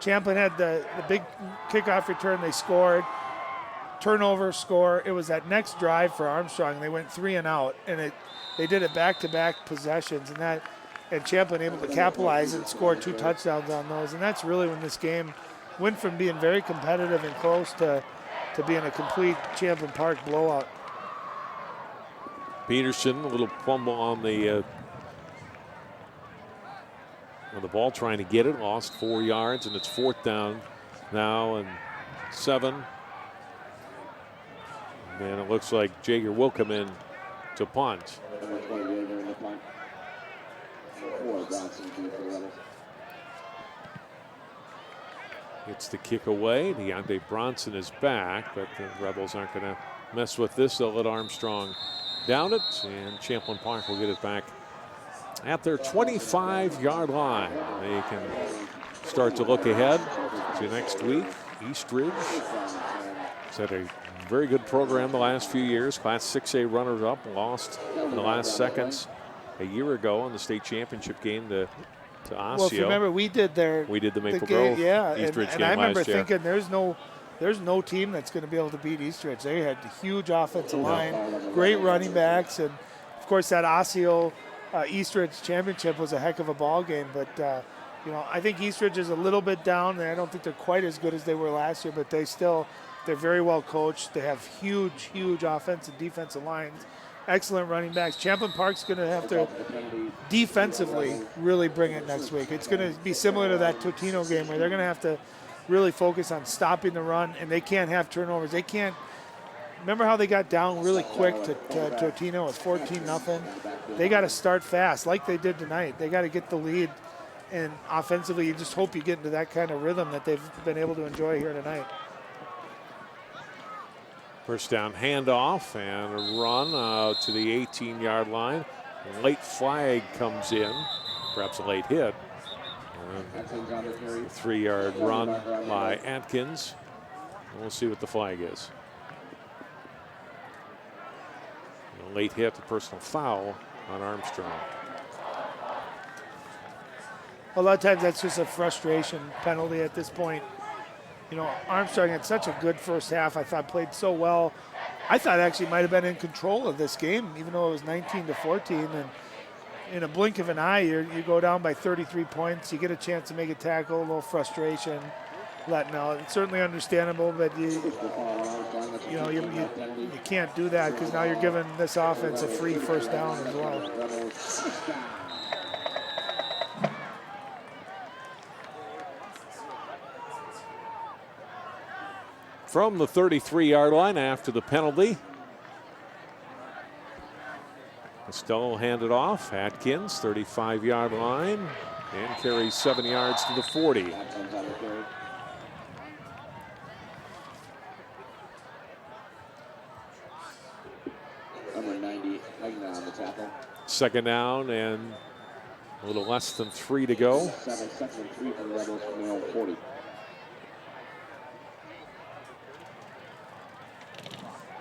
Champlin had the big kickoff return. They scored. Turnover, score. It was that next drive for Armstrong. They went 3 and out, and they did it back-to-back possessions, and Champlin able to capitalize and score 2 touchdowns on those. And that's really when this game went from being very competitive and close to being a complete Champlin Park blowout. Peterson, a little fumble on the ball, trying to get it, lost 4 yards, and it's 4th down now and 7. And it looks like Jager will come in to punt. Gets the kick away. Deontay Bronson is back, but the Rebels aren't going to mess with this. They'll let Armstrong down it, and Champlin Park will get it back at their 25-yard line. They can start to look ahead to next week. Eastridge has had a very good program the last few years. Class 6A runners-up, lost in the last seconds a year ago in the state championship game to Osseo. Well, if you remember, we did the Maple Grove Eastridge and game I remember last year. thinking there's no team that's going to be able to beat Eastridge. They had a huge offensive line, great running backs, and of course that Osseo Eastridge championship was a heck of a ball game. But I think Eastridge is a little bit down, and I don't think they're quite as good as they were last year. But they're very well coached. They have huge offensive and defensive lines. Excellent running backs. Champlin Park's going to have to defensively really bring it next week. It's going to be similar to that Totino game where they're going to have to really focus on stopping the run, and they can't have turnovers. They can't. Remember how they got down really quick to Totino? It was 14-0. They got to start fast like they did tonight. They got to get the lead, and offensively you just hope you get into that kind of rhythm that they've been able to enjoy here tonight. First down handoff and a run to the 18-yard line. A late flag comes in, perhaps a late hit. A 3-yard run by Atkins. We'll see what the flag is. A late hit, a personal foul on Armstrong. A lot of times that's just a frustration penalty at this point. Armstrong had such a good first half. I thought played so well. I thought actually might have been in control of this game, even though it was 19-14. And in a blink of an eye, you go down by 33 points. You get a chance to make a tackle, a little frustration, letting out. It's certainly understandable, but you can't do that because now you're giving this offense a free first down as well. From the 33-yard line after the penalty. Costello handed off. Atkins, 35-yard line, and carries 7 yards to the 40. Number 90, hanging on the tackle. Second down and a little less than 3 to go. 7 seconds and 3 for the Rebels from their own 40.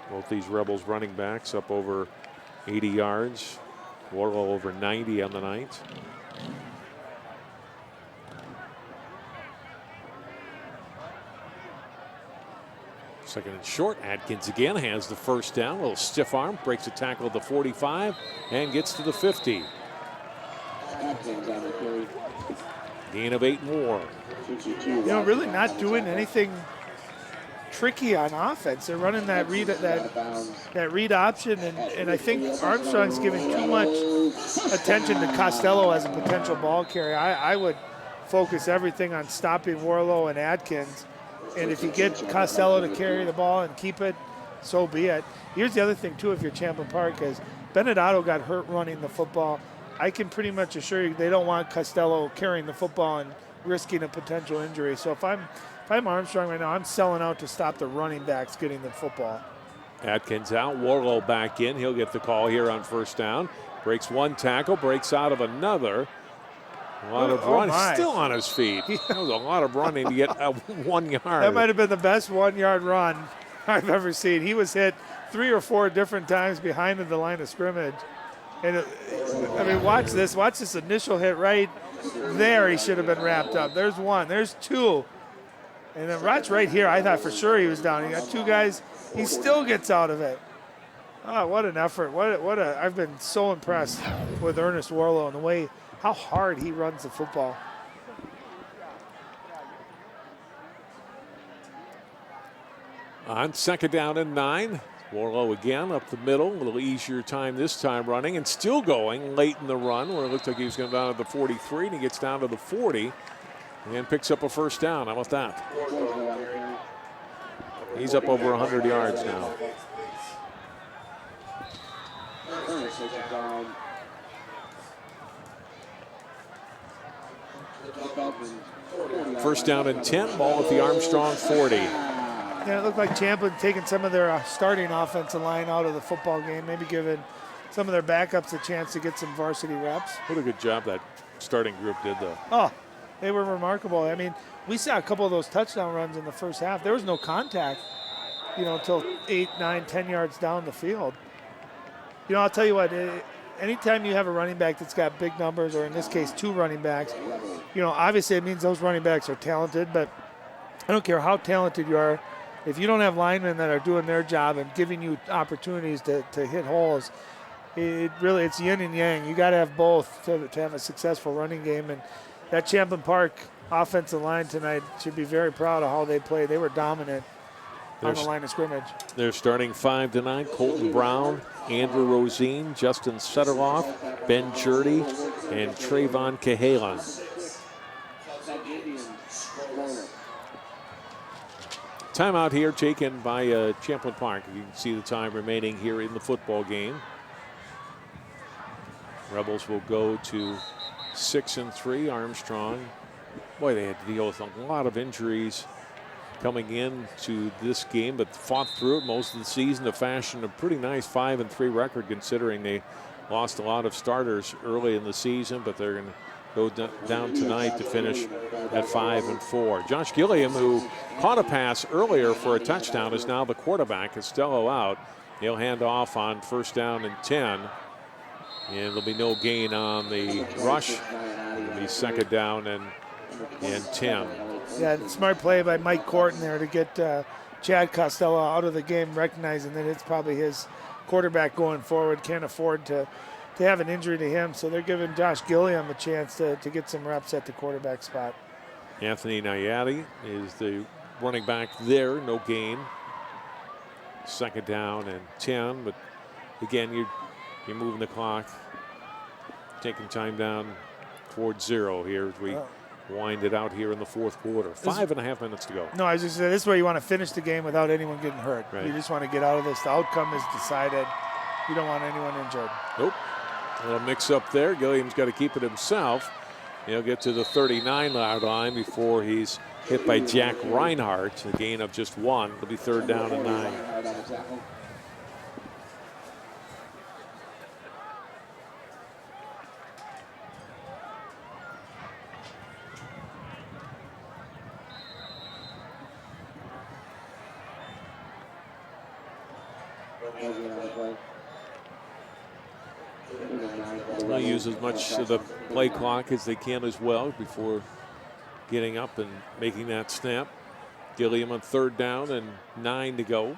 Both these Rebels running backs up over 80 yards. Warlow over 90 on the night. Second and short. Atkins again has the first down. A little stiff arm, breaks a tackle at the 45 and gets to the 50. Atkins on the carry. Gain of 8 more. Really not doing anything tricky on offense. They're running that read option, and I think Armstrong's giving too much attention to Costello as a potential ball carrier. I would focus everything on stopping Warlow and Atkins, and if you get Costello to carry the ball and keep it, so be it. Here's the other thing too, if you're Champlin Park, is Benedetto got hurt running the football. I can pretty much assure you they don't want Costello carrying the football and risking a potential injury. So if I'm Armstrong right now, I'm selling out to stop the running backs getting the football. Atkins out, Warlow back in. He'll get the call here on first down. Breaks one tackle, breaks out of another. A lot of running, still on his feet. That was a lot of running to get 1 yard. That might have been the best 1 yard run I've ever seen. He was hit 3 or 4 different times behind the line of scrimmage. And watch this initial hit right there. He should have been wrapped up. There's one, there's two. And then right here, I thought for sure he was down. He got 2 guys. He still gets out of it. Oh, what an effort. I've been so impressed with Ernest Warlow and how hard he runs the football. On second down and 9. Warlow again up the middle. A little easier time this time running and still going late in the run where it looked like he was going down to the 43 and he gets down to the 40. And picks up a first down. How about that? He's up over 100 yards now. First down and 10, ball at the Armstrong 40. Yeah, it looked like Champlin taking some of their starting offensive line out of the football game, maybe giving some of their backups a chance to get some varsity reps. What a good job that starting group did, though. Oh, they were remarkable. I mean, we saw a couple of those touchdown runs in the first half. There was no contact, until 8, 9, 10 yards down the field. I'll tell you what, anytime you have a running back that's got big numbers, or in this case, 2 running backs, obviously it means those running backs are talented, but I don't care how talented you are. If you don't have linemen that are doing their job and giving you opportunities to hit holes, it's yin and yang. You got to have both to have a successful running game. And that Champlin Park offensive line tonight should be very proud of how they played. They were dominant on the line of scrimmage. They're starting 5 tonight. Colton Brown, Andrew Rosine, Justin Sutterloff, Ben Jurdy, and Trayvon Cahalan. Timeout here taken by Champlin Park. You can see the time remaining here in the football game. Rebels will go to 6-3. Armstrong, boy, they had to deal with a lot of injuries coming into this game, but fought through it most of the season to fashion a pretty nice 5-3 record, considering they lost a lot of starters early in the season, but they're going to go down tonight to finish at 5-4. Josh Gilliam, who caught a pass earlier for a touchdown, is now the quarterback. Costello out. He'll hand off on first down and 10. And there'll be no gain on the rush. It'll be second down and 10. Yeah, smart play by Mike Corton there to get Chad Costello out of the game, recognizing that it's probably his quarterback going forward. Can't afford to have an injury to him, so they're giving Josh Gilliam a chance to get some reps at the quarterback spot. Anthony Nayati is the running back there, no gain. Second down and 10, but again, you're moving the clock, taking time down towards 0 here as we wind it out here in the fourth quarter. 5.5 minutes to go. No, I was just saying, this is where you want to finish the game without anyone getting hurt. Right. You just want to get out of this. The outcome is decided. You don't want anyone injured. Nope. A little mix up there. Gilliam's got to keep it himself. He'll get to the 39-yard line before he's hit by Jack Reinhardt. A gain of just 1. It'll be third down and 9. They'll use as much of the play clock as they can as well before getting up and making that snap. Gilliam on third down and 9 to go.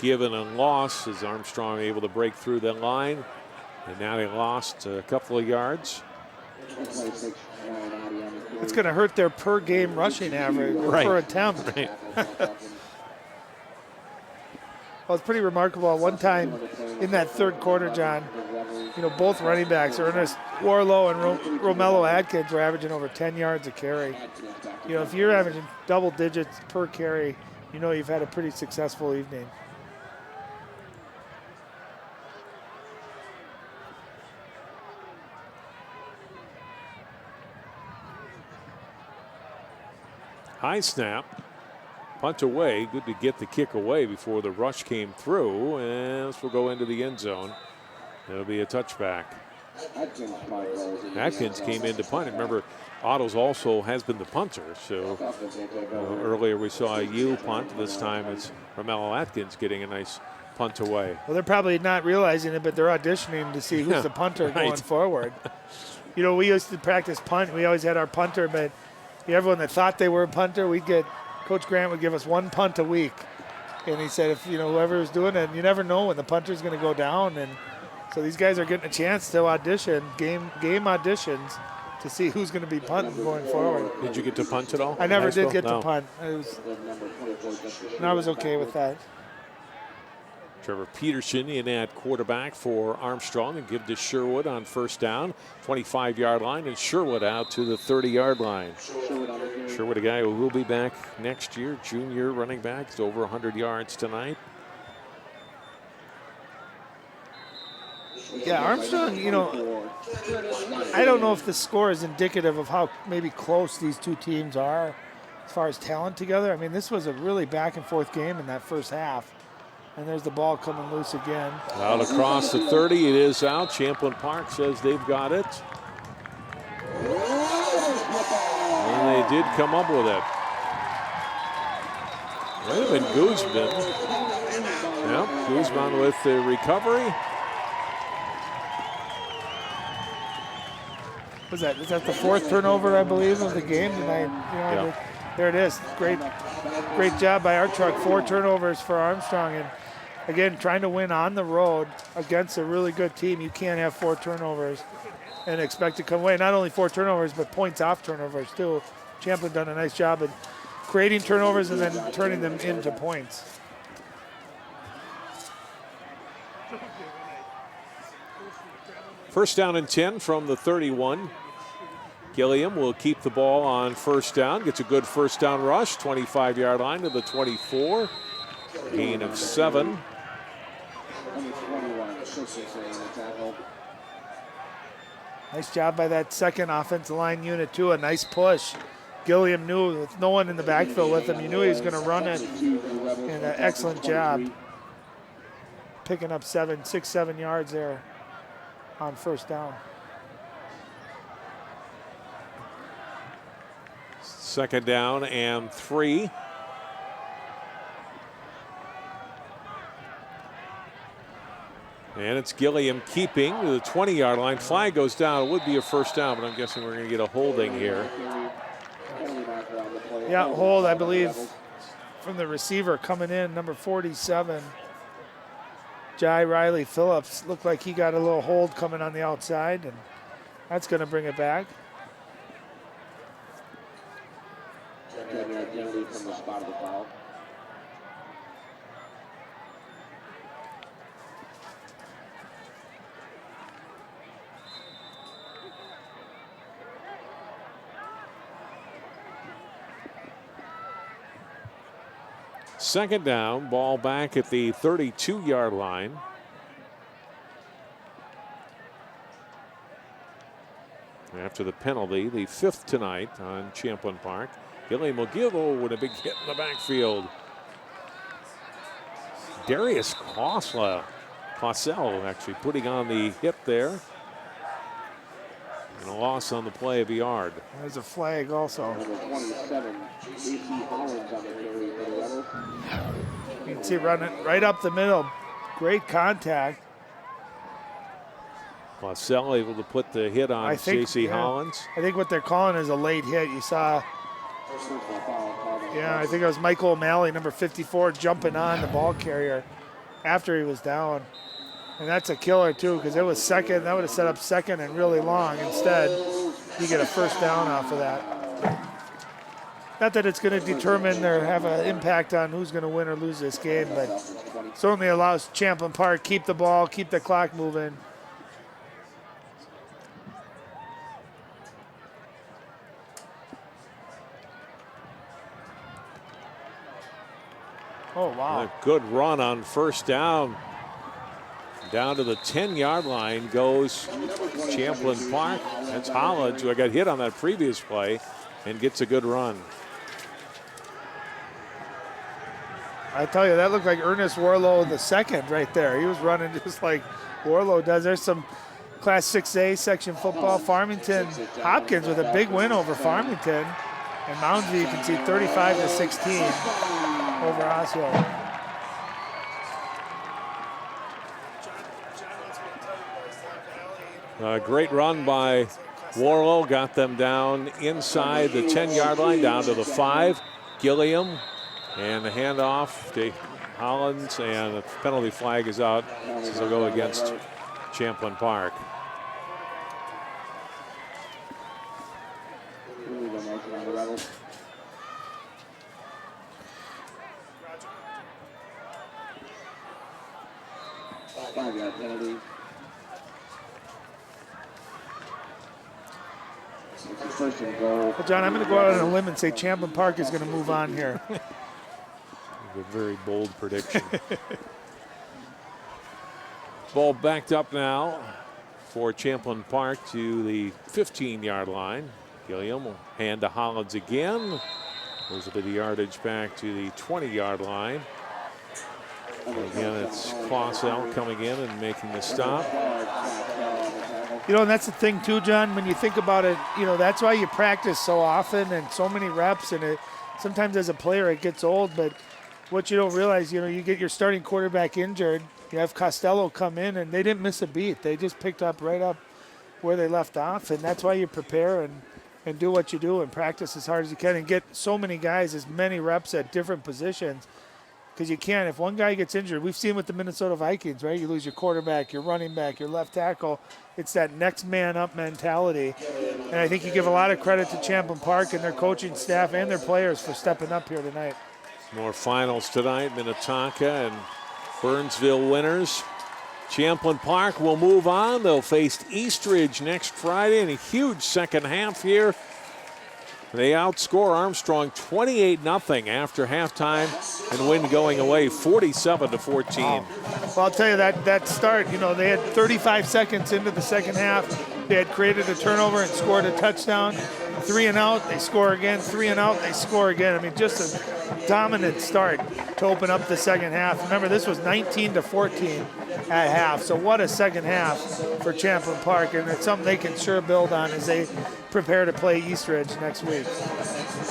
Given and loss as Armstrong able to break through that line. And now they lost a couple of yards. It's going to hurt their per game rushing average, per attempt. Right. Well, it's pretty remarkable. One time in that third quarter, John, both running backs, Ernest Warlow and Romello Atkins, were averaging over 10 yards a carry. If you're averaging double digits per carry, you've had a pretty successful evening. High snap, punt away. Good to get the kick away before the rush came through, and this will go into the end zone. It'll be a touchback. Atkins came in to punt. Remember, Otto's also has been the punter, so earlier we saw a U punt. This time it's Romello Atkins getting a nice punt away. Well, they're probably not realizing it, but they're auditioning to see who's the punter going forward. We used to practice punt. We always had our punter, but everyone that thought they were a punter, Coach Grant would give us 1 punt a week. And he said, if, whoever was doing it, you never know when the punter's going to go down. And so these guys are getting a chance to audition, game auditions, to see who's going to be punting going forward. Did you get to punt at all? I never did get to punt. And I was okay with that. Trevor Peterson in at quarterback for Armstrong, and give to Sherwood on first down, 25-yard line, and Sherwood out to the 30-yard line. Sherwood, a guy who will be back next year, junior running back. He's over 100 yards tonight. Yeah, Armstrong, you know, I don't know if the score is indicative of how maybe close these two teams are as far as talent together. I mean, this was a really back and forth game in that first half. And there's the ball coming loose again. Out across the 30, it is out. Champlin Park says they've got it. And they did come up with it. Might have been Guzman. Yep, Guzman with the recovery. Was that? Is that the fourth turnover, I believe, of the game tonight? You know, there it is. Great job by our truck. 4 turnovers for Armstrong, and again, trying to win on the road against a really good team. You can't have 4 turnovers and expect to come away. Not only 4 turnovers, but points off turnovers too. Champlin done a nice job of creating turnovers and then turning them into points. First down and 10 from the 31. Gilliam will keep the ball on first down. Gets a good first down rush. 25-yard line to the 24. Gain of 7. Nice job by that second offensive line unit too. A nice push. Gilliam knew with no one in the backfield with him, he knew he was going to run it. And an excellent job picking up 6, 7 yards there on first down. Second down and 3. And it's Gilliam keeping to the 20-yard line. Flag goes down. It would be a first down, but I'm guessing we're going to get a holding here. Yeah, hold, I believe, from the receiver coming in, number 47. Jai Riley Phillips looked like he got a little hold coming on the outside, and that's going to bring it back. From the spot of the foul. Second down, ball back at the 32-yard line. After the penalty, the 5th tonight on Champlin Park. Gilliam will give with a big hit in the backfield. Darius Clausell actually putting on the hit there. And a loss on the play of a yard. There's a flag also. You can see running right up the middle. Great contact. Clausell able to put the hit on J.C. Hollins. I think what they're calling is a late hit. You saw, I think it was Michael O'Malley, number 54, jumping on the ball carrier after he was down. And that's a killer, too, because it was second. That would have set up second and really long. Instead, you get a first down off of that. Not that it's going to determine or have an impact on who's going to win or lose this game, but certainly allows Champlin Park keep the ball, keep the clock moving. Oh, wow. A good run on first down. Down to the 10-yard line goes Champlin Park. That's Hollins, who got hit on that previous play, and gets a good run. I tell you, that looked like Ernest Warlow II right there. He was running just like Warlow does. There's some Class 6A section football. Farmington Hopkins with a big win over Farmington. And Moundsview, you can see 35-16 over Osseo. Great run by Warlow. Got them down inside the 10-yard line, down to the 5. Gilliam and the handoff to Hollins, and the penalty flag is out. So they'll go against Champlin Park. Penalty. First and goal. Well, John, I'm going to go out on a limb and say Champlin Park is going to move on here. A very bold prediction. Ball backed up now for Champlin Park to the 15-yard line. Gilliam will hand to Hollins again. Moves a bit of yardage back to the 20-yard line. And again, it's Osseo coming in and making the stop. You know, and that's the thing too, John, when you think about it, you know, that's why you practice so often and so many reps, and sometimes as a player it gets old, but what you don't realize, you know, you get your starting quarterback injured, you have Costello come in, and they didn't miss a beat. They just picked up right up where they left off, and that's why you prepare and do what you do and practice as hard as you can and get so many guys, as many reps at different positions. Because you can't, if one guy gets injured, we've seen with the Minnesota Vikings, right? You lose your quarterback, your running back, your left tackle. It's that next man up mentality. And I think you give a lot of credit to Champlin Park and their coaching staff and their players for stepping up here tonight. More finals tonight, Minnetonka and Burnsville winners. Champlin Park will move on. They'll face Eastridge next Friday in a huge second half here. They outscore Armstrong 28-0 after halftime and win going away 47-14. Well, I'll tell you that start, you know, they had 35 seconds into the second half. They had created a turnover and scored a touchdown. 3 and out, they score again. 3 and out, they score again. I mean, just a dominant start to open up the second half. Remember, this was 19-14 at half. So what a second half for Champlin Park, and it's something they can sure build on as they prepare to play Eastridge next week.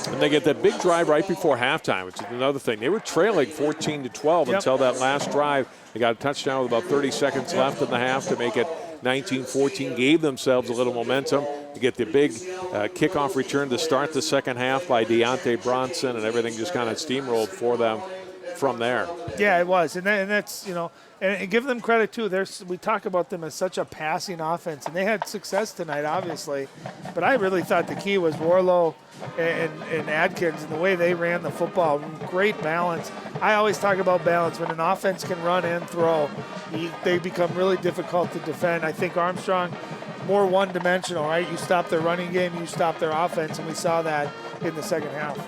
And they get that big drive right before halftime, which is another thing. They were trailing 14-12 until that last drive. They got a touchdown with about 30 seconds left in the half to make it 19-14, gave themselves a little momentum. You get the big kickoff return to start the second half by Deontay Bronson, and everything just kind of steamrolled for them from there. Yeah, it was, and that's, you know, and give them credit too. We talk about them as such a passing offense, and they had success tonight, obviously. But I really thought the key was Warlow and Adkins and the way they ran the football. Great balance. I always talk about balance. When an offense can run and throw, they become really difficult to defend. I think Armstrong, more one-dimensional, right? You stop their running game, you stop their offense, and we saw that in the second half.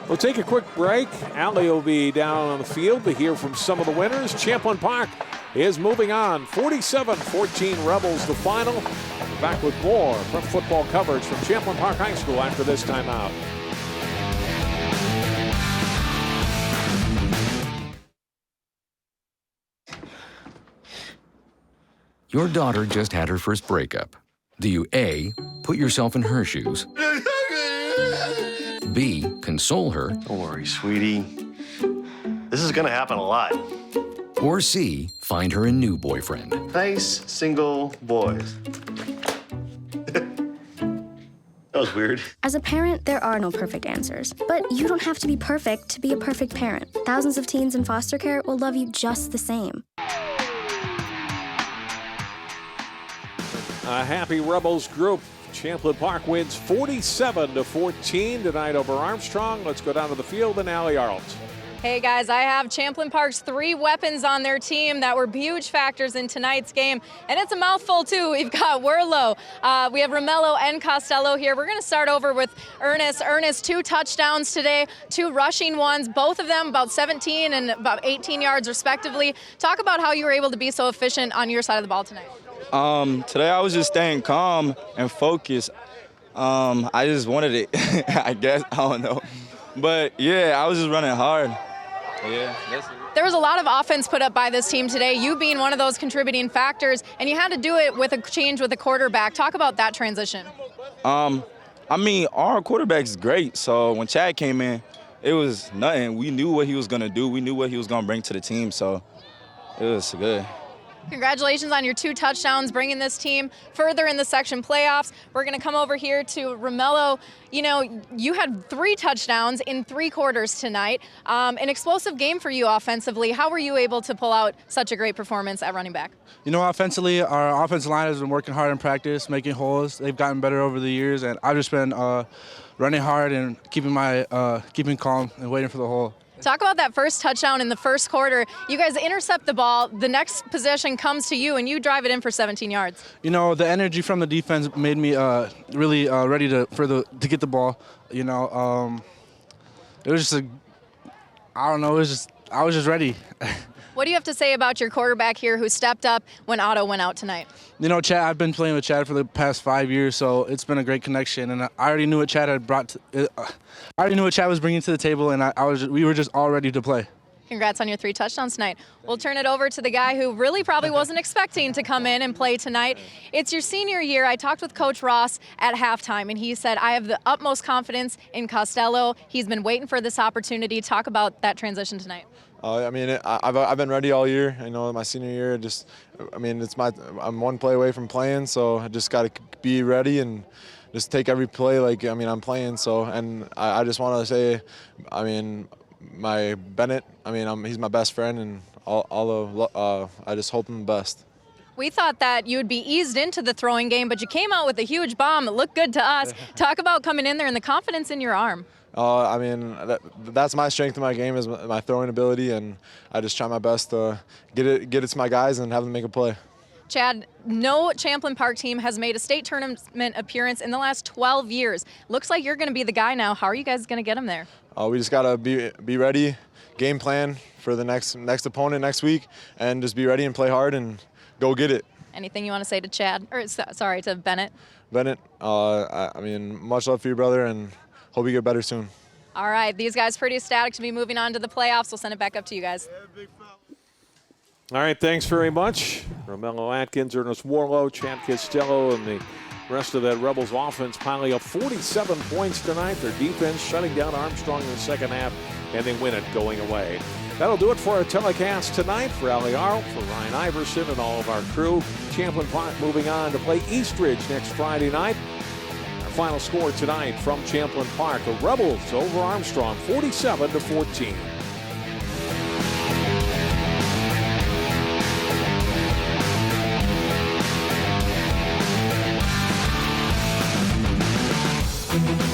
We'll take a quick break. Allie will be down on the field to hear from some of the winners. Champlin Park is moving on. 47-14 Rebels the final. Back with more from football coverage from Champlin Park High School after this timeout. Your daughter just had her first breakup. Do you A, put yourself in her shoes? B, console her? Don't worry, sweetie. This is gonna happen a lot. Or C, find her a new boyfriend? Nice, single boys. That was weird. As a parent, there are no perfect answers. But you don't have to be perfect to be a perfect parent. Thousands of teens in foster care will love you just the same. A happy Rebels group. Champlin Park wins 47-14 tonight over Armstrong. Let's go down to the field and Allie Arlt. Hey guys, I have Champlin Park's 3 weapons on their team that were huge factors in tonight's game, and it's a mouthful too. We've got Werlo, we have Romello and Costello here. We're going to start over with Ernest. Ernest, 2 touchdowns today, 2 rushing ones, both of them about 17 and about 18 yards respectively. Talk about how you were able to be so efficient on your side of the ball tonight. Today I was just staying calm and focused. I just wanted it, I guess, I don't know. But yeah, I was just running hard. Yeah, that's it. There was a lot of offense put up by this team today, you being one of those contributing factors, and you had to do it with a change with the quarterback. Talk about that transition. I mean, our quarterback's great, so when Chad came in, it was nothing. We knew what he was gonna do. We knew what he was gonna bring to the team, so it was good. Congratulations on your 2 touchdowns, bringing this team further in the section playoffs. We're going to come over here to Romello. You know, you had 3 touchdowns in 3 quarters tonight. An explosive game for you offensively. How were you able to pull out such a great performance at running back? You know, offensively, our offensive line has been working hard in practice, making holes. They've gotten better over the years, and I've just been running hard and keeping calm and waiting for the hole. Talk about that first touchdown in the first quarter. You guys intercept the ball. The next possession comes to you, and you drive it in for 17 yards. You know, the energy from the defense made me really ready to get the ball. You know, it was just it was just I was just ready. What do you have to say about your quarterback here who stepped up when Otto went out tonight? You know, Chad, I've been playing with Chad for the past 5 years, so it's been a great connection. And I already knew what Chad had brought. I already knew what Chad was bringing to the table, and we were just all ready to play. Congrats on your 3 touchdowns tonight. We'll turn it over to the guy who really probably wasn't expecting to come in and play tonight. It's your senior year. I talked with Coach Ross at halftime, and he said, I have the utmost confidence in Costello. He's been waiting for this opportunity. Talk about that transition tonight. I mean, I've been ready all year. I know my senior year, I'm 1 play away from playing, so I just got to be ready and just take every play like, I'm playing. So, and I just want to say, my Bennett, he's my best friend, and I just hope him the best. We thought that you would be eased into the throwing game, but you came out with a huge bomb that looked good to us. Talk about coming in there and the confidence in your arm. That's my strength in my game is my throwing ability, and I just try my best to get it to my guys and have them make a play. Chad, no Champlin Park team has made a state tournament appearance in the last 12 years. Looks like you're going to be the guy now. How are you guys going to get them there? We just got to be ready, game plan for the next opponent next week, and just be ready and play hard and go get it. Anything you want to say to Chad, or sorry, to Bennett? Bennett, much love for you, brother, and hope you get better soon. All right, these guys pretty ecstatic to be moving on to the playoffs. We'll send it back up to you guys. All right, thanks very much. Romello Atkins, Ernest Warlow, Chad Costello, and the rest of that Rebels offense piling up 47 points tonight. Their defense shutting down Armstrong in the second half, and they win it going away. That'll do it for our telecast tonight. For Ali Arlt, for Ryan Iverson, and all of our crew, Champlin Park moving on to play Eastridge next Friday night. Our final score tonight from Champlin Park, the Rebels over Armstrong, 47-14. Thank you.